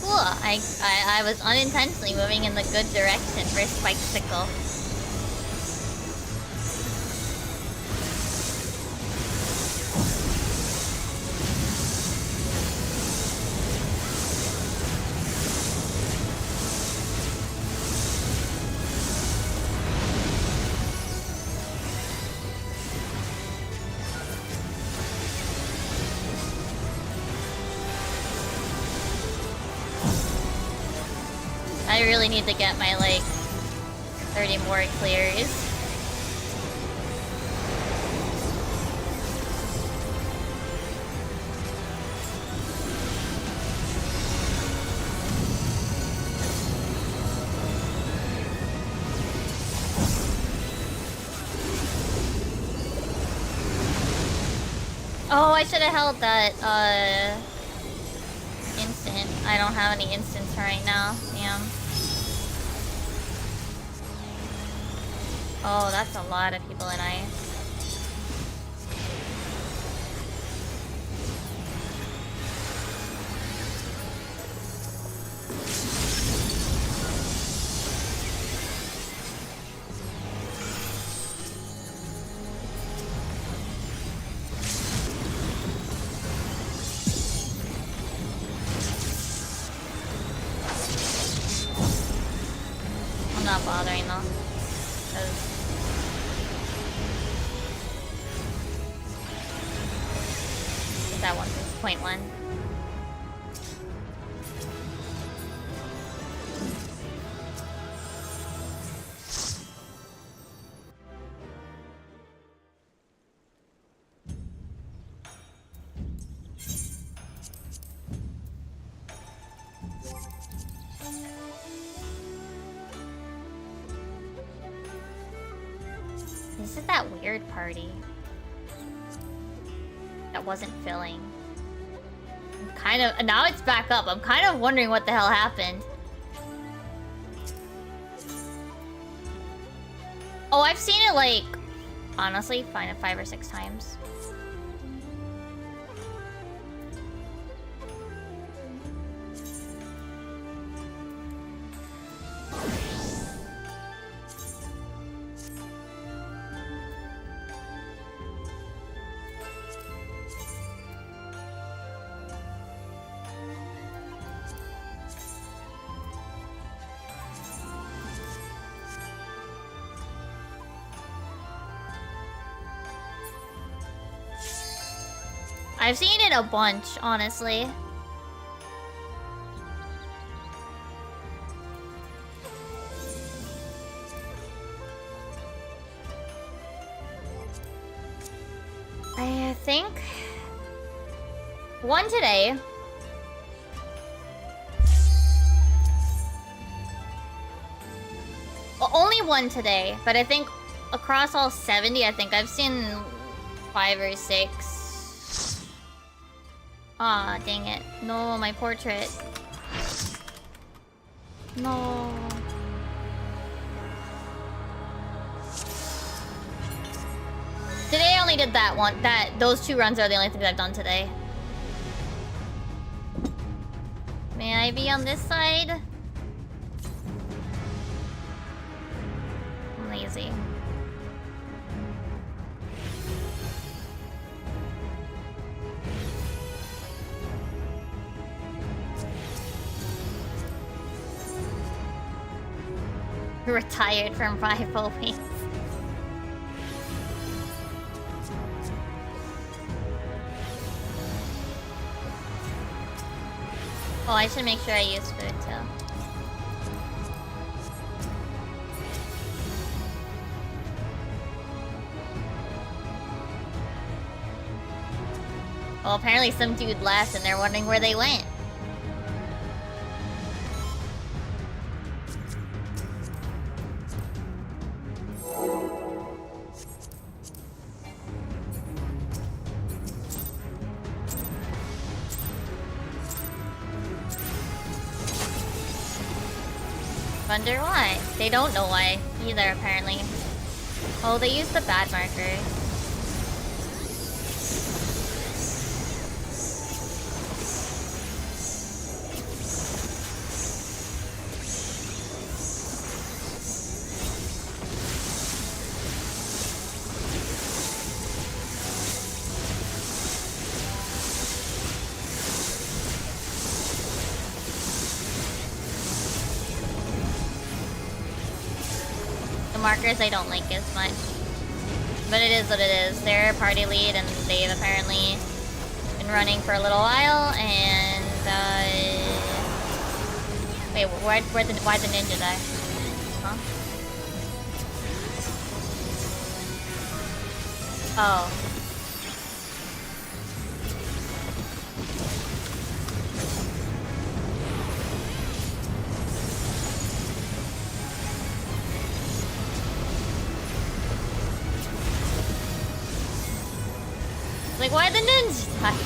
Cool. I was unintentionally moving in the good direction for Spikesicle. I really need to get my, like, 30 more clears. Oh, I should have held that, instant. I don't have any instants right now. Damn. Oh, that's a lot of people in ice. I'm not bothering though. 'Cause that 1.1. This is that weird party that wasn't filling. I'm kind of, now it's back up. I'm kind of wondering what the hell happened. Oh, I've seen it like, honestly, 5 or 6 times. I've seen it a bunch, honestly. I think one today. Well, only one today, but I think across all 70, I think I've seen 5 or 6. Aw, dang it. No, my portrait. No. Today I only did that one. Those 2 runs are the only things I've done today. May I be on this side? I'm lazy. Retired from rifle wings. Oh, I should make sure I use food too. Well, apparently some dude left and they're wondering where they went. Wonder why. They don't know why either, apparently. Oh, they used the bad markers. Markers I don't like as much, but it is what it is. They're a party lead and they've apparently been running for a little while. And wait, why the ninja die? Huh? Oh. Like, why the ninja die?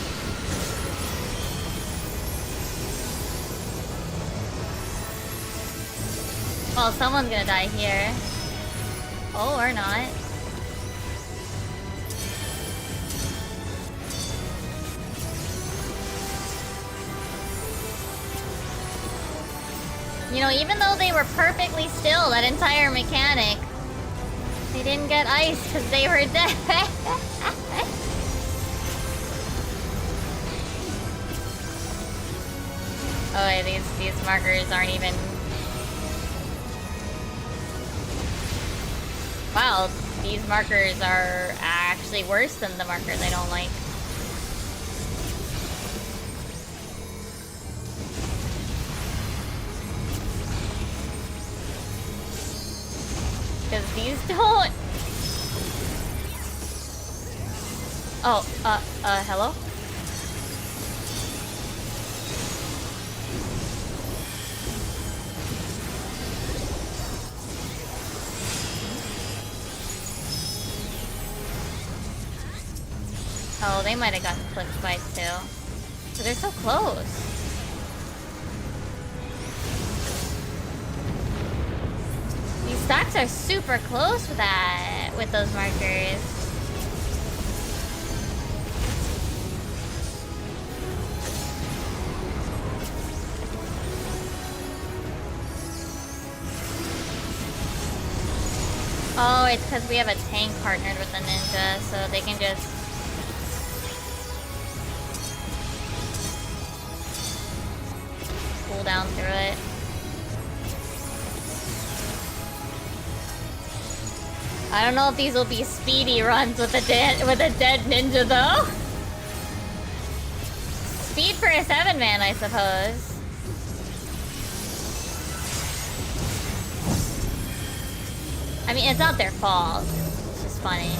Well, someone's gonna die here. Oh, or not. You know, even though they were perfectly still, that entire mechanic, they didn't get ice because they were dead. Oh, wait, these markers aren't even... Wow, these markers are actually worse than the markers I don't like. Because these don't... Oh, hello? Oh, they might have gotten clipped by 2. But they're so close. These stacks are super close with those markers. Oh, it's because we have a tank partnered with a ninja, so they can just... pull down through it. I don't know if these will be speedy runs with a dead ninja though. speed for a 7-man, I suppose. I mean, it's not their fault. It's just funny.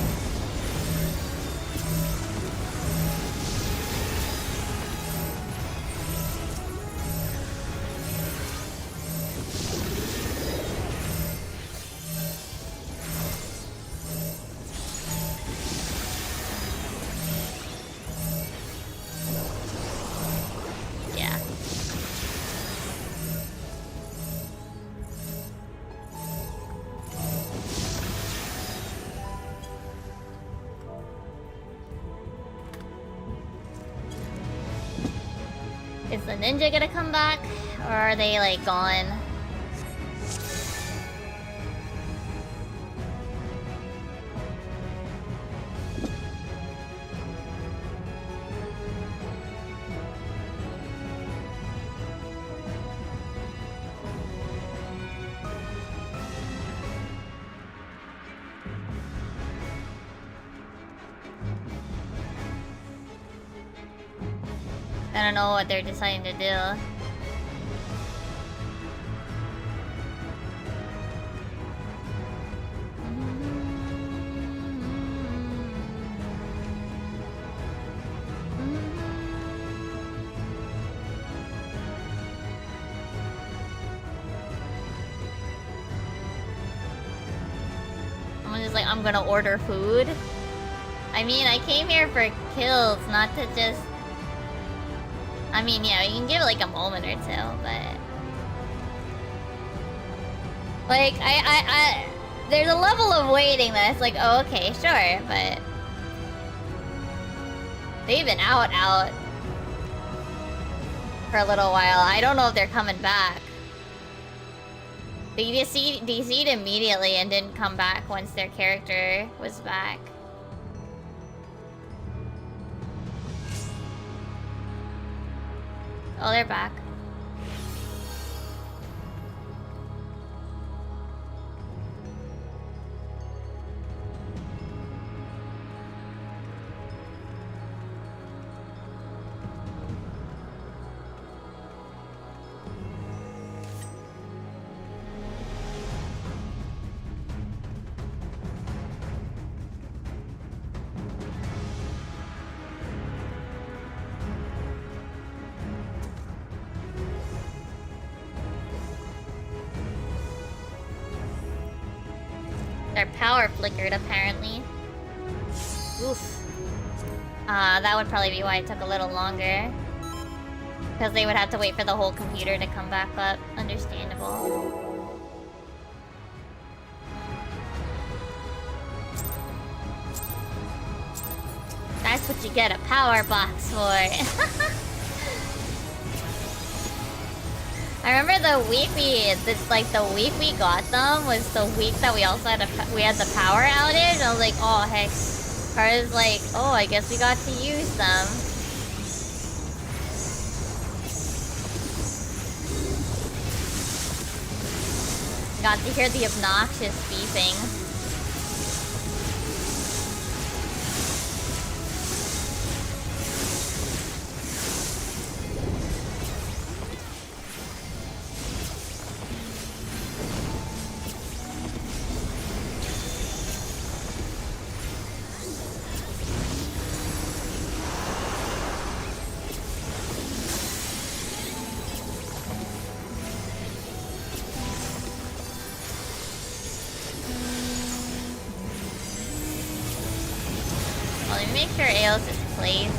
Yeah. Is the ninja gonna come back? Or are they, like, gone? I don't know what they're deciding to do. Someone's just like, I'm gonna order food. I mean, I came here for kills, not to just... I mean, yeah, you can give it like a moment or two, but... Like, there's a level of waiting that's like, oh, okay, sure, but... They've been out for a little while. I don't know if they're coming back. They DC'd immediately and didn't come back once their character was back. Oh, they're back. Their power flickered, apparently. Oof. That would probably be why it took a little longer. Because they would have to wait for the whole computer to come back up. Understandable. That's what you get a power box for. I remember the week the week we got them was the week that we also had the power outage. I was like, oh heck. Cara's like, oh, I guess we got to use them. Got to hear the obnoxious beeping. Make sure Aeos is placed.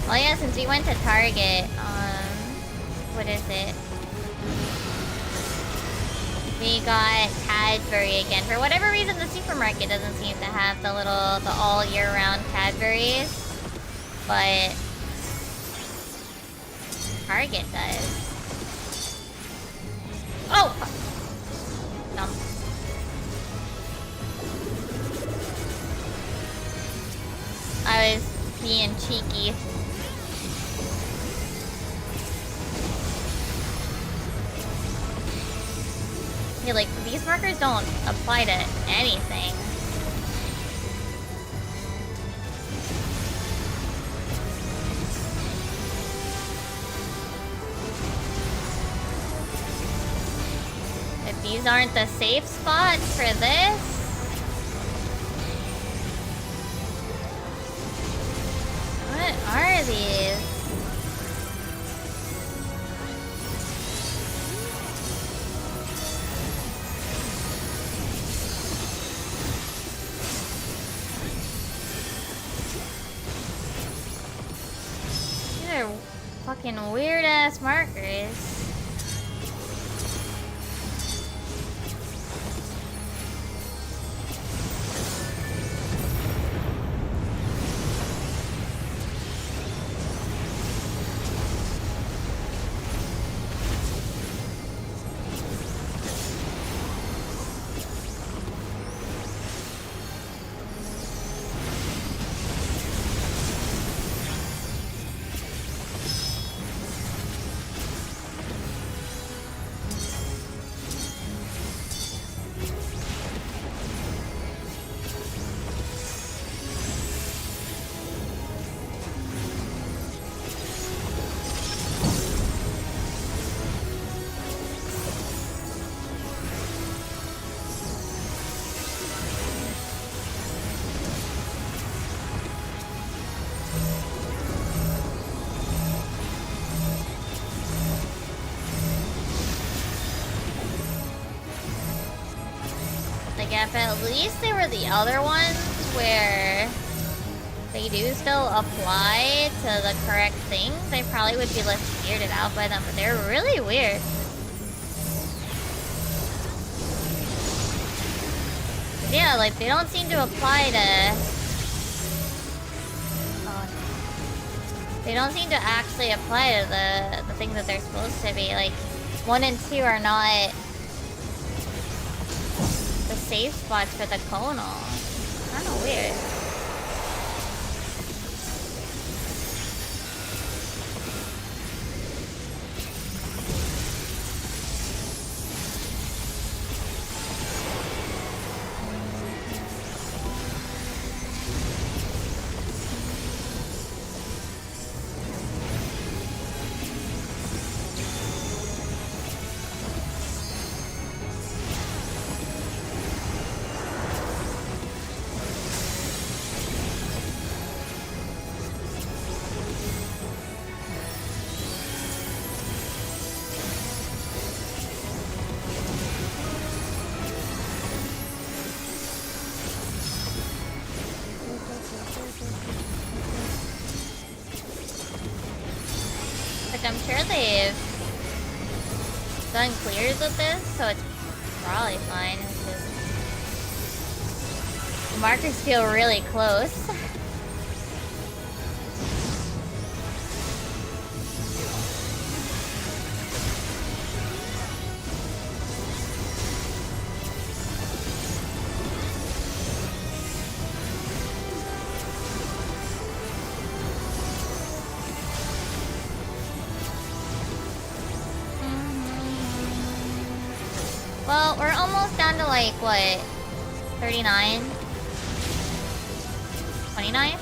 Oh yeah, since we went to Target, what is it? We got Cadbury again. For whatever reason, the supermarket doesn't seem to have the all year round Cadburys, but Target does. Oh! I was being cheeky. Yeah, like, these markers don't apply to anything. These aren't the safe spots for this? What are these? These are fucking weird-ass markers. If at least they were the other ones where they do still apply to the correct things, I probably would be less weirded out by them, but they're really weird. Yeah, like they don't seem to apply to... Oh, no. They don't seem to actually apply to the things that they're supposed to be. Like, 1 and 2 are not the safe spots for the conal. Kinda weird. I'm sure they've done clears with this, so it's probably fine. It's just... The markers feel really close. Well, we're almost down to like, what, 39? 29?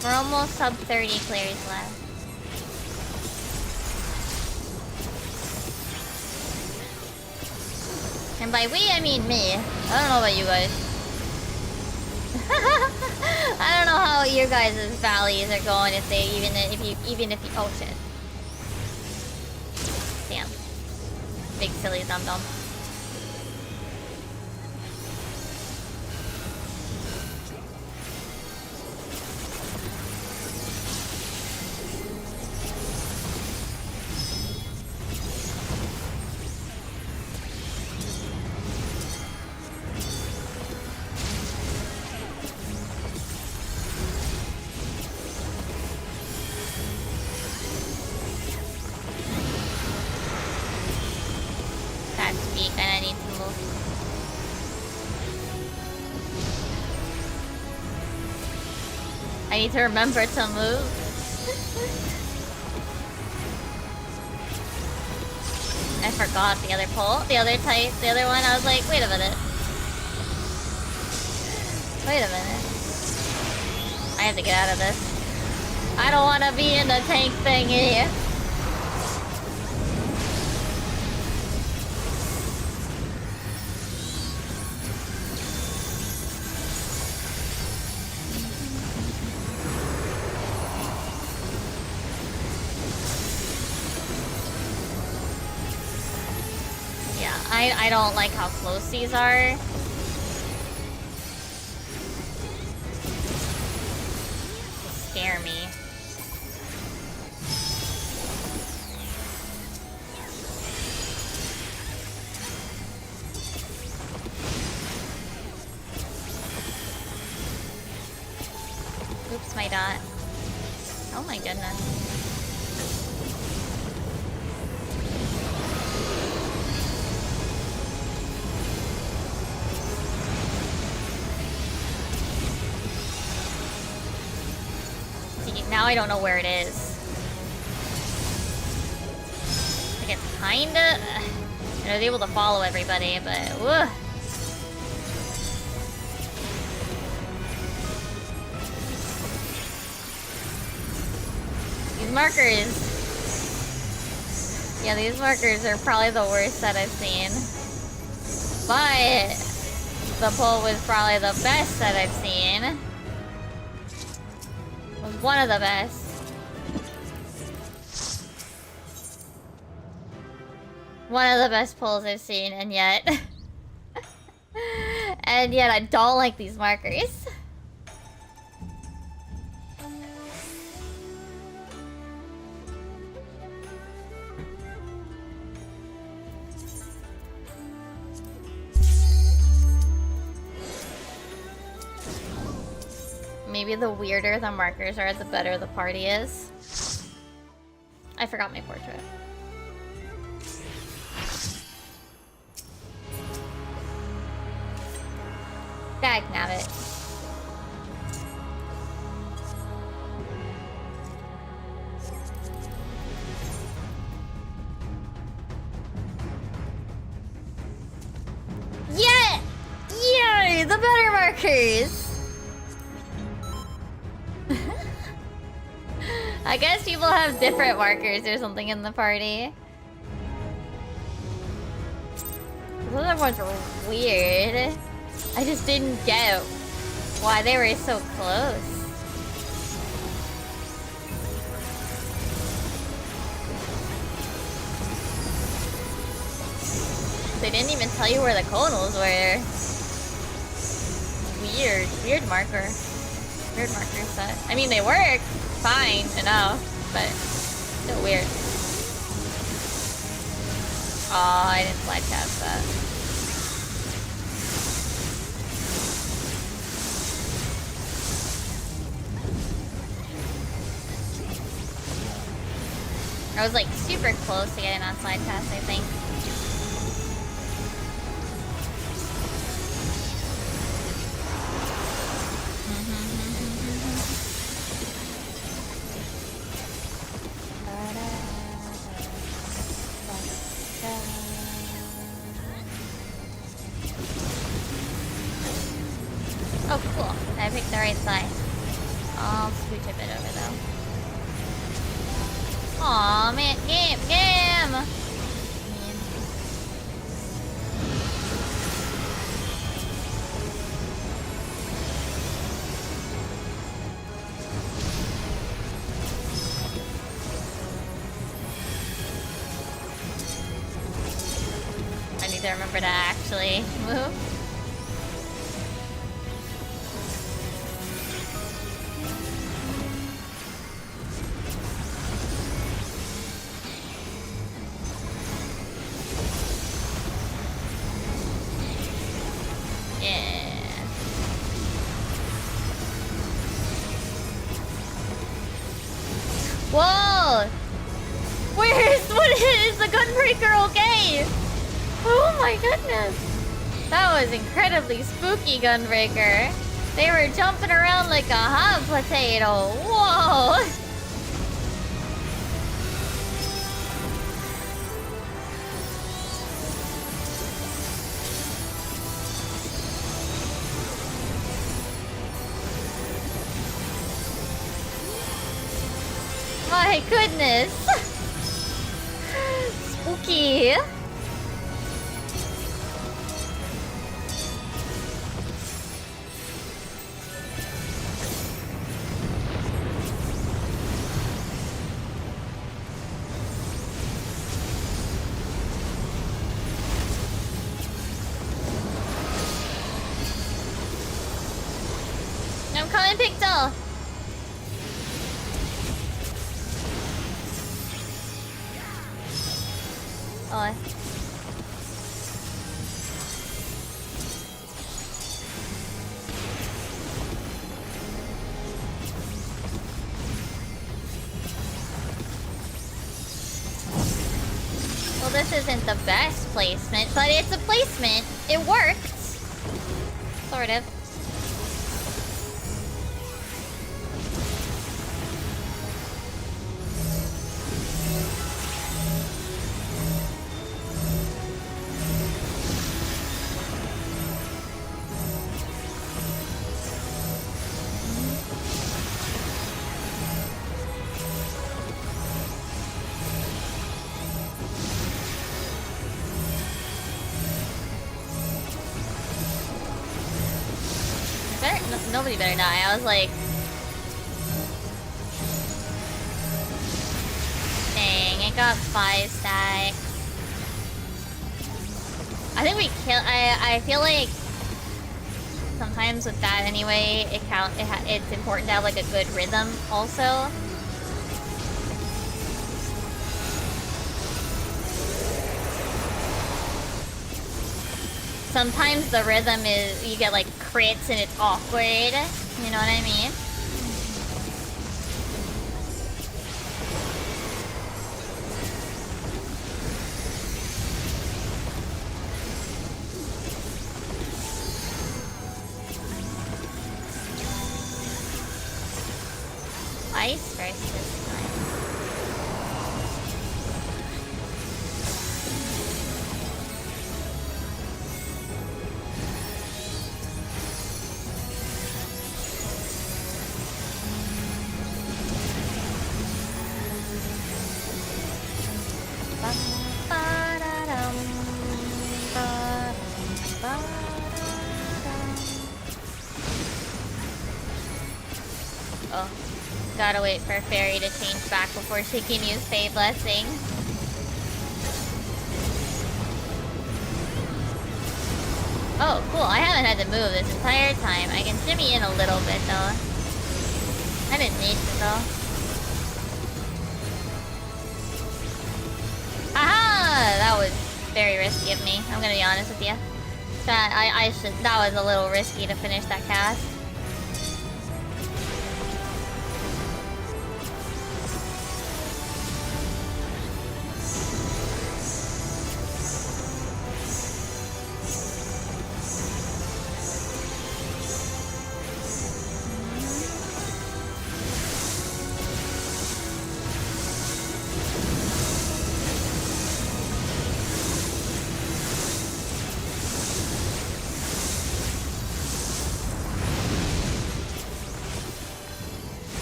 We're almost sub 30 clears left. And by we, I mean me. I don't know about you guys. I don't know how your guys' valleys are going if they even if you oh shit. Damn. Big silly dum dum. I need to remember to move. I forgot the other pole, the other type, the other one. I was like, wait a minute. Wait a minute. I have to get out of this. I don't want to be in the tank thingy. I don't like how close these are. They scare me. Oops, my dot. Oh my goodness. Now I don't know where it is. Like it's kinda... I was able to follow everybody, but... Ugh. These markers... Yeah, these markers are probably the worst that I've seen. But... the pull was probably the best that I've seen. One of the best. One of the best pulls I've seen, and yet... and yet I don't like these markers. Maybe the weirder the markers are, the better the party is. I forgot my portrait. Dagnabbit. Yeah! Yay! The better markers! I guess people have different markers or something in the party. Those other ones were weird. I just didn't get why they were so close. They didn't even tell you where the conals were. Weird marker. Weird marker set. I mean, they work fine enough, but still weird. Oh, I didn't slide past that. I was like super close to getting on slide pass, I think. Oh, cool. I picked the right side. I'll scooch a bit over though. Aw, man, game! I need to remember to actually move. Whoa! What is the Gunbreaker okay? Oh my goodness! That was incredibly spooky, Gunbreaker. They were jumping around like a hot potato. Whoa! My goodness. Spooky. I'm coming, Pixel. Oh. Well, this isn't the best placement, but it's a placement. It worked. Sort of. Nobody better die. I was like... Dang, it got 5 stacks. I think we kill... I feel like... Sometimes with that anyway, it's important to have like a good rhythm also. Sometimes the rhythm is, you get like crits and it's awkward, you know what I mean? Ice first this time. Oh, gotta wait for Fairy to change back before she can use Fey Blessing. Oh, cool. I haven't had to move this entire time. I can shimmy in a little bit, though. I didn't need to, though. Aha! That was very risky of me. I'm gonna be honest with you. That was a little risky to finish that cast.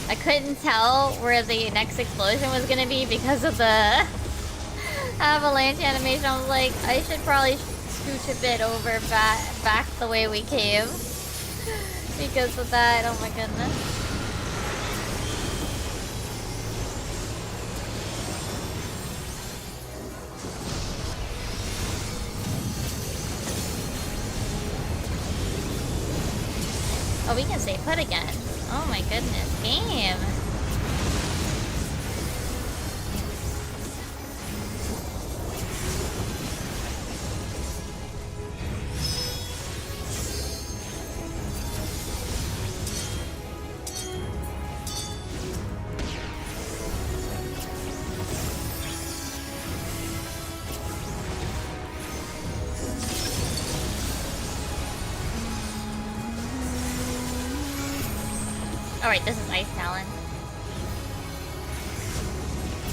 I couldn't tell where the next explosion was gonna be because of the avalanche animation. I was like, I should probably scooch a bit over back the way we came. Because of that, oh my goodness. Oh, we can stay put again. Oh my goodness, game. Alright, this is Ice Talon.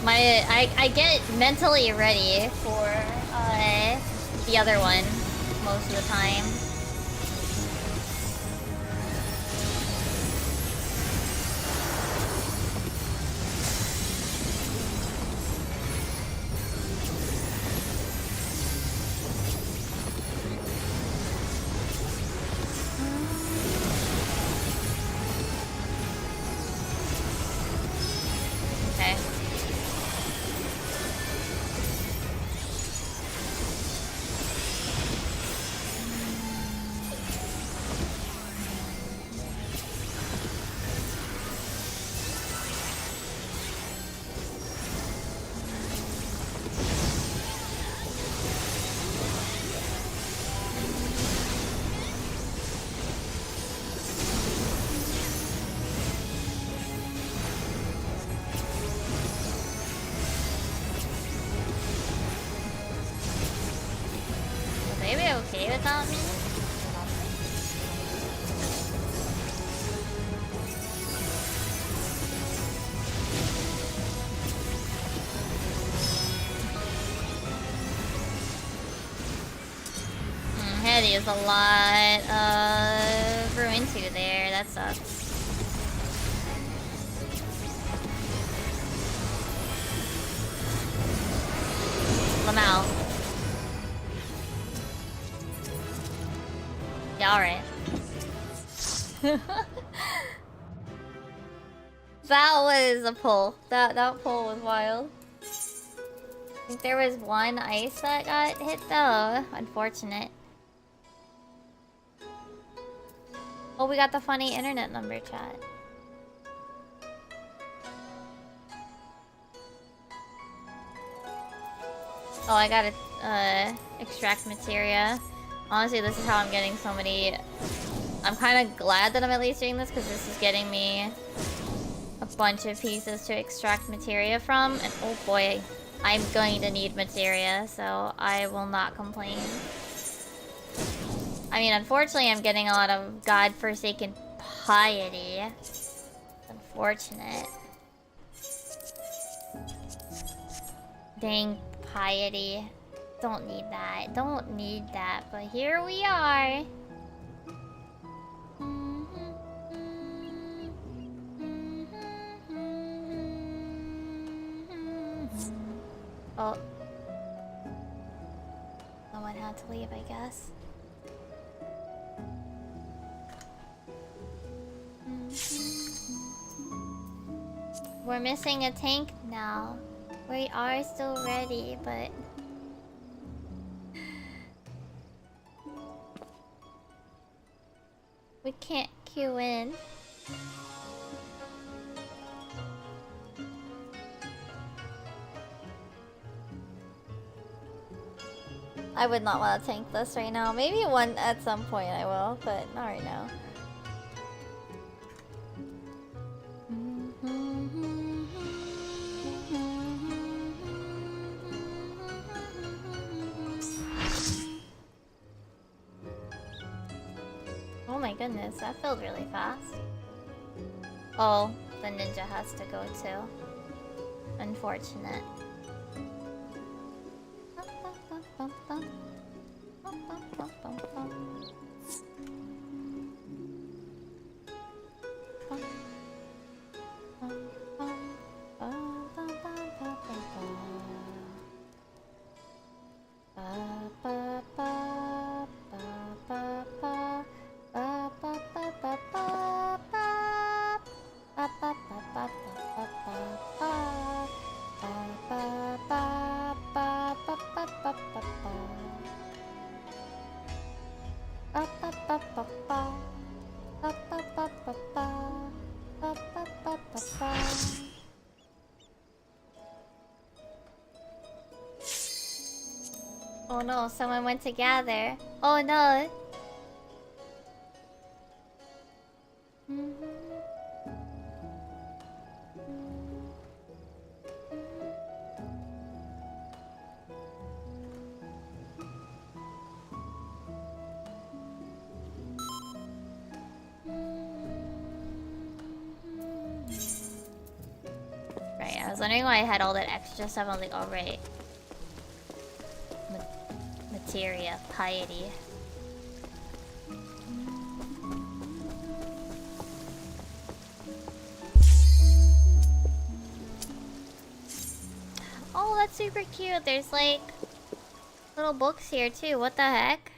I get mentally ready for the other one most of the time. about me? Had to use a lot of Ruin 2 there, that sucks. Lamau. Yeah, alright. That was a pull. That pull was wild. I think there was one ice that got hit though. Unfortunate. Oh, we got the funny internet number, chat. Oh, I gotta extract materia. Honestly, this is how I'm getting so many... I'm kind of glad that I'm at least doing this, because this is getting me a bunch of pieces to extract materia from. And oh boy, I'm going to need materia, so I will not complain. I mean, unfortunately, I'm getting a lot of godforsaken piety. It's unfortunate. Dang piety. Don't need that. Don't need that. But here we are. Oh. Someone had to leave, I guess. We're missing a tank now. We are still ready, but... we can't queue in. I would not want to tank this right now. Maybe one at some point I will, but not right now. Oh my goodness, that filled really fast. Oh, the ninja has to go too. Unfortunate. Oh no, someone went to gather. Oh no. Right, I was wondering why I had all that extra stuff. I was like, alright. Materia, piety. Oh, that's super cute. There's like little books here too. What the heck?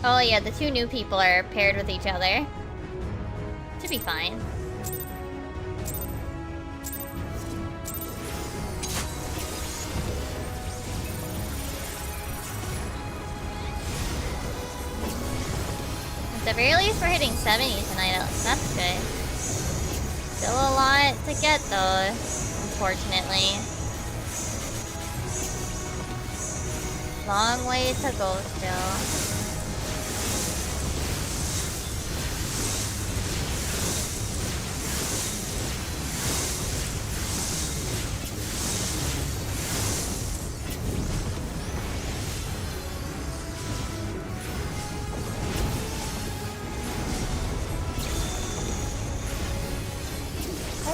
Oh yeah, the two new people are paired with each other. Should be fine. the very least we're hitting 70 tonight. That's good. Still a lot to get though, unfortunately. Long way to go still.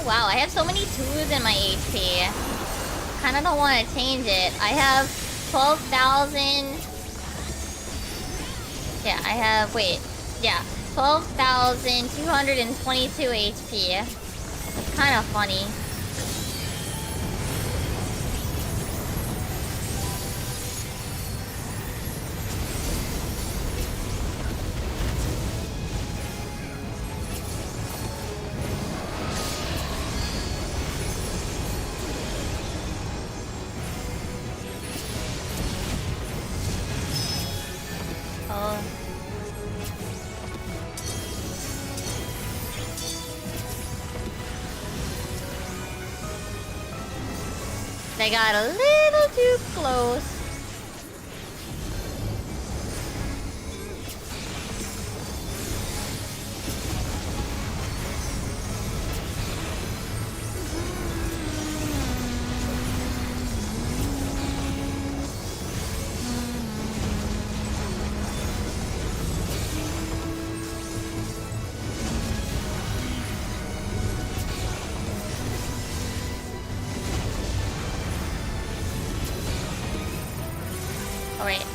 Wow, I have so many 2s in my HP. Kinda don't want to change it. I have 12,000... Yeah, I have... Wait. Yeah. 12,222 HP. It's kinda funny. They got a little too close. Oh, wait.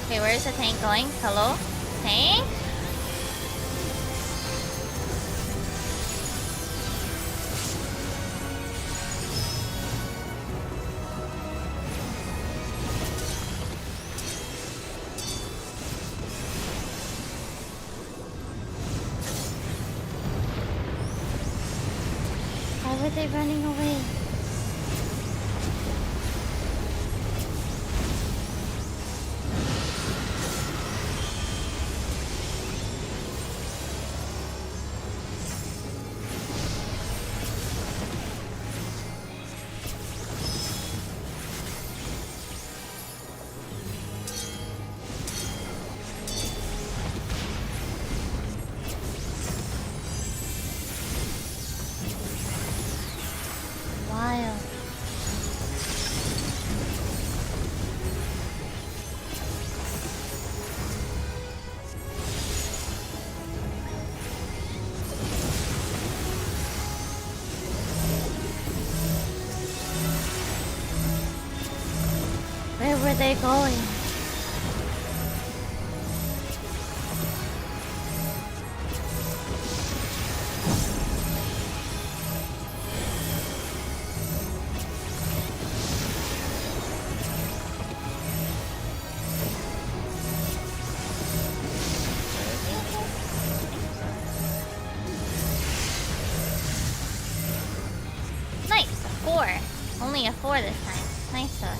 Okay, where's the tank going? Hello? Tank? Why were they running away? Wild. Where were they going? Nice, a 4. Only a 4 this time. Nice though.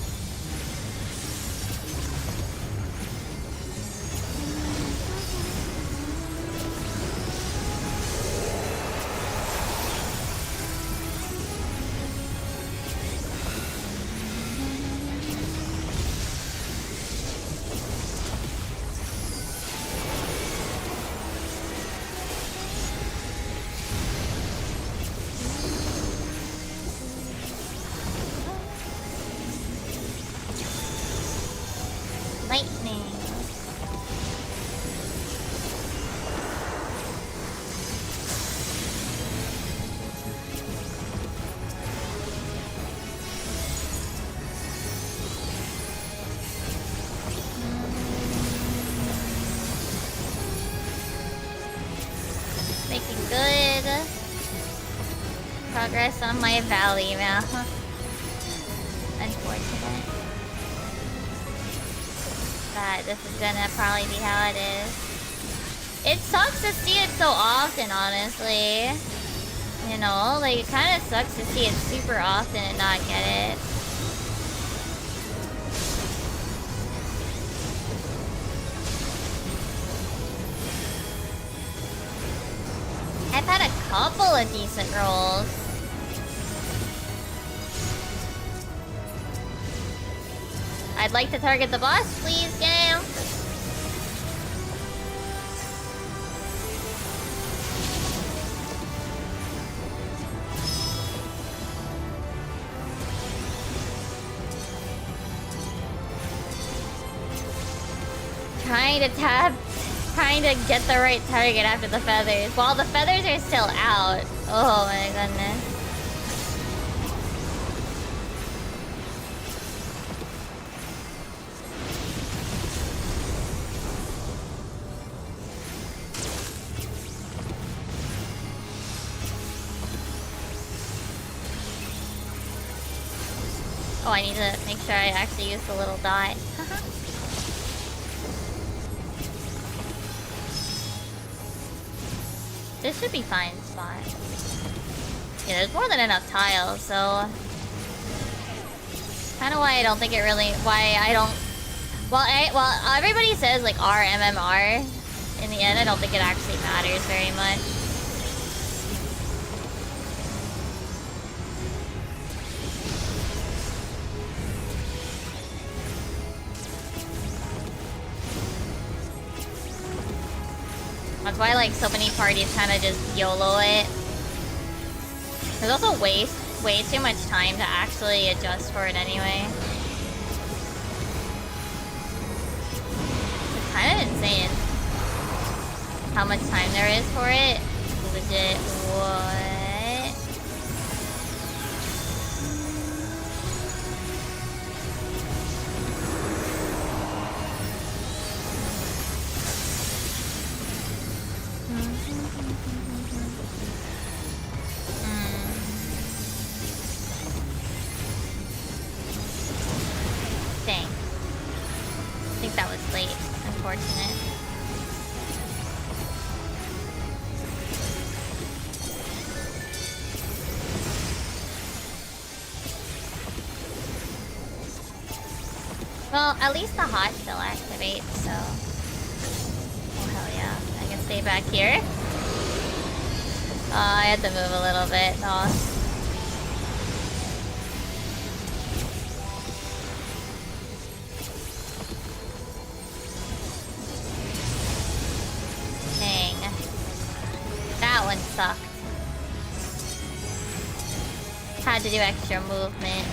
Lightning. Making good progress on my valley now. Unfortunate. That this is gonna probably be how it is. It sucks to see it so often, honestly. You know, like it kind of sucks to see it super often and not get it. of decent rolls. I'd like to target the boss, please, game. Trying to get the right target after the feathers. While the feathers are still out. Oh my goodness. Oh, I need to make sure I actually use the little dot. This should be fine spot. Yeah, there's more than enough tiles, so... Kinda why I don't think it really... Why I don't... Well, everybody says, like, RMMR. In the end, I don't think it actually matters very much. That's why, like, so many parties kind of just YOLO it. There's also way too much time to actually adjust for it anyway. It's kind of insane how much time there is for it. Legit, what? Well, at least the hot still activates, so... Oh, hell yeah. I can stay back here. I had to move a little bit. Oh. Dang. That one sucked. Had to do extra movement.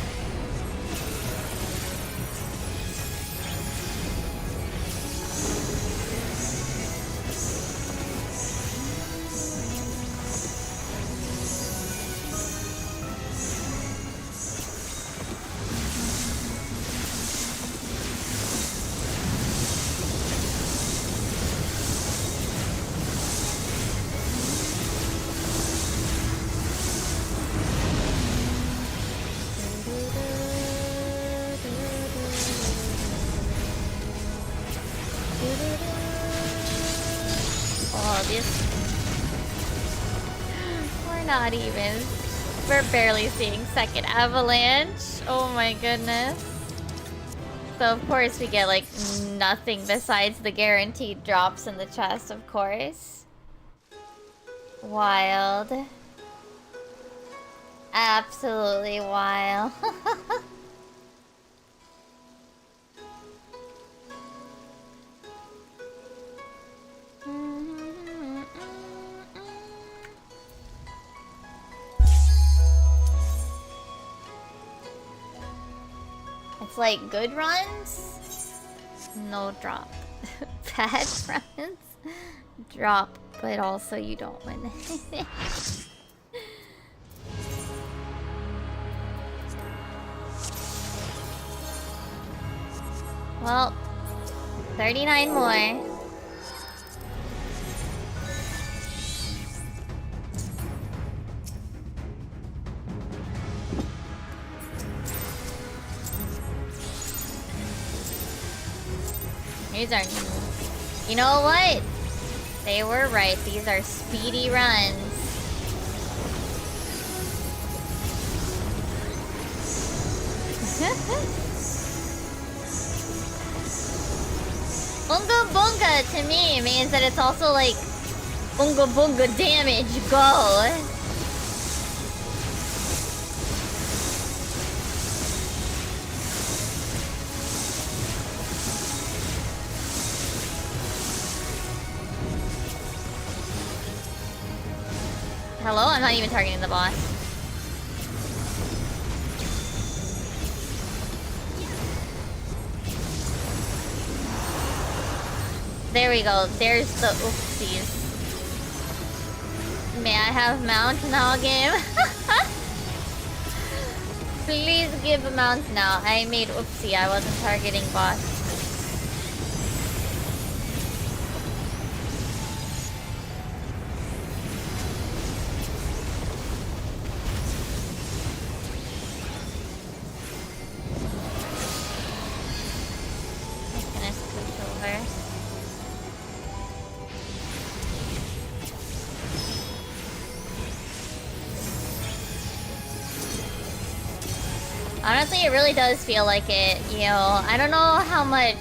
Not even. We're barely seeing second avalanche. Oh my goodness. So of course we get like nothing besides the guaranteed drops in the chest, of course. Wild. Absolutely wild. It's like good runs, no drop. Bad runs, drop, but also you don't win. Well, 39 more. These are... You know what? They were right. These are speedy runs. Bunga bunga to me means that it's also like bunga bunga damage, go. Hello? I'm not even targeting the boss. There we go. There's the oopsies. May I have mount now, game? Please give a mount now. I made oopsie. I wasn't targeting boss. Just gonna scooch over. Honestly, it really does feel like it, you know. I don't know how much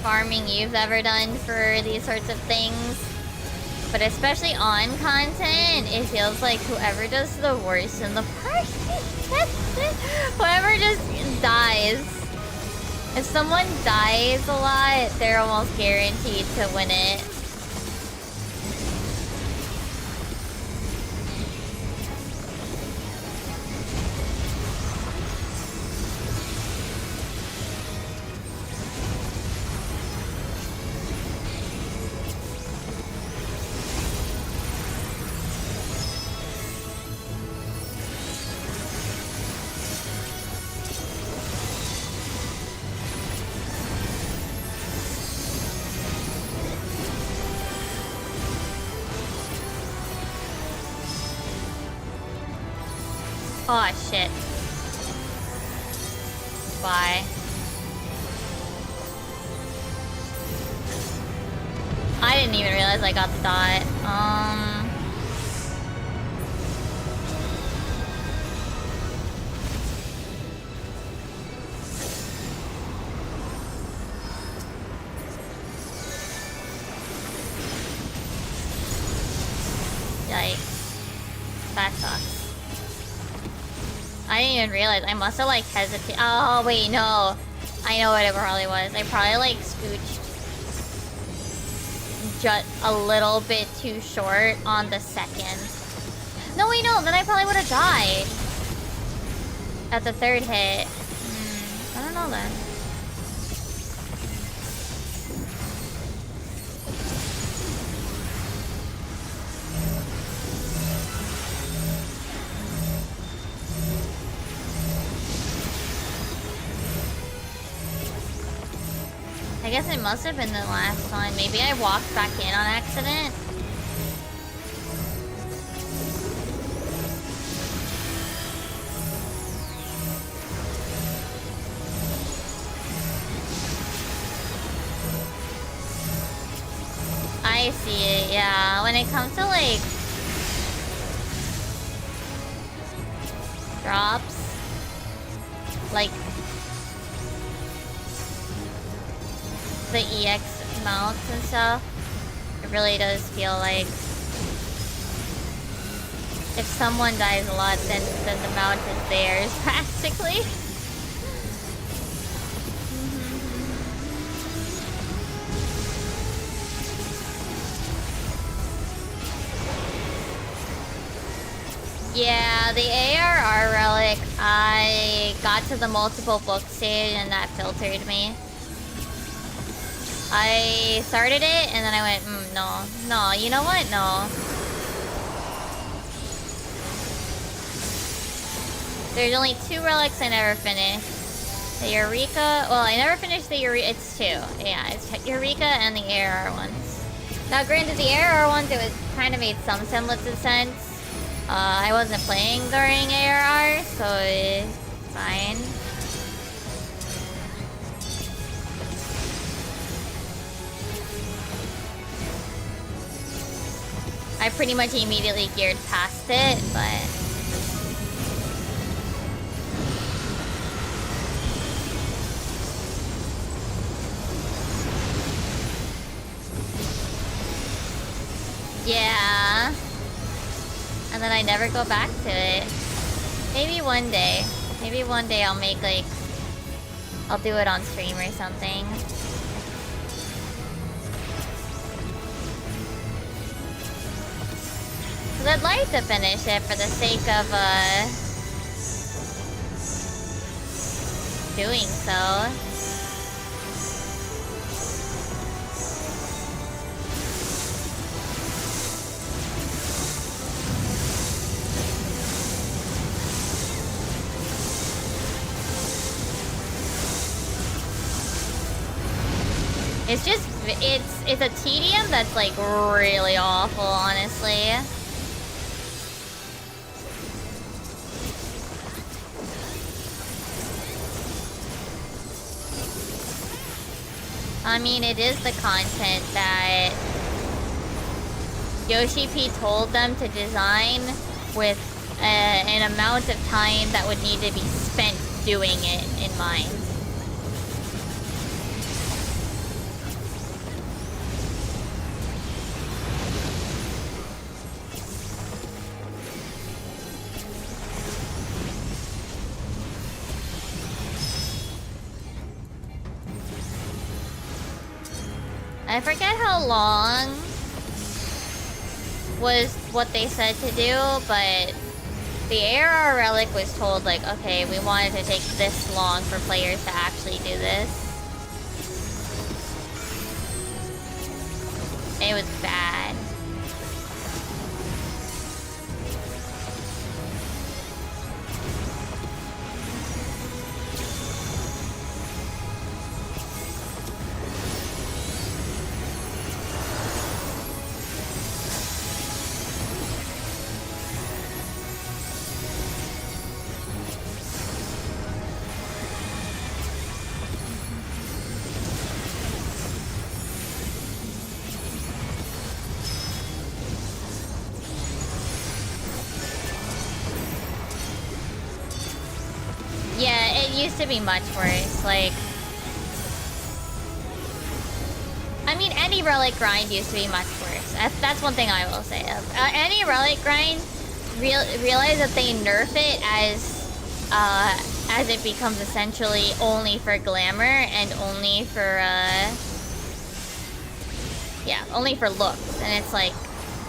farming you've ever done for these sorts of things, but especially on content, it feels like whoever does the worst in the party, whoever just dies. If someone dies a lot, they're almost guaranteed to win it. Oh shit. Bye. I didn't even realize I got the dot. Yikes. That sucks. I didn't even realize. I must have like hesitated. Oh wait, no. I know what it probably was. I probably like scooched just a little bit too short on the second. No, wait, no. Then I probably would have died at the third hit. I don't know then. I guess it must have been the last one. Maybe I walked back in on accident. I see it, yeah. When it comes to like drops, like the EX mounts and stuff, it really does feel like if someone dies a lot, then the mount is theirs, practically. Yeah, the ARR relic, I got to the multiple book stage and that filtered me. I started it and then I went, no, you know what? No. There's only 2 relics I never finished. The Eureka, well, I never finished the Eureka, it's 2. Yeah, it's Eureka and the ARR ones. Now granted, the ARR ones, it was kind of made some semblance of sense. I wasn't playing during ARR, so it's fine. I pretty much immediately geared past it, but yeah. And then I never go back to it. Maybe one day. Maybe one day I'll make like I'll do it on stream or something. I'd like to finish it for the sake of, doing so. It's just, it's a tedium that's like really awful, honestly. I mean, it is the content that Yoshi P told them to design with an amount of time that would need to be spent doing it in mind. I forget how long was what they said to do, but the ARR relic was told, like, okay, we wanted to take this long for players to actually do this. It was bad. Yeah, it used to be much worse, like... I mean, any relic grind used to be much worse. That's one thing I will say. Any relic grind, realize that they nerf it as it becomes essentially only for glamour and only for, yeah, only for looks. And it's like,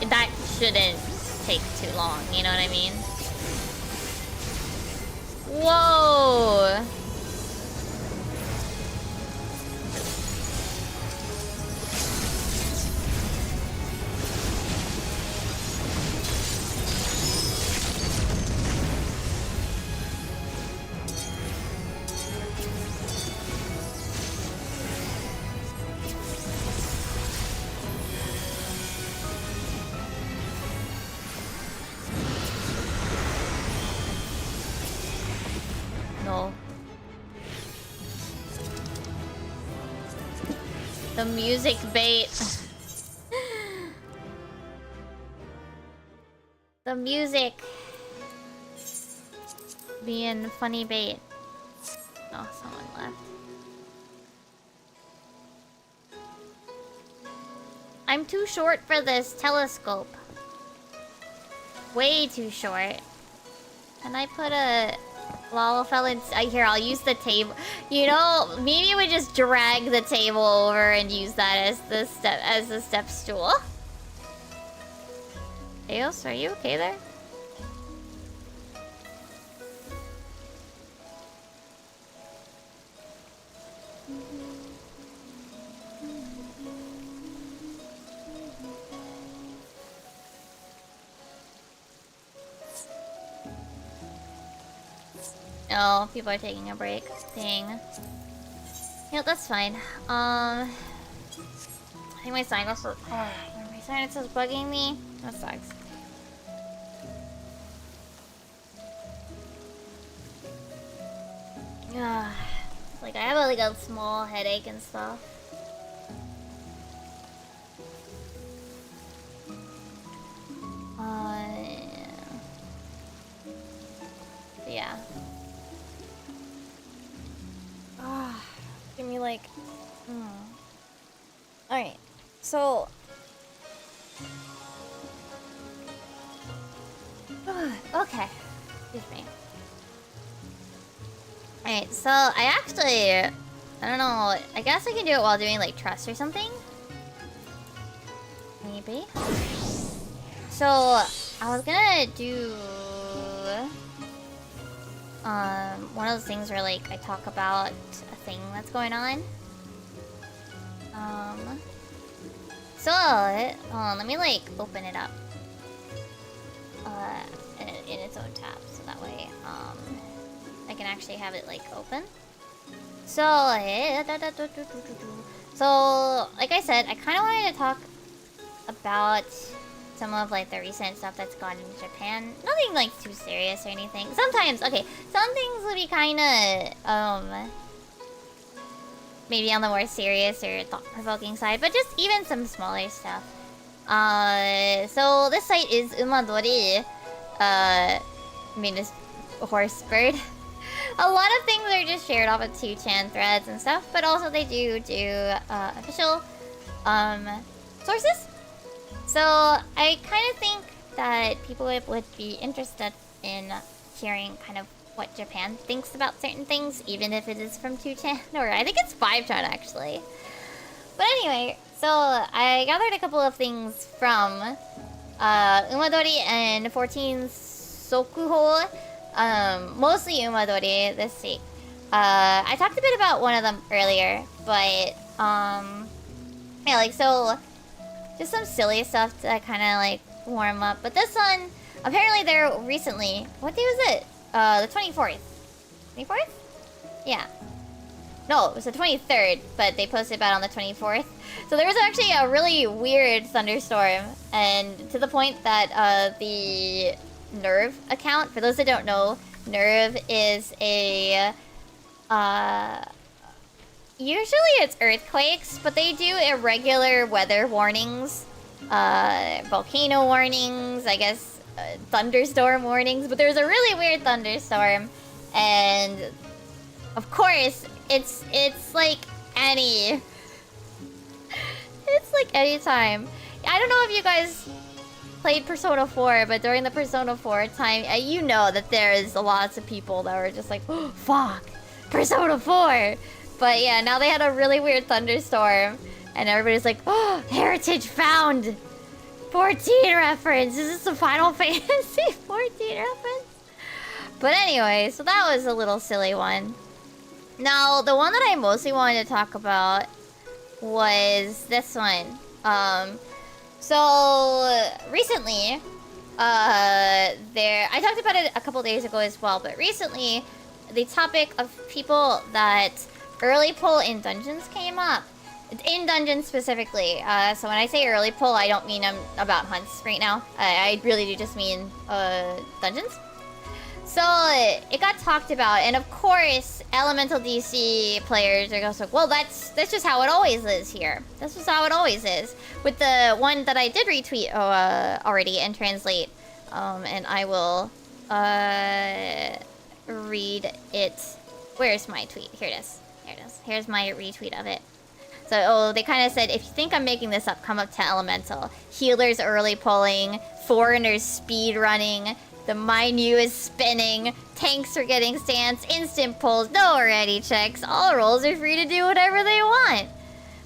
that shouldn't take too long, you know what I mean? Whoa! No. The music bait. The music being funny bait. Oh, someone left. I'm too short for this telescope. Way too short. Can I put a Lalafell here? I'll use the table. You know, maybe we just drag the table over and use that as the step stool. Eos, are you okay there? Oh, people are taking a break. Dang. Yeah, that's fine. I think my sinus is... my sinus is bugging me. That sucks. Yeah. Like, I have like a small headache and stuff. Yeah. Give me like... Alright, so... okay. Excuse me. Alright, so I actually... I don't know, I guess I can do it while doing like trust or something? Maybe? So, I was gonna do one of those things where like I talk about a thing that's going on. So hold on, let me like open it up in its own tab, so that way I can actually have it like open. So like I said, I kind of wanted to talk about some of like the recent stuff that's gone in Japan. Nothing like too serious or anything. Sometimes, okay, some things will be kind of maybe on the more serious or thought-provoking side, but just even some smaller stuff. So this site is Umadori. I mean, it's a horse bird. A lot of things are just shared off of 2chan threads and stuff, but also they do official sources. So I kind of think that people would be interested in hearing kind of what Japan thinks about certain things, even if it is from 2chan, or I think it's 5chan actually. But anyway, so I gathered a couple of things from Umadori and 14 Sokuho, mostly Umadori this week. I talked a bit about one of them earlier, but yeah, like so, just some silly stuff to kind of like warm up. But this one, apparently they're recently, what day was it? The 24th. 24th? Yeah. No, it was the 23rd, but they posted about on the 24th. So there was actually a really weird thunderstorm, and to the point that the Nerve account, for those that don't know, Nerve is a usually it's earthquakes, but they do irregular weather warnings, volcano warnings, I guess thunderstorm warnings, but there's a really weird thunderstorm, and of course it's like any time. I don't know if you guys played Persona 4, but during the Persona 4 time, you know that there's lots of people that were just like, oh, fuck, Persona 4. But yeah, now they had a really weird thunderstorm, and everybody's like, oh, Heritage found! 14 reference! Is this a Final Fantasy 14 reference? But anyway, so that was a little silly one. Now, the one that I mostly wanted to talk about was this one. So recently, I talked about it a couple days ago as well, but recently, the topic of people that early pull in dungeons came up. In dungeons specifically. So when I say early pull, I don't mean about hunts right now. I really do just mean dungeons. So it got talked about, and of course, Elemental DC players are just like, well, that's just how it always is here. That's just how it always is. With the one that I did retweet already and translate, and I will read it. Where's my tweet? Here it is. Here it is. Here's my retweet of it. So they kind of said, if you think I'm making this up, come up to Elemental. Healers early pulling, foreigners speed running. The menu is spinning, tanks are getting stance, instant pulls, no ready checks, all roles are free to do whatever they want.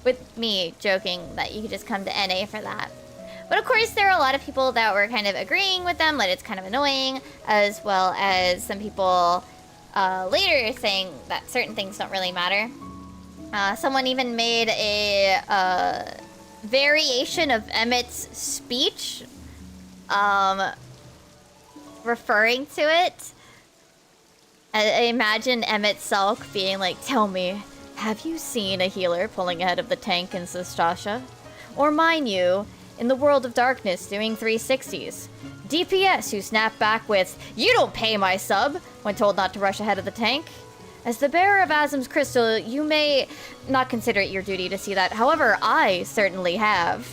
With me joking that you could just come to NA for that. But of course there are a lot of people that were kind of agreeing with them, that it's kind of annoying, as well as some people later saying that certain things don't really matter. Someone even made a variation of Emmett's speech, referring to it. I imagine Emmett Selk being like, tell me, have you seen a healer pulling ahead of the tank in Sastasha? Or mind you, in the World of Darkness doing 360s. DPS who snap back with, you don't pay my sub, when told not to rush ahead of the tank. As the bearer of Azim's crystal, you may not consider it your duty to see that. However, I certainly have.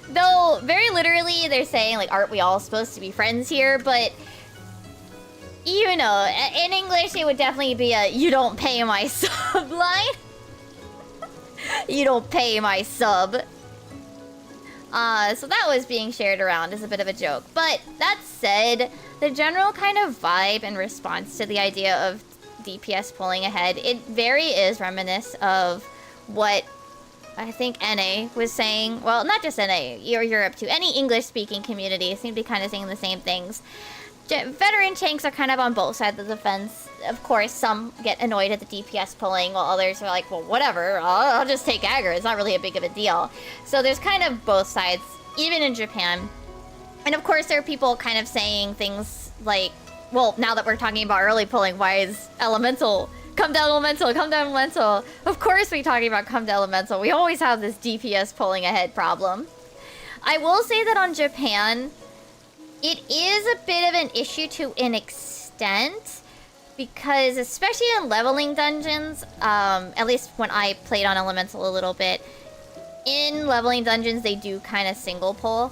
Though, very literally, they're saying, like, aren't we all supposed to be friends here? But, you know, in English, it would definitely be a, you don't pay my sub line. You don't pay my sub. So that was being shared around as a bit of a joke. But, that said, the general kind of vibe and response to the idea of DPS pulling ahead, it very is reminiscent of what I think NA was saying, well, not just NA, Europe too. Any English-speaking community seem to be kind of saying the same things. Veteran tanks are kind of on both sides of the fence. Of course, some get annoyed at the DPS pulling, while others are like, well, whatever, I'll just take aggro. It's not really a big of a deal. So there's kind of both sides, even in Japan. And of course, there are people kind of saying things like, well, now that we're talking about early pulling, why is Elemental... Come to Elemental, come to Elemental. Of course we're talking about come to Elemental. We always have this DPS pulling ahead problem. I will say that on Japan, it is a bit of an issue to an extent. Because especially in leveling dungeons, at least when I played on Elemental a little bit, in leveling dungeons they do kind of single pull.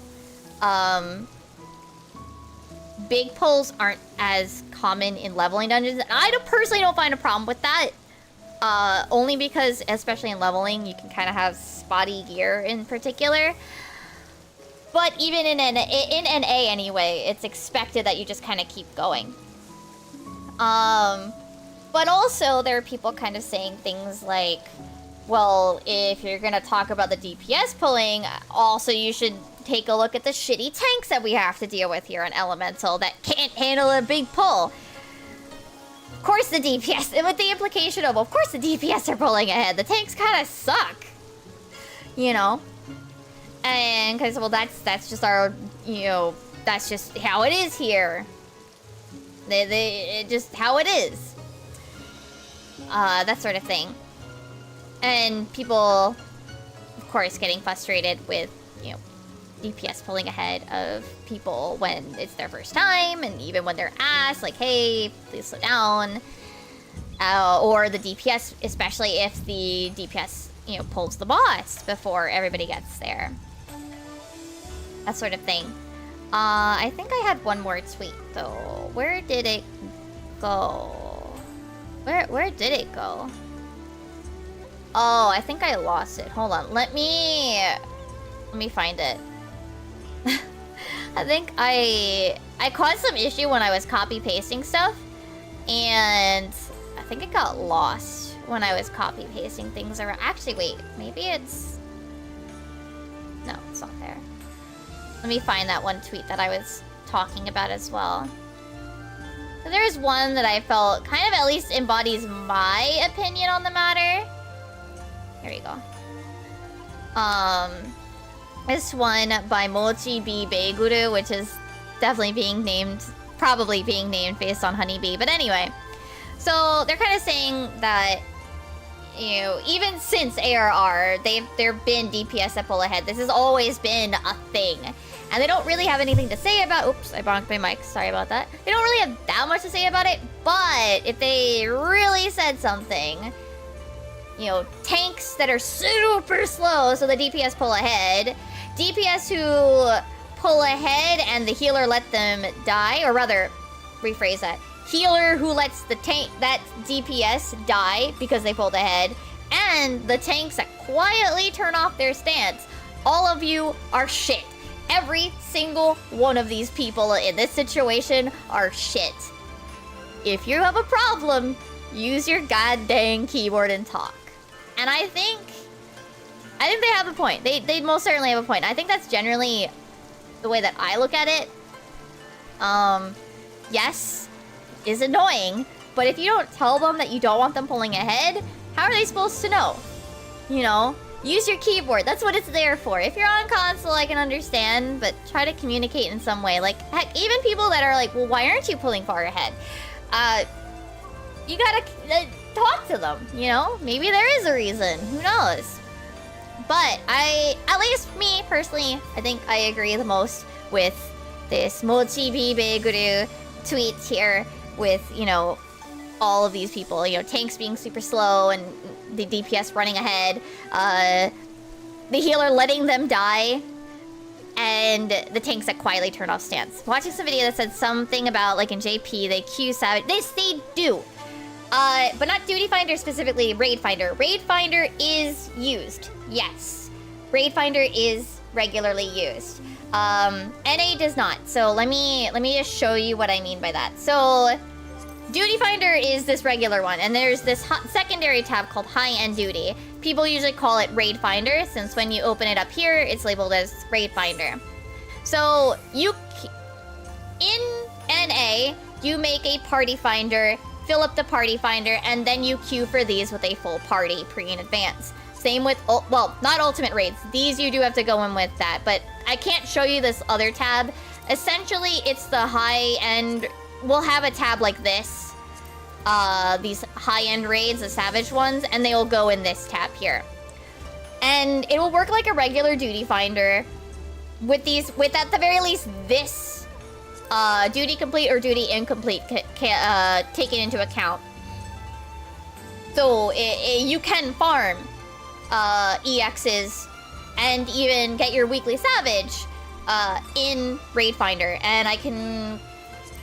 Big pulls aren't as common in leveling dungeons. And I personally don't find a problem with that. Only because, especially in leveling, you can kind of have spotty gear in particular. But even in NA anyway, it's expected that you just kind of keep going. But also, there are people kind of saying things like, well, if you're gonna talk about the DPS pulling, also you should take a look at the shitty tanks that we have to deal with here on Elemental that can't handle a big pull. Of course the DPS, with the implication of course the DPS are pulling ahead. The tanks kind of suck. You know? And, because, well, that's just our, you know, that's just how it is here. Just how it is. That sort of thing. And people, of course, getting frustrated with, you know, DPS pulling ahead of people when it's their first time, and even when they're asked, like, hey, please slow down. Or the DPS, especially if the DPS, you know, pulls the boss before everybody gets there. That sort of thing. I think I had one more tweet, though. Where did it go? Where did it go? Oh, I think I lost it. Hold on. Let me find it. I think I caused some issue when I was copy pasting stuff, and I think it got lost when I was copy pasting things around. Actually, wait, maybe it's... No, it's not there. Let me find that one tweet that I was talking about as well. So there's one that I felt kind of at least embodies my opinion on the matter. Here we go. This one by Mochi B Beiguru, which is definitely being named, probably being named based on Honeybee. But anyway, so they're kind of saying that, you know, even since ARR, there've been DPS that pull ahead. This has always been a thing. And they don't really have anything to say about... Oops, I bonked my mic. Sorry about that. They don't really have that much to say about it. But if they really said something... You know, tanks that are super slow, so the DPS pull ahead. DPS who pull ahead and the healer let them die. Or rather, rephrase that. Healer who lets the tank, that DPS die because they pulled ahead. And the tanks that quietly turn off their stance. All of you are shit. Every single one of these people in this situation are shit. If you have a problem, use your goddamn keyboard and talk. And I think they have a point. They most certainly have a point. I think that's generally the way that I look at it. Yes, is annoying, but if you don't tell them that you don't want them pulling ahead, how are they supposed to know? You know? Use your keyboard. That's what it's there for. If you're on console, I can understand, but try to communicate in some way. Like, heck, even people that are like, well, why aren't you pulling far ahead? You gotta talk to them, you know? Maybe there is a reason. Who knows? But at least me, personally, I think I agree the most with this Mochi B Beiguru tweet here with, you know, all of these people, you know, tanks being super slow and the DPS running ahead, the healer letting them die, and the tanks that quietly turn off stance. Watching some video that said something about, like, in JP, they queue Savage. They do. But not Duty Finder specifically, Raid Finder. Raid Finder is used. Yes. Raid Finder is regularly used. NA does not. So let me just show you what I mean by that. So Duty Finder is this regular one, and there's this secondary tab called High-End Duty. People usually call it Raid Finder, since when you open it up here, it's labeled as Raid Finder. So in NA, you make a Party Finder, fill up the Party Finder, and then you queue for these with a full party in advance. Same with, well, not Ultimate Raids. These you do have to go in with that, but I can't show you this other tab. Essentially, it's the high-end. We'll have a tab like this. These high-end raids, the Savage ones, and they will go in this tab here. And it will work like a regular Duty Finder with at the very least this Duty Complete or Duty Incomplete taken into account. So you can farm EXs and even get your weekly Savage in Raid Finder, and I can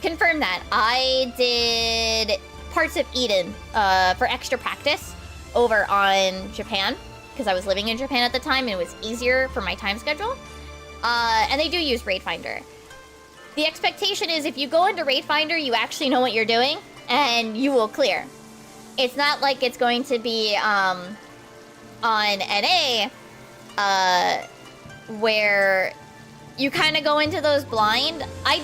confirm that. I did parts of Eden for extra practice over on Japan, because I was living in Japan at the time and it was easier for my time schedule. And they do use Raid Finder. The expectation is if you go into Raid Finder, you actually know what you're doing, and you will clear. It's not like it's going to be on NA, where you kind of go into those blind. I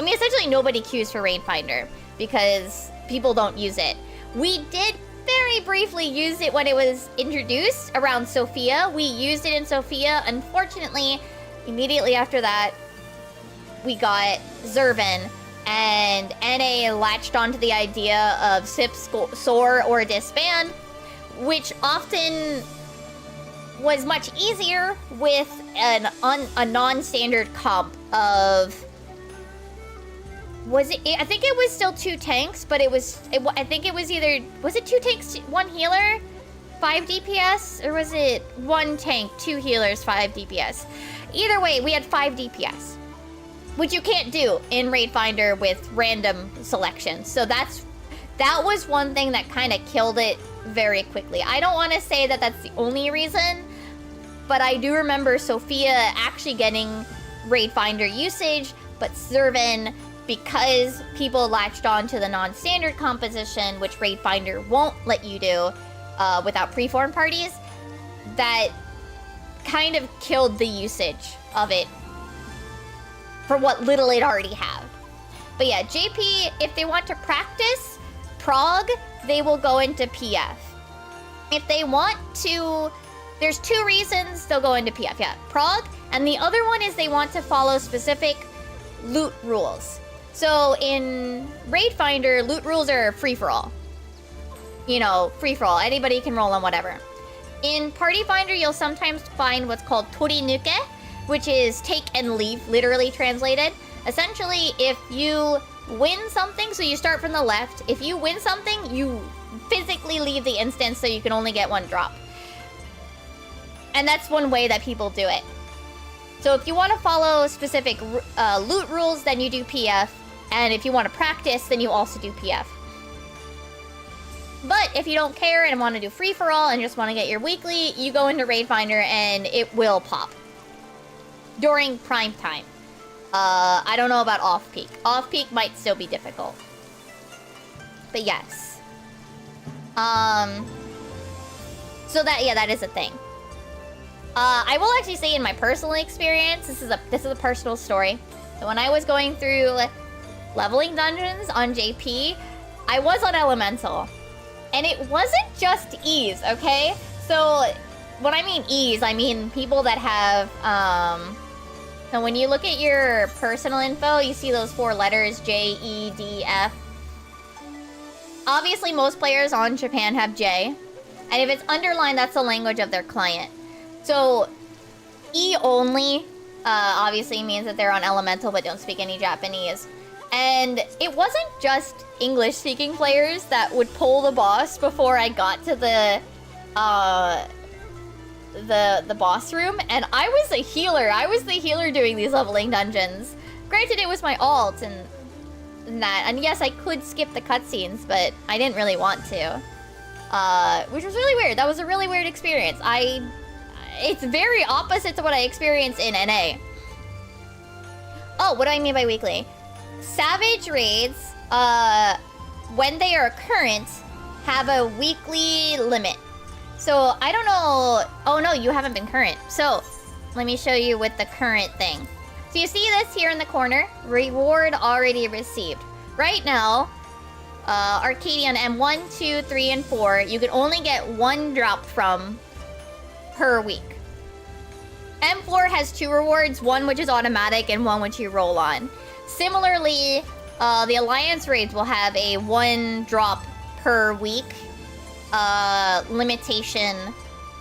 mean, essentially nobody queues for Raid Finder because people don't use it. We did very briefly use it when it was introduced around Sophia. We used it in Sophia. Unfortunately, immediately after that, we got Zervin, and NA latched onto the idea of SIP, soar, or disband, which often was much easier with a non-standard comp of... I think it was still 2 tanks, but I think it was either... Was it 2 tanks, 1 healer, 5 DPS? Or was it 1 tank, 2 healers, 5 DPS? Either way, we had 5 DPS, which you can't do in Raid Finder with random selections. So that was one thing that kind of killed it very quickly. I don't want to say that that's the only reason, but I do remember Sophia actually getting Raid Finder usage, but Zervin, because people latched on to the non-standard composition, which Raid Finder won't let you do without preform parties, that kind of killed the usage of it for what little it already had. But yeah, JP, if they want to practice prog, they will go into PF. If they want to, there's 2 reasons they'll go into PF. Yeah, prog, and the other one is they want to follow specific loot rules. So in Raid Finder, loot rules are free-for-all. You know, free-for-all. Anybody can roll on whatever. In Party Finder, you'll sometimes find what's called torinuke, which is take and leave, literally translated. Essentially, if you win something, so you start from the left, if you win something, you physically leave the instance so you can only get 1 drop. And that's one way that people do it. So if you want to follow specific loot rules, then you do PF. And if you want to practice, then you also do PF. But if you don't care and want to do free-for-all and just want to get your weekly, you go into Raid Finder and it will pop during prime time. I don't know about off-peak. Off-peak might still be difficult. But yes. So that is a thing. I will actually say in my personal experience, this is a personal story. So when I was going through leveling dungeons on JP, I was on Elemental. And it wasn't just ease, okay? So when I mean ease, I mean people that have, so when you look at your personal info, you see those 4 letters, J, E, D, F. Obviously, most players on Japan have J. And if it's underlined, that's the language of their client. So E only, obviously means that they're on Elemental but don't speak any Japanese. And it wasn't just English-speaking players that would pull the boss before I got to the boss room, and I was a healer. I was the healer doing these leveling dungeons. Granted, it was my alt and that, and yes, I could skip the cutscenes, but I didn't really want to, which was really weird. That was a really weird experience. It's very opposite to what I experienced in NA. Oh, what do I mean by weekly? Savage raids, when they are current, have a weekly limit. So I don't know. Oh no, you haven't been current. So let me show you with the current thing. So you see this here in the corner, reward already received. Right now, Arcadian M1, 2, 3, and 4, you can only get 1 drop from per week. M4 has 2 rewards, 1 which is automatic and 1 which you roll on. Similarly, the Alliance raids will have a 1 drop per week limitation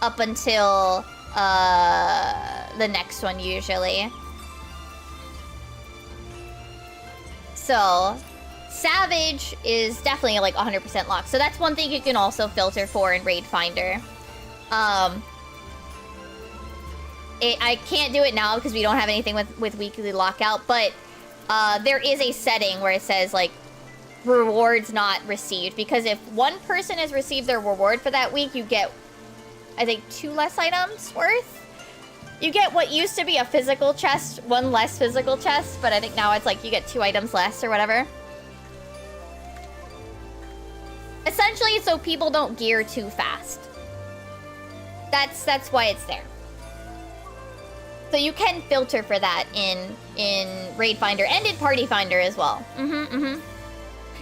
up until the next one usually. So, Savage is definitely like 100% locked. So that's one thing you can also filter for in Raid Finder. I can't do it now because we don't have anything with weekly lockout, but there is a setting where it says like rewards not received, because if one person has received their reward for that week, you get, I think, 2 less items worth. You get what used to be a physical chest, 1 less physical chest, but I think now it's like you get 2 items less or whatever. Essentially, so people don't gear too fast. That's why it's there. So you can filter for that in Raid Finder and in Party Finder as well.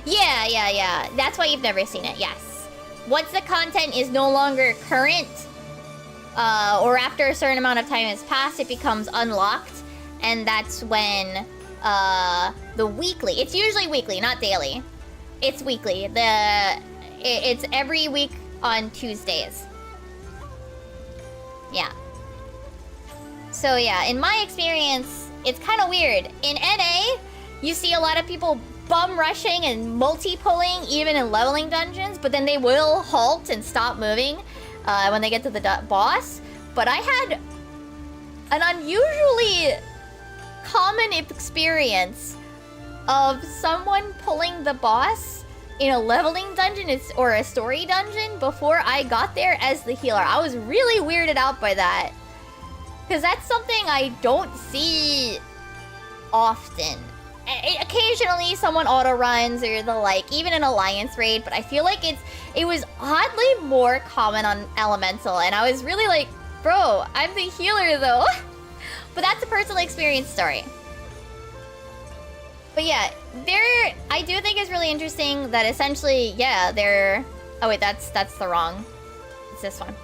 Yeah. That's why you've never seen it, yes. Once the content is no longer current, or after a certain amount of time has passed, it becomes unlocked. And that's when the weekly, it's usually weekly, not daily. It's weekly. It's every week on Tuesdays. Yeah. So yeah, in my experience, it's kind of weird. In NA, you see a lot of people bum rushing and multi-pulling even in leveling dungeons, but then they will halt and stop moving when they get to the boss. But I had an unusually common experience of someone pulling the boss in a leveling dungeon or a story dungeon before I got there as the healer. I was really weirded out by that, because that's something I don't see often. Occasionally someone auto runs or the like, even in Alliance raid, but I feel like it was oddly more common on Elemental, and I was really like, bro, I'm the healer though. But that's a personal experience story. But yeah, I do think it's really interesting that essentially, yeah, oh wait, that's the wrong, it's this one.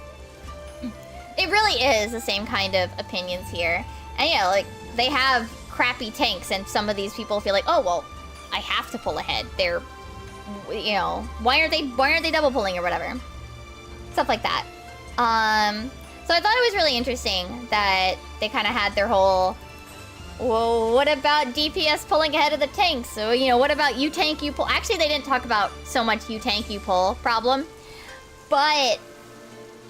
It really is the same kind of opinions here. And yeah, like, they have crappy tanks, and some of these people feel like, oh, well, I have to pull ahead. They're, you know, why aren't they double pulling or whatever? Stuff like that. So I thought it was really interesting that they kind of had their whole, well, what about DPS pulling ahead of the tanks? So, you know, what about you tank, you pull? Actually, they didn't talk about so much you tank, you pull problem. But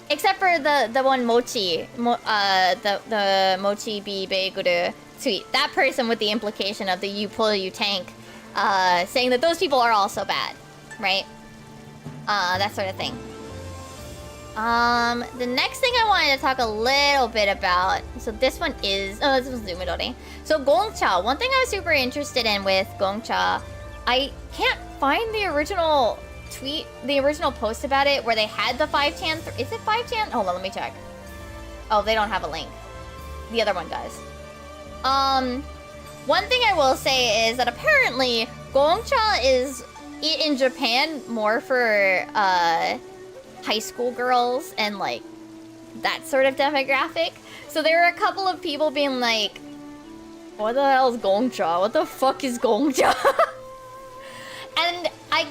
except for the one Mochi, the Mochi B Beiguru tweet. That person with the implication of the you pull, you tank, saying that those people are also bad, right? That sort of thing. The next thing I wanted to talk a little bit about, so this one is, this was Zumidori. So Gongcha, one thing I was super interested in with Gongcha, I can't find the original tweet, the original post about it where they had the 5-chan, is it 5-chan? Hold on, let me check. Oh, they don't have a link. The other one does. One thing I will say is that apparently Gongcha is in Japan more for high school girls and like that sort of demographic. So there were a couple of people being like, what the hell is Gongcha? What the fuck is Gongcha? And I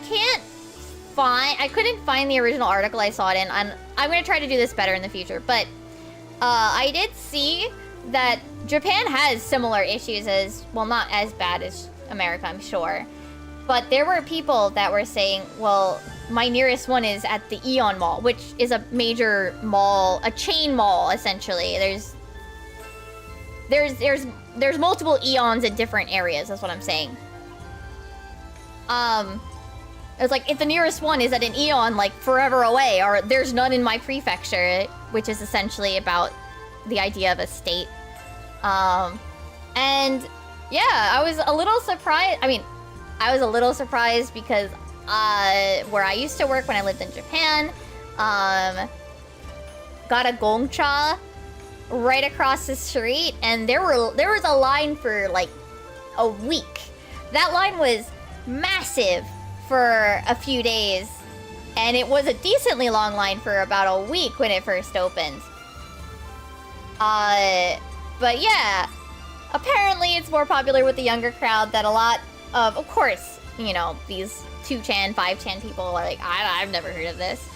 couldn't find the original article I saw it in, and I'm gonna try to do this better in the future, but I did see that Japan has similar issues as, well, not as bad as America, I'm sure. But there were people that were saying, well, my nearest one is at the Aeon Mall, which is a major mall, a chain mall, essentially. There's multiple Aeons in different areas, that's what I'm saying. It's like, if the nearest one is at an Aeon, like, forever away, or there's none in my prefecture, which is essentially about the idea of a state. And yeah, I was a little surprised. I mean, I was a little surprised because where I used to work when I lived in Japan, got a gongcha right across the street, and there was a line for like a week. That line was massive for a few days, and it was a decently long line for about a week when it first opened. But yeah, apparently it's more popular with the younger crowd. That a lot of course, you know, these 2chan, 5chan people are like, I've never heard of this.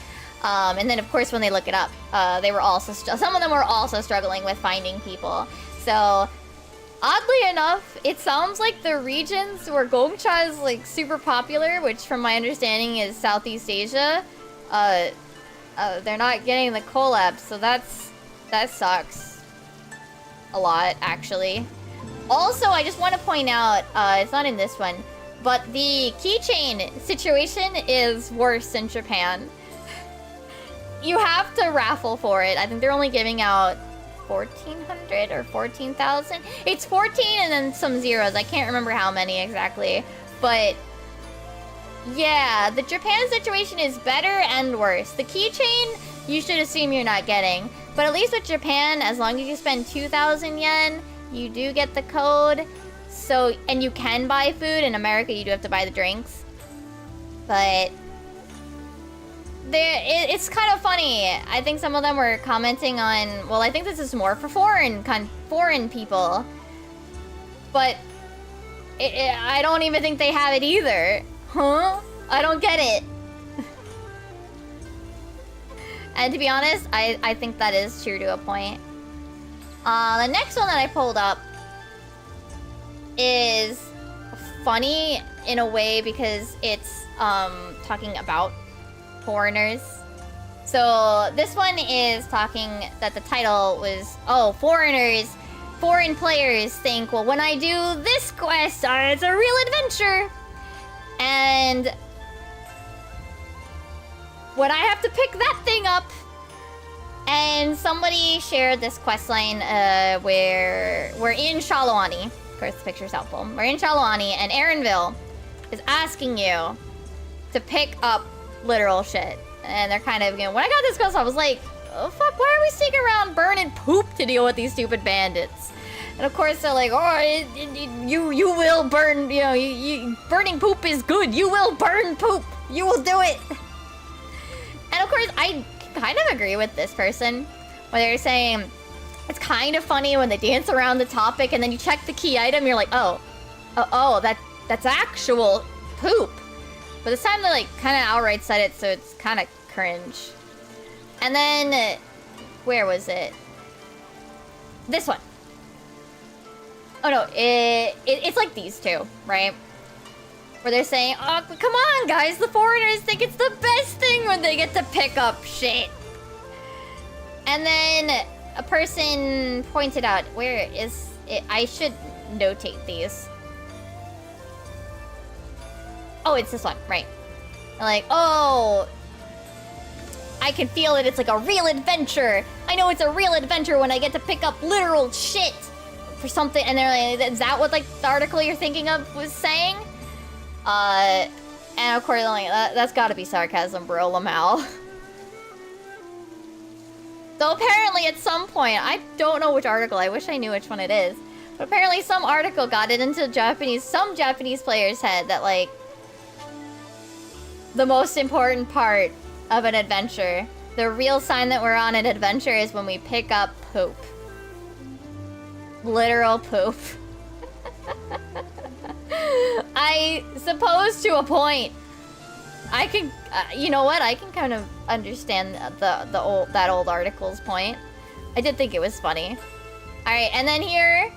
And then of course when they look it up, they were also some of them were also struggling with finding people. So oddly enough, it sounds like the regions where gongcha is like super popular, which from my understanding is Southeast Asia, they're not getting the collab, so that sucks a lot, actually. Also, I just want to point out, it's not in this one, but the keychain situation is worse in Japan. You have to raffle for it. I think they're only giving out 1,400 or 14,000. It's 14 and then some zeros. I can't remember how many exactly. But yeah, the Japan situation is better and worse. The keychain, you should assume you're not getting. But at least with Japan, as long as you spend 2,000 yen, you do get the code. So, and you can buy food. In America, you do have to buy the drinks. But it's kind of funny. I think some of them were commenting on, well, I think this is more for foreign people. But I don't even think they have it either. Huh? I don't get it. And to be honest, I think that is true to a point. The next one that I pulled up is funny in a way because it's talking about foreigners. So this one is talking that the title was, oh, foreign players think, well, when I do this quest, it's a real adventure. And when I have to pick that thing up, and somebody shared this quest line where we're in Shalawani. Of course, the picture's helpful. We're in Shalawani, and Aaronville is asking you to pick up literal shit. And they're kind of, you know, when I got this quest, I was like, oh, fuck, why are we sticking around burning poop to deal with these stupid bandits? And of course, they're like, oh, you will burn, you know, burning poop is good. You will burn poop. You will do it. And of course, I kind of agree with this person, where they're saying it's kind of funny when they dance around the topic and then you check the key item, you're like, oh, that's actual poop. But this time they like kind of outright said it, so it's kind of cringe. And then, where was it? This one. Oh no, it's like these two, right? Where they're saying, oh, come on, guys, the foreigners think it's the best thing when they get to pick up shit. And then a person pointed out, where is it? I should notate these. Oh, it's this one, right. Like, oh, I can feel it. It's like a real adventure. I know it's a real adventure when I get to pick up literal shit for something. And they're like, is that what like the article you're thinking of was saying? And of course, like, that's gotta be sarcasm, bro, Lamal. So apparently at some point, I don't know which article, I wish I knew which one it is, but apparently some article got it into some Japanese players' head that like, the most important part of an adventure, the real sign that we're on an adventure is when we pick up poop. Literal poop. I suppose to a point. I can, you know what? I can kind of understand that old article's point. I did think it was funny. All right, and then here,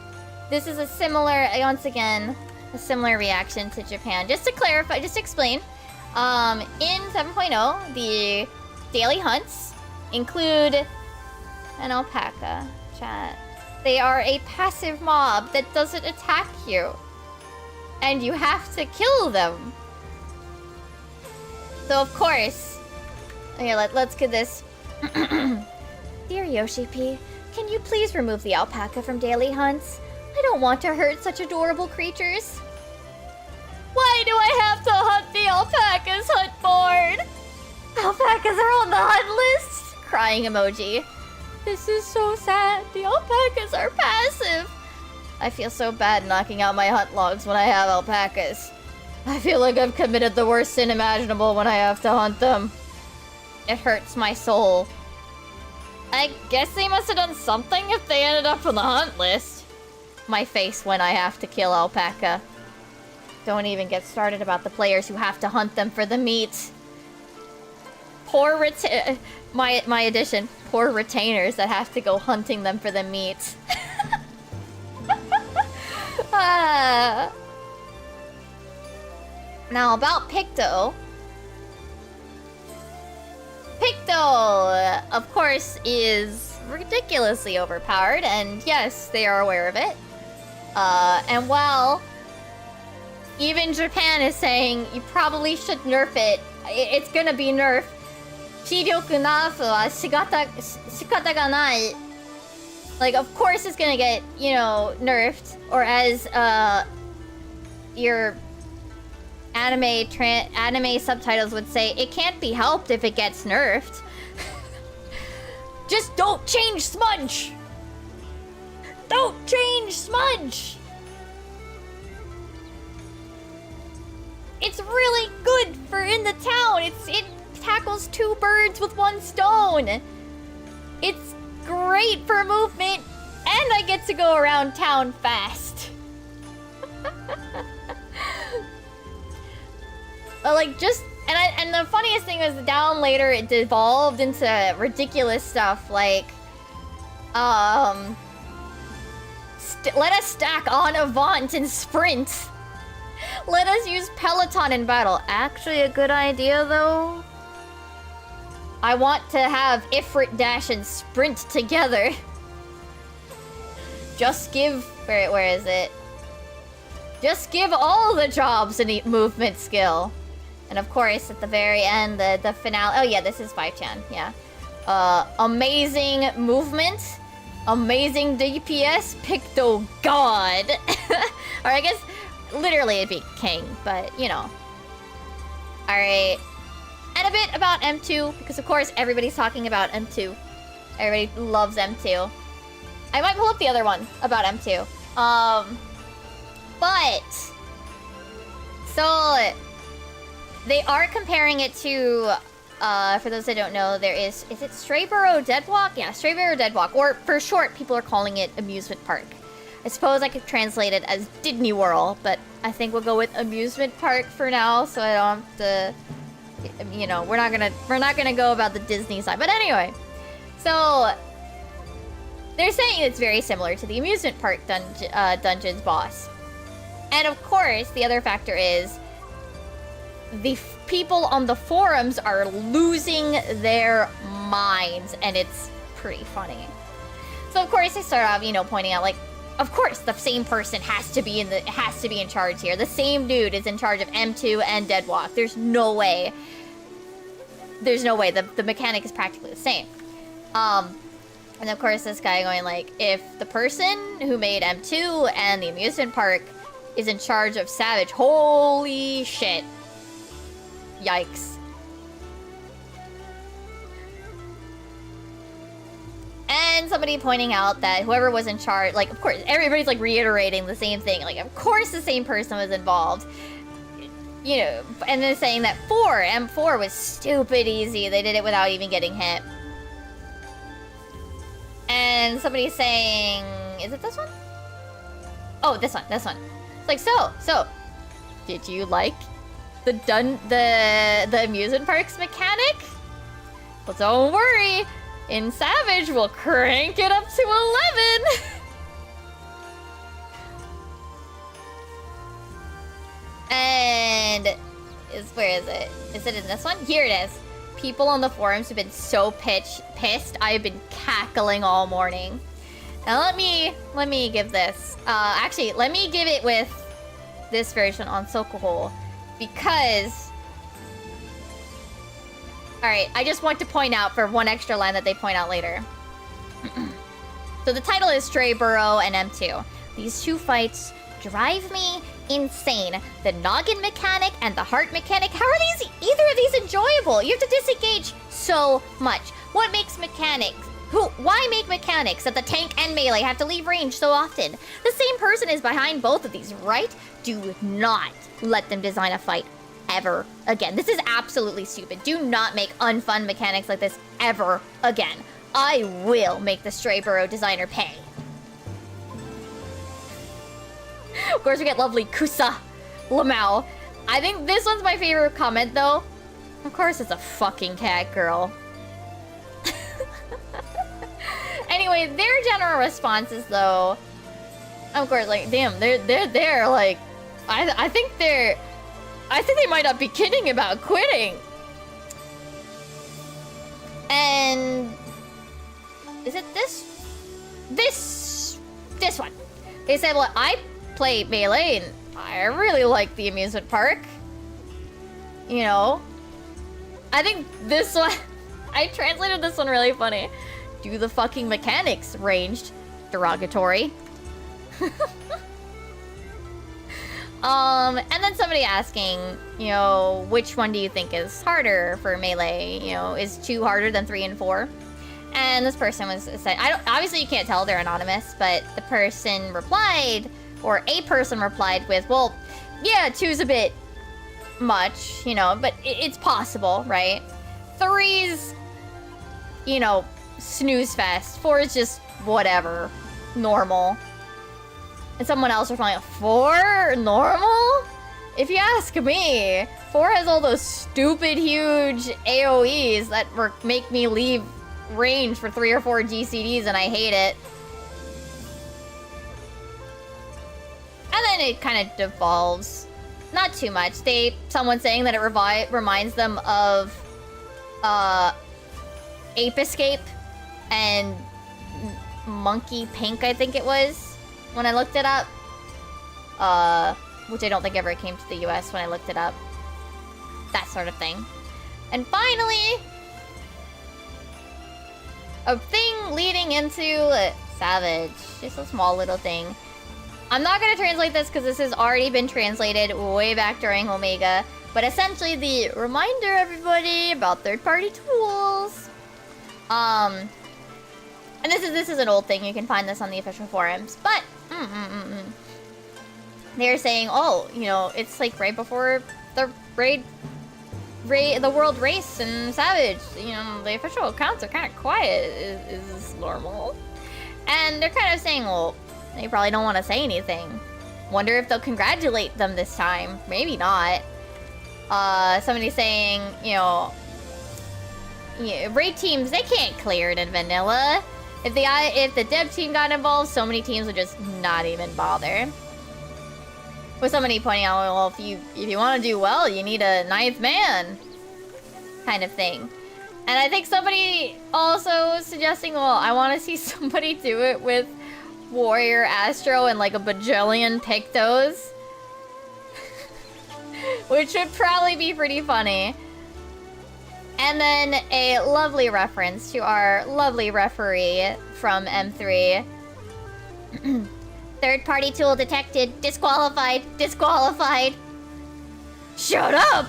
this is a similar, once again, a similar reaction to Japan. Just to clarify, just to explain, in 7.0, the daily hunts include an alpaca. Chat. They are a passive mob that doesn't attack you. And you have to kill them. So of course, here, let's get this. Dear Yoshi P, can you please remove the alpaca from daily hunts? I don't want to hurt such adorable creatures. Why do I have to hunt the alpacas hunt board? Alpacas are on the hunt list? Crying emoji. This is so sad. The alpacas are passive. I feel so bad knocking out my hunt logs when I have alpacas. I feel like I've committed the worst sin imaginable when I have to hunt them. It hurts my soul. I guess they must have done something if they ended up on the hunt list. My face when I have to kill alpaca. Don't even get started about the players who have to hunt them for the meat. Poor my addition. Poor retainers that have to go hunting them for the meat. Now about Picto. Picto, of course, is ridiculously overpowered, and yes, they are aware of it. And while even Japan is saying you probably should nerf it, it's gonna be nerfed. 視力ナーフは仕方がない. Like, of course it's gonna get, you know, nerfed. Or as, your anime subtitles would say, it can't be helped if it gets nerfed. Just don't change Smudge! Don't change Smudge! It's really good for in the town. It tackles 2 birds with 1 stone. It's great for movement, and I get to go around town fast. But like just and the funniest thing was down later it devolved into ridiculous stuff like let us stack on Avant and sprint. Let us use Peloton in battle. Actually a good idea though. I want to have Ifrit dash and sprint together. Just give where is it? Just give all the jobs a movement skill. And of course, at the very end, the finale... Oh yeah, this is 5chan, yeah. Amazing movement. Amazing DPS. Picto God. Or I guess, literally it'd be king, but, you know. Alright. And a bit about M2, because of course everybody's talking about M2. Everybody loves M2. I might pull up the other one about M2. But... So... They are comparing it to, for those that don't know, there is it Strayborough Deadwalk? Yeah, Strayborough Deadwalk, or for short, people are calling it Amusement Park. I suppose I could translate it as Disney World, but I think we'll go with Amusement Park for now, so I don't have to, you know, we're not gonna go about the Disney side. But anyway, so they're saying it's very similar to the Amusement Park dungeons boss, and of course, the other factor is. The people on the forums are losing their minds, and it's pretty funny. So of course they start off, you know, pointing out like, of course the same person has to be in charge here. The same dude is in charge of M2 and Deadwalk. There's no way. The mechanic is practically the same. And of course this guy going like, if the person who made M2 and the amusement park is in charge of Savage, holy shit. Yikes. And somebody pointing out that whoever was in charge, like, of course, everybody's, like, reiterating the same thing. Like, of course the same person was involved. You know, and then saying that M4 was stupid easy. They did it without even getting hit. And somebody's saying... Is it this one? Oh, this one. It's like, so... Did you like... the amusement park's mechanic? Well, don't worry. In Savage, we'll crank it up to 11. And where is it? Is it in this one? Here it is. People on the forums have been so pissed. I've been cackling all morning. Now let me give this. Actually, let me give it with this version on Sokohol. Because... Alright, I just want to point out for one extra line that they point out later. So the title is Strayborough and M2. These two fights drive me insane. The noggin mechanic and the heart mechanic, how are either of these enjoyable? You have to disengage so much. What makes mechanics? Why make mechanics that the tank and melee have to leave range so often? The same person is behind both of these, right? Do not let them design a fight ever again. This is absolutely stupid. Do not make unfun mechanics like this ever again. I will make the Stray Burrow designer pay. Of course, we get lovely Kusa Lamau. I think this one's my favorite comment, though. Of course, it's a fucking cat girl. Anyway, their general responses, though, of course, like, damn, they're like, I think they might not be kidding about quitting. And is it this one? They said, well, I play Melee and I really like the amusement park. You know, I think this one, I translated this one really funny. Do the fucking mechanics ranged. Derogatory. And then somebody asking, you know, which one do you think is harder for Melee? You know, is 2 harder than 3 and 4? And this person said, obviously you can't tell, they're anonymous, but the person replied, or a person replied with, well, yeah, 2's a bit much, you know, but it's possible, right? 3's, you know, snooze fest. 4 is just whatever, normal. And someone else replying, 4 normal? If you ask me, 4 has all those stupid huge AoEs that make me leave range for 3 or 4 GCDs and I hate it. And then it kind of devolves. Not too much. Someone saying that it reminds them of Ape Escape and Monkey Pink, I think it was, when I looked it up. Which I don't think ever came to the US when I looked it up. That sort of thing. And finally, a thing leading into Savage. Just a small little thing. I'm not going to translate this because this has already been translated way back during Omega. But essentially the reminder everybody about third-party tools. And this is an old thing. You can find this on the official forums. But they're saying, oh, you know, it's like right before the the world race in Savage. You know, the official accounts are kind of quiet. Is this normal? And they're kind of saying, well, they probably don't want to say anything. Wonder if they'll congratulate them this time. Maybe not. Somebody saying, you know, raid teams, they can't clear it in vanilla. If the dev team got involved, so many teams would just not even bother. With somebody pointing out, well, if you want to do well, you need a 9th man, kind of thing. And I think somebody also suggesting, well, I want to see somebody do it with Warrior Astro and like a bajillion Pictos. Which would probably be pretty funny. And then a lovely reference to our lovely referee from M3. Third-party tool detected. Disqualified. Disqualified. Shut up!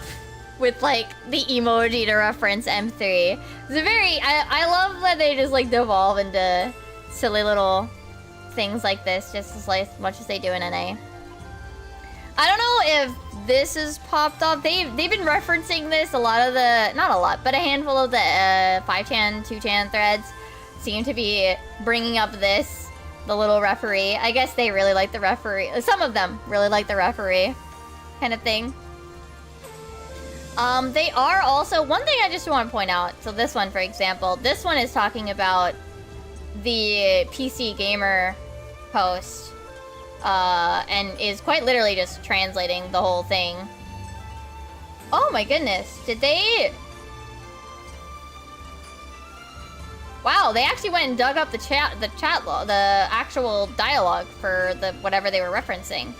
With, like, the emoji to reference M3. It's a very... I love that they just, like, devolve into silly little things like this, just as much as they do in NA. I don't know if this has popped up. They've been referencing this a lot of the... Not a lot, but a handful of the 5chan, 2chan threads seem to be bringing up this. The little referee. I guess they really like the referee. Some of them really like the referee kind of thing. They are also... One thing I just want to point out. So this one, for example. This one is talking about the PC Gamer post. And is quite literally just translating the whole thing. Oh my goodness. Did they... Wow, they actually went and dug up the chat log, the actual dialogue for the whatever they were referencing.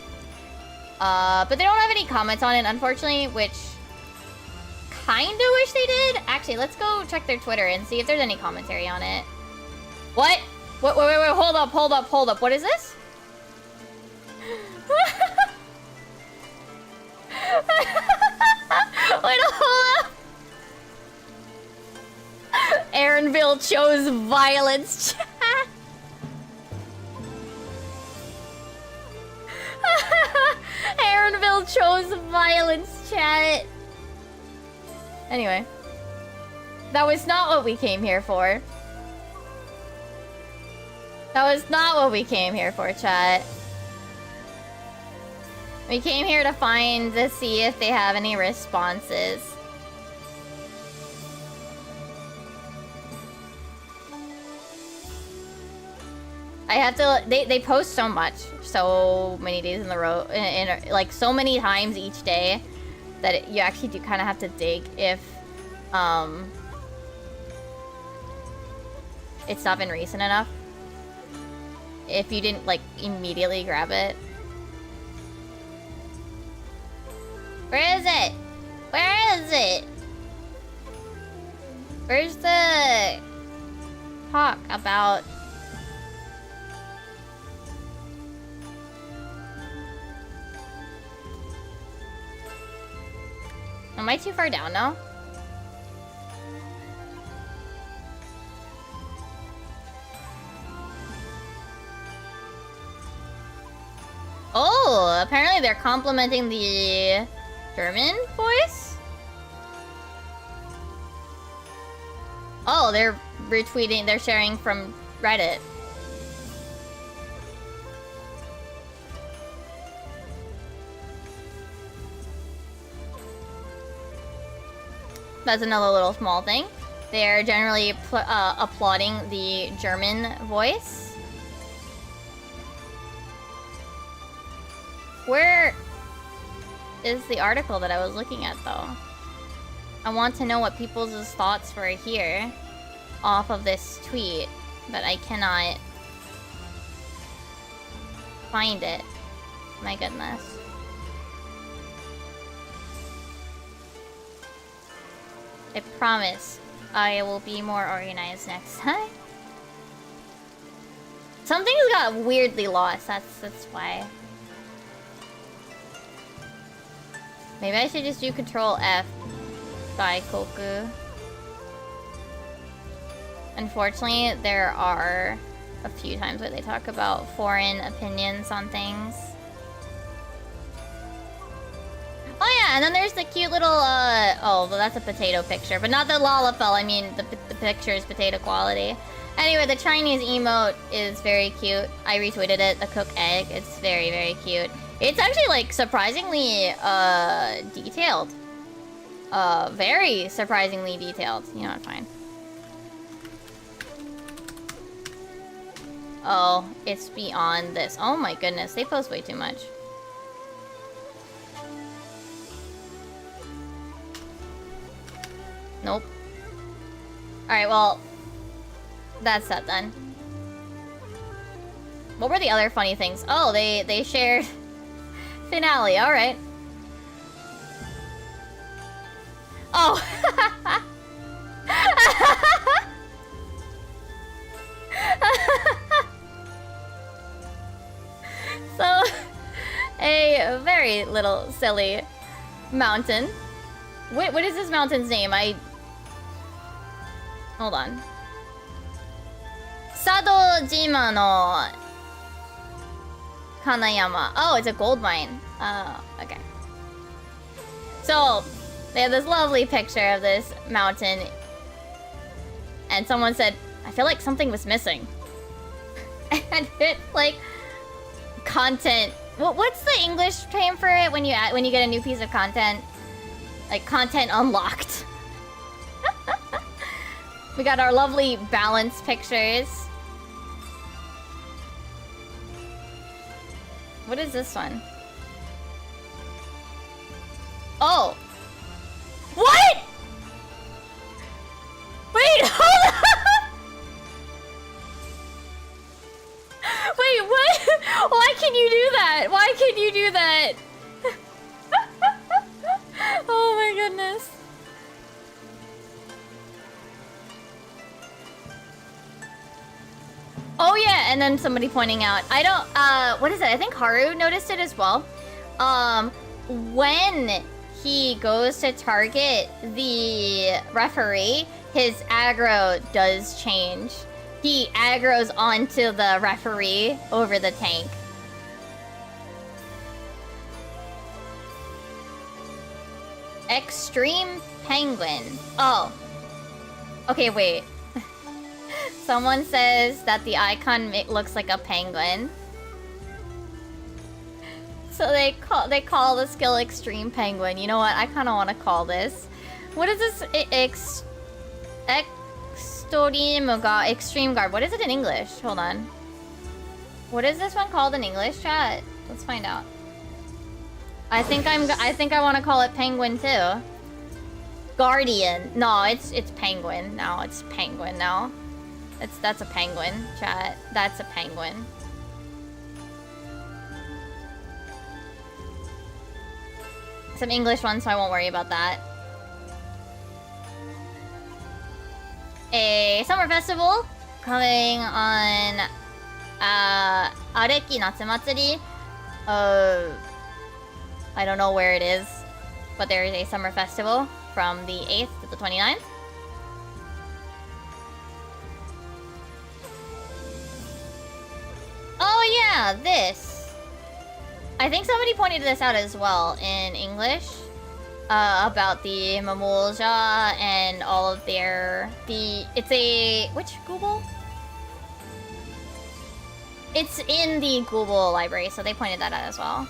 But they don't have any comments on it, unfortunately, which kinda wish they did. Actually, let's go check their Twitter and see if there's any commentary on it. What? Wait, hold up. What is this? Wait, hold up. Aaronville chose violence chat. Aaronville chose violence chat. Anyway. That was not what we came here for. That was not what we came here for, chat. We came here to see if they have any responses. I have to, they post so much, so many days in a row, like so many times each day, that you actually do kind of have to dig if, it's not been recent enough. If you didn't, like, immediately grab it. Where is it? Where is it? Where's the talk about... Am I too far down now? Oh, apparently they're complimenting the German voice? Oh, they're retweeting, they're sharing from Reddit. That's another little small thing. They're generally applauding the German voice. Where is the article that I was looking at, though? I want to know what people's thoughts were here off of this tweet, but I cannot find it. My goodness. I promise I will be more organized next time. Something's got weirdly lost, that's why. Maybe I should just do Control F by Koku. Unfortunately, there are a few times where they talk about foreign opinions on things. Oh yeah, and then there's the cute little, oh, well, that's a potato picture, but not the Lalafell, I mean, the picture is potato quality. Anyway, the Chinese emote is very cute. I retweeted it, the cook egg, it's very, very cute. It's actually, like, surprisingly, detailed. Very surprisingly detailed. You know what, fine. Oh, it's beyond this. Oh my goodness, they post way too much. Nope. Alright, well, that's that then. What were the other funny things? Oh, they shared finale, alright. Oh. So, a very little silly mountain. Wait, what is this mountain's name? Hold on. Sadojima no Kanayama. Oh, it's a gold mine. Oh, okay. So, they have this lovely picture of this mountain. And someone said, I feel like something was missing. And it, like, content. What's the English term for it when you get a new piece of content? Like, content unlocked. We got our lovely balance pictures. What is this one? Oh. What? Wait, hold on. Wait, what? Why can you do that? Why can you do that? Oh my goodness. Oh yeah, and then somebody pointing out, I don't, what is it? I think Haru noticed it as well. when he goes to target the referee, his aggro does change. He aggroes onto the referee over the tank. Extreme Penguin. Oh. Okay, wait. Someone says that the icon looks like a penguin. So they call the skill Extreme Penguin. You know what? I kind of want to call this. What is this? Extreme Guard. What is it in English? Hold on. What is this one called in English, chat? Let's find out. I think I want to call it Penguin too. Guardian. No, it's Penguin now. It's Penguin now. That's a penguin, chat. That's a penguin. Some English ones, so I won't worry about that. A summer festival coming on Areki Natsumatsuri. I don't know where it is, but there is a summer festival from the 8th to the 29th. Oh yeah, this. I think somebody pointed this out as well in English. About the Mamulja and all of their... It's a... Which Google? It's in the Google library, so they pointed that out as well.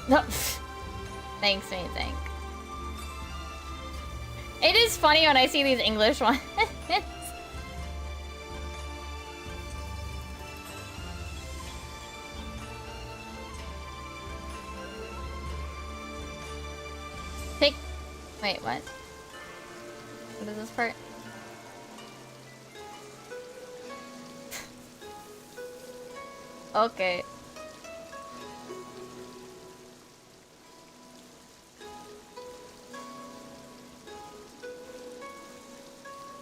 Thanks, amazing. It is funny when I see these English ones. Wait, what? What is this part? Okay.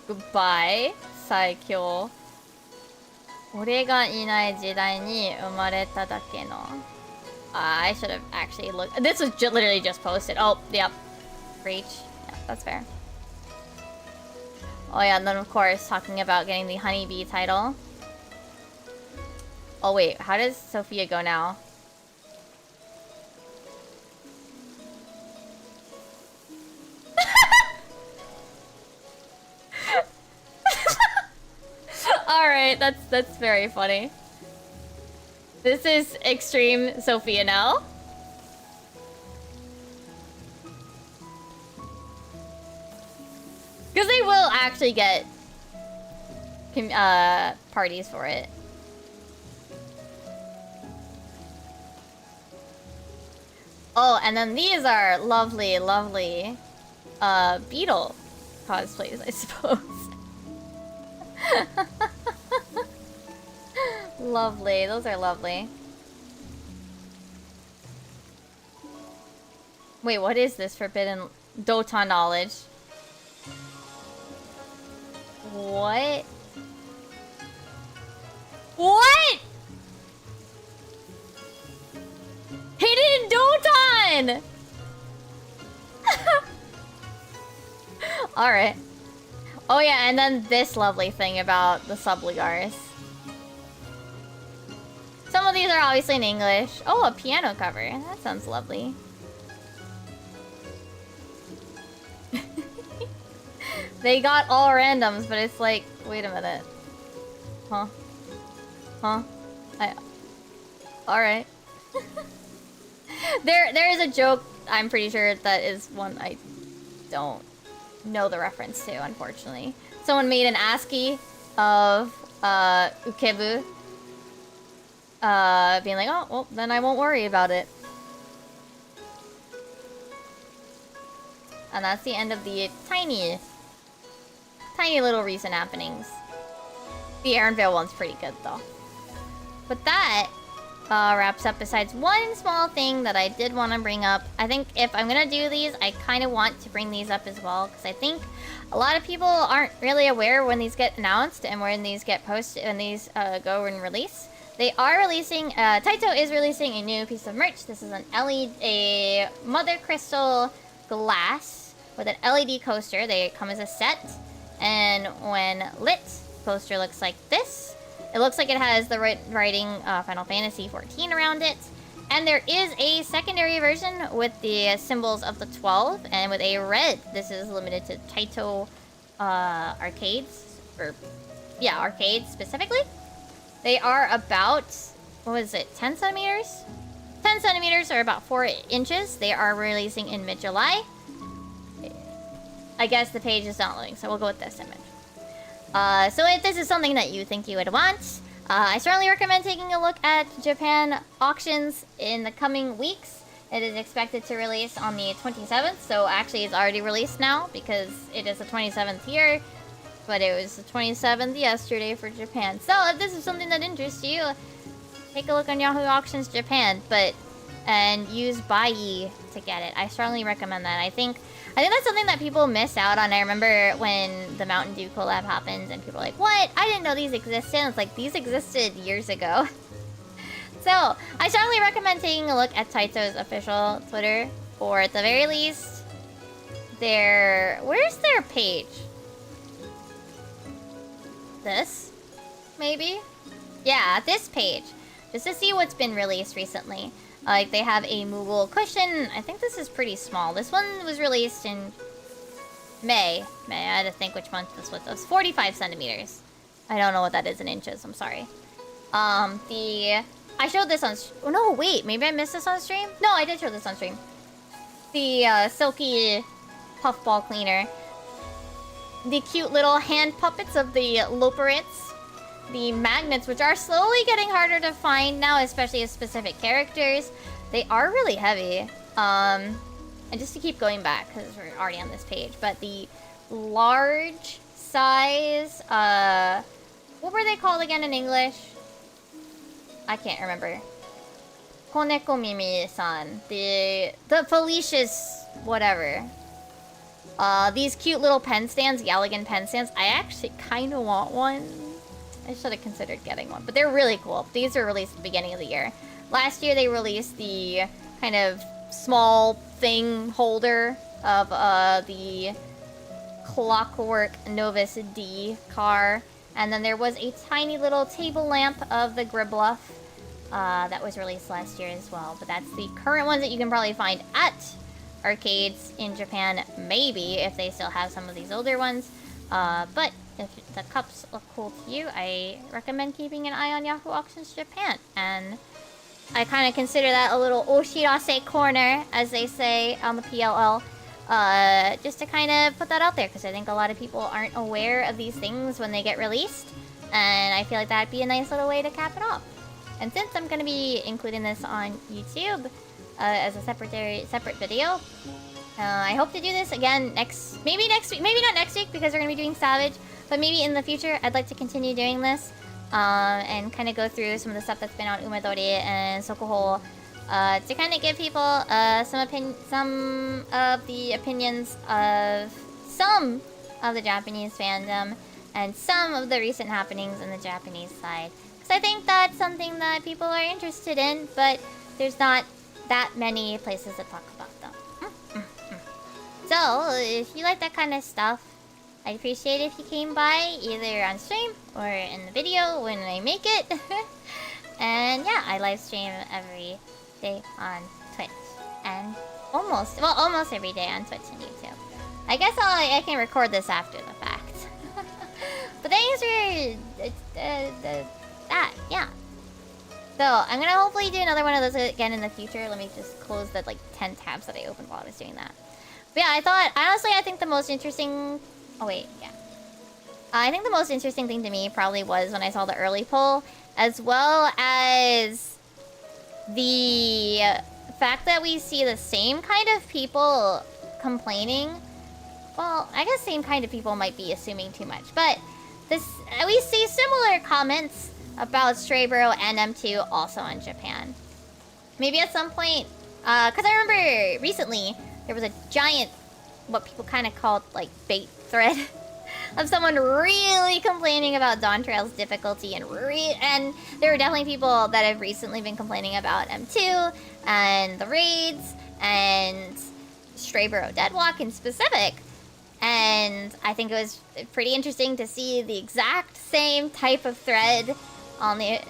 Goodbye, Saikyo. 俺がいない時代に生まれただけの. I should have actually looked. This was literally just posted. Oh, yep. Reach. Yeah, that's fair. Oh yeah, and then of course talking about getting the honeybee title. Oh wait, how does Sophia go now? Alright, that's very funny. This is Extreme Sophia now. Because they will actually get parties for it. Oh, and then these are lovely, lovely beetle cosplays, I suppose. Lovely, those are lovely. Wait, what is this forbidden Dota knowledge? What? What? Hidden Doton! Alright. Oh yeah, and then this lovely thing about the subligars. Some of these are obviously in English. Oh, a piano cover. That sounds lovely. They got all randoms, but it's like, wait a minute. Huh? Huh? Alright. There is a joke, I'm pretty sure, that is one I don't know the reference to, unfortunately. Someone made an ASCII of Ukebu. Being like, oh, well, then I won't worry about it. And that's the end of the tiny little recent happenings. The Aaronvale one's pretty good, though. But that wraps up, besides one small thing that I did want to bring up. I think if I'm gonna do these, I kind of want to bring these up as well, because I think a lot of people aren't really aware when these get announced and when these get posted, when these go and release. They are releasing, Taito is releasing a new piece of merch. This is an LED, a mother crystal glass with an LED coaster. They come as a set. And when lit, coaster looks like this. It looks like it has the writing Final Fantasy XIV around it. And there is a secondary version with the symbols of the 12 and with a red. This is limited to Taito arcades. Or, yeah, arcades specifically. They are about, what was it, 10 centimeters? 10 centimeters or about 4 inches. They are releasing in mid-July. I guess the page is not loading, so we'll go with this image. So if this is something that you think you would want, I strongly recommend taking a look at Japan auctions in the coming weeks. It is expected to release on the 27th, so actually it's already released now because it is the 27th here. But it was the 27th yesterday for Japan. So if this is something that interests you, take a look on Yahoo Auctions Japan, and use Bai to get it. I strongly recommend that. I think that's something that people miss out on. I remember when the Mountain Dew collab happened and people were like, what? I didn't know these existed. It's like, these existed years ago. So I strongly recommend taking a look at Taito's official Twitter, or at the very least, where's their page? This? Maybe? Yeah, this page. Just to see what's been released recently. Like, they have a Moogle cushion. I think this is pretty small. This one was released in May. I had to think which month this was. It was 45 centimeters. I don't know what that is in inches. I'm sorry. I showed this on... Oh, no, wait. Maybe I missed this on stream? No, I did show this on stream. The silky puffball cleaner. The cute little hand puppets of the Loperits. The magnets, which are slowly getting harder to find now, especially as specific characters. They are really heavy. And just to keep going back, because we're already on this page. But the large size... what were they called again in English? I can't remember. Koneko Mimi-san. The Felicia's whatever. These cute little pen stands, Galligan pen stands. I actually kind of want one. I should have considered getting one, but they're really cool. These were released at the beginning of the year. Last year they released the kind of small thing holder of the Clockwork Novus D car. And then there was a tiny little table lamp of the Gribluff that was released last year as well. But that's the current ones that you can probably find at arcades in Japan, maybe, if they still have some of these older ones. But if the cups look cool to you, I recommend keeping an eye on Yahoo Auctions Japan. And I kind of consider that a little Oshirase corner, as they say on the PLL, just to kind of put that out there, because I think a lot of people aren't aware of these things when they get released. And I feel like that'd be a nice little way to cap it off. And since I'm going to be including this on YouTube as a separate video, I hope to do this again maybe next week. Maybe not next week because we're going to be doing Savage, but maybe in the future I'd like to continue doing this and kind of go through some of the stuff that's been on Umedori and Sokoho to kind of give people some of the opinions of some of the Japanese fandom and some of the recent happenings in the Japanese side. Because I think that's something that people are interested in, but there's not that many places to talk about them. So, if you like that kind of stuff, I'd appreciate it if you came by either on stream or in the video when I make it. And yeah, I live stream every day on Twitch. And almost every day on Twitch and YouTube. I guess I can record this after the fact. But thanks for that, yeah. So, I'm gonna hopefully do another one of those again in the future. Let me just close the 10 tabs that I opened while I was doing that. But yeah, I think the most interesting... Oh wait, yeah. I think the most interesting thing to me probably was when I saw the early poll, as well as the fact that we see the same kind of people complaining. Well, I guess same kind of people might be assuming too much, but we see similar comments about Stray Bro and M2 also in Japan. Maybe at some point, because I remember recently there was a giant, what people kind of called bait thread of someone really complaining about Dawn Trail's difficulty, and there are definitely people that have recently been complaining about M2 and the raids and Stray Burrow Deadwalk in specific. And I think it was pretty interesting to see the exact same type of thread on the,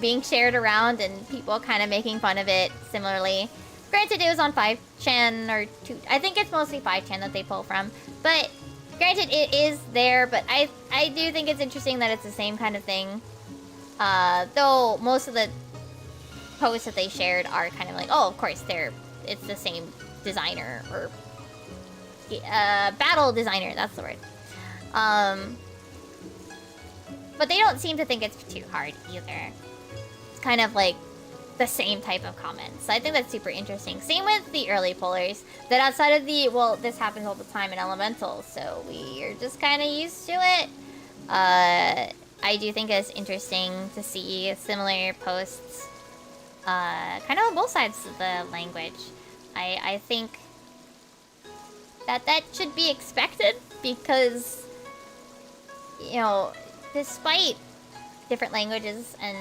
being shared around and people kind of making fun of it similarly. Granted, it was on 5chan or 2. I think it's mostly 5chan that they pull from. But granted, it is there. But I do think it's interesting that it's the same kind of thing. Though most of the posts that they shared are kind of like, oh, of course, it's the same designer or battle designer. That's the word. But they don't seem to think it's too hard either. It's kind of like the same type of comments. So I think that's super interesting. Same with the early pullers. That outside of this happens all the time in Elemental, so we are just kind of used to it. I do think it's interesting to see similar posts kind of on both sides of the language. I think that should be expected because, despite different languages and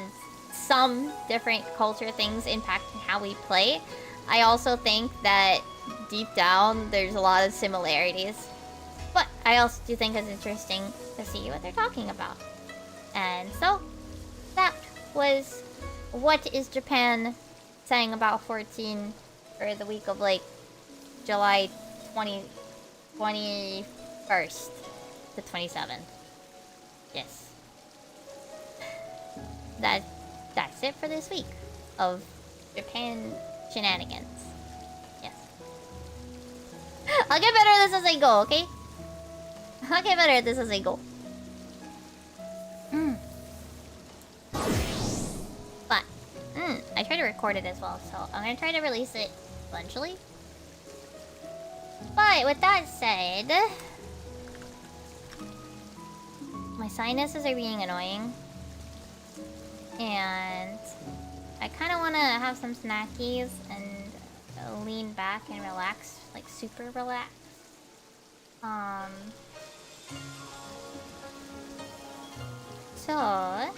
some different culture things impacting how we play, I also think that deep down there's a lot of similarities. But I also do think it's interesting to see what they're talking about. And so, that was what is Japan saying about 14 for the week of July 21st to 27th. Yes. That's it for this week of Japan shenanigans. Yes. I'll get better at this as I go, okay? I'll get better at this as I go. But, I tried to record it as well, so I'm gonna try to release it eventually. But with that said, my sinuses are being annoying. And I kind of want to have some snackies and lean back and relax, super relax. So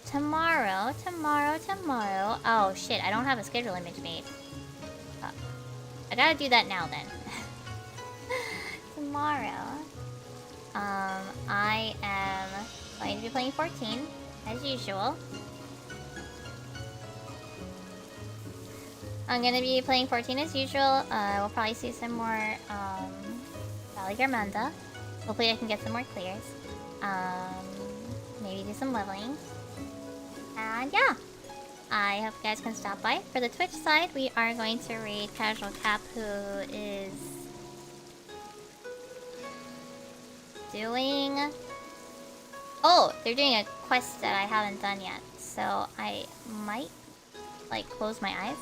tomorrow. Oh shit! I don't have a schedule image made. I gotta do that now then. Tomorrow, I am going to be playing 14, as usual. I'm gonna be playing 14 as usual. We'll probably see some more, Valley Garmanda. Hopefully I can get some more clears. Maybe do some leveling. And yeah. I hope you guys can stop by. For the Twitch side, we are going to raid Casual Cap, who is doing... Oh, they're doing a quest that I haven't done yet, so I might, close my eyes.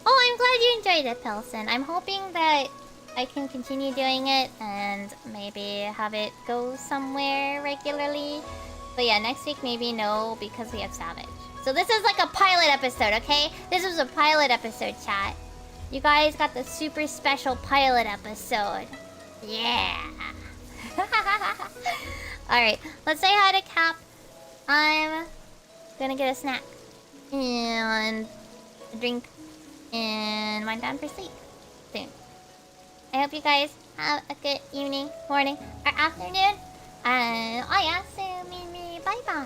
Oh, I'm glad you enjoyed it, Pelson. I'm hoping that I can continue doing it and maybe have it go somewhere regularly. But yeah, next week maybe no, because we have Savage. So this is like a pilot episode, okay? This was a pilot episode, chat. You guys got the super special pilot episode. Yeah. Alright, let's say hi to Cap. I'm gonna get a snack and a drink and wind down for sleep soon. I hope you guys have a good evening, morning, or afternoon. And oh yeah, so me, bye bye.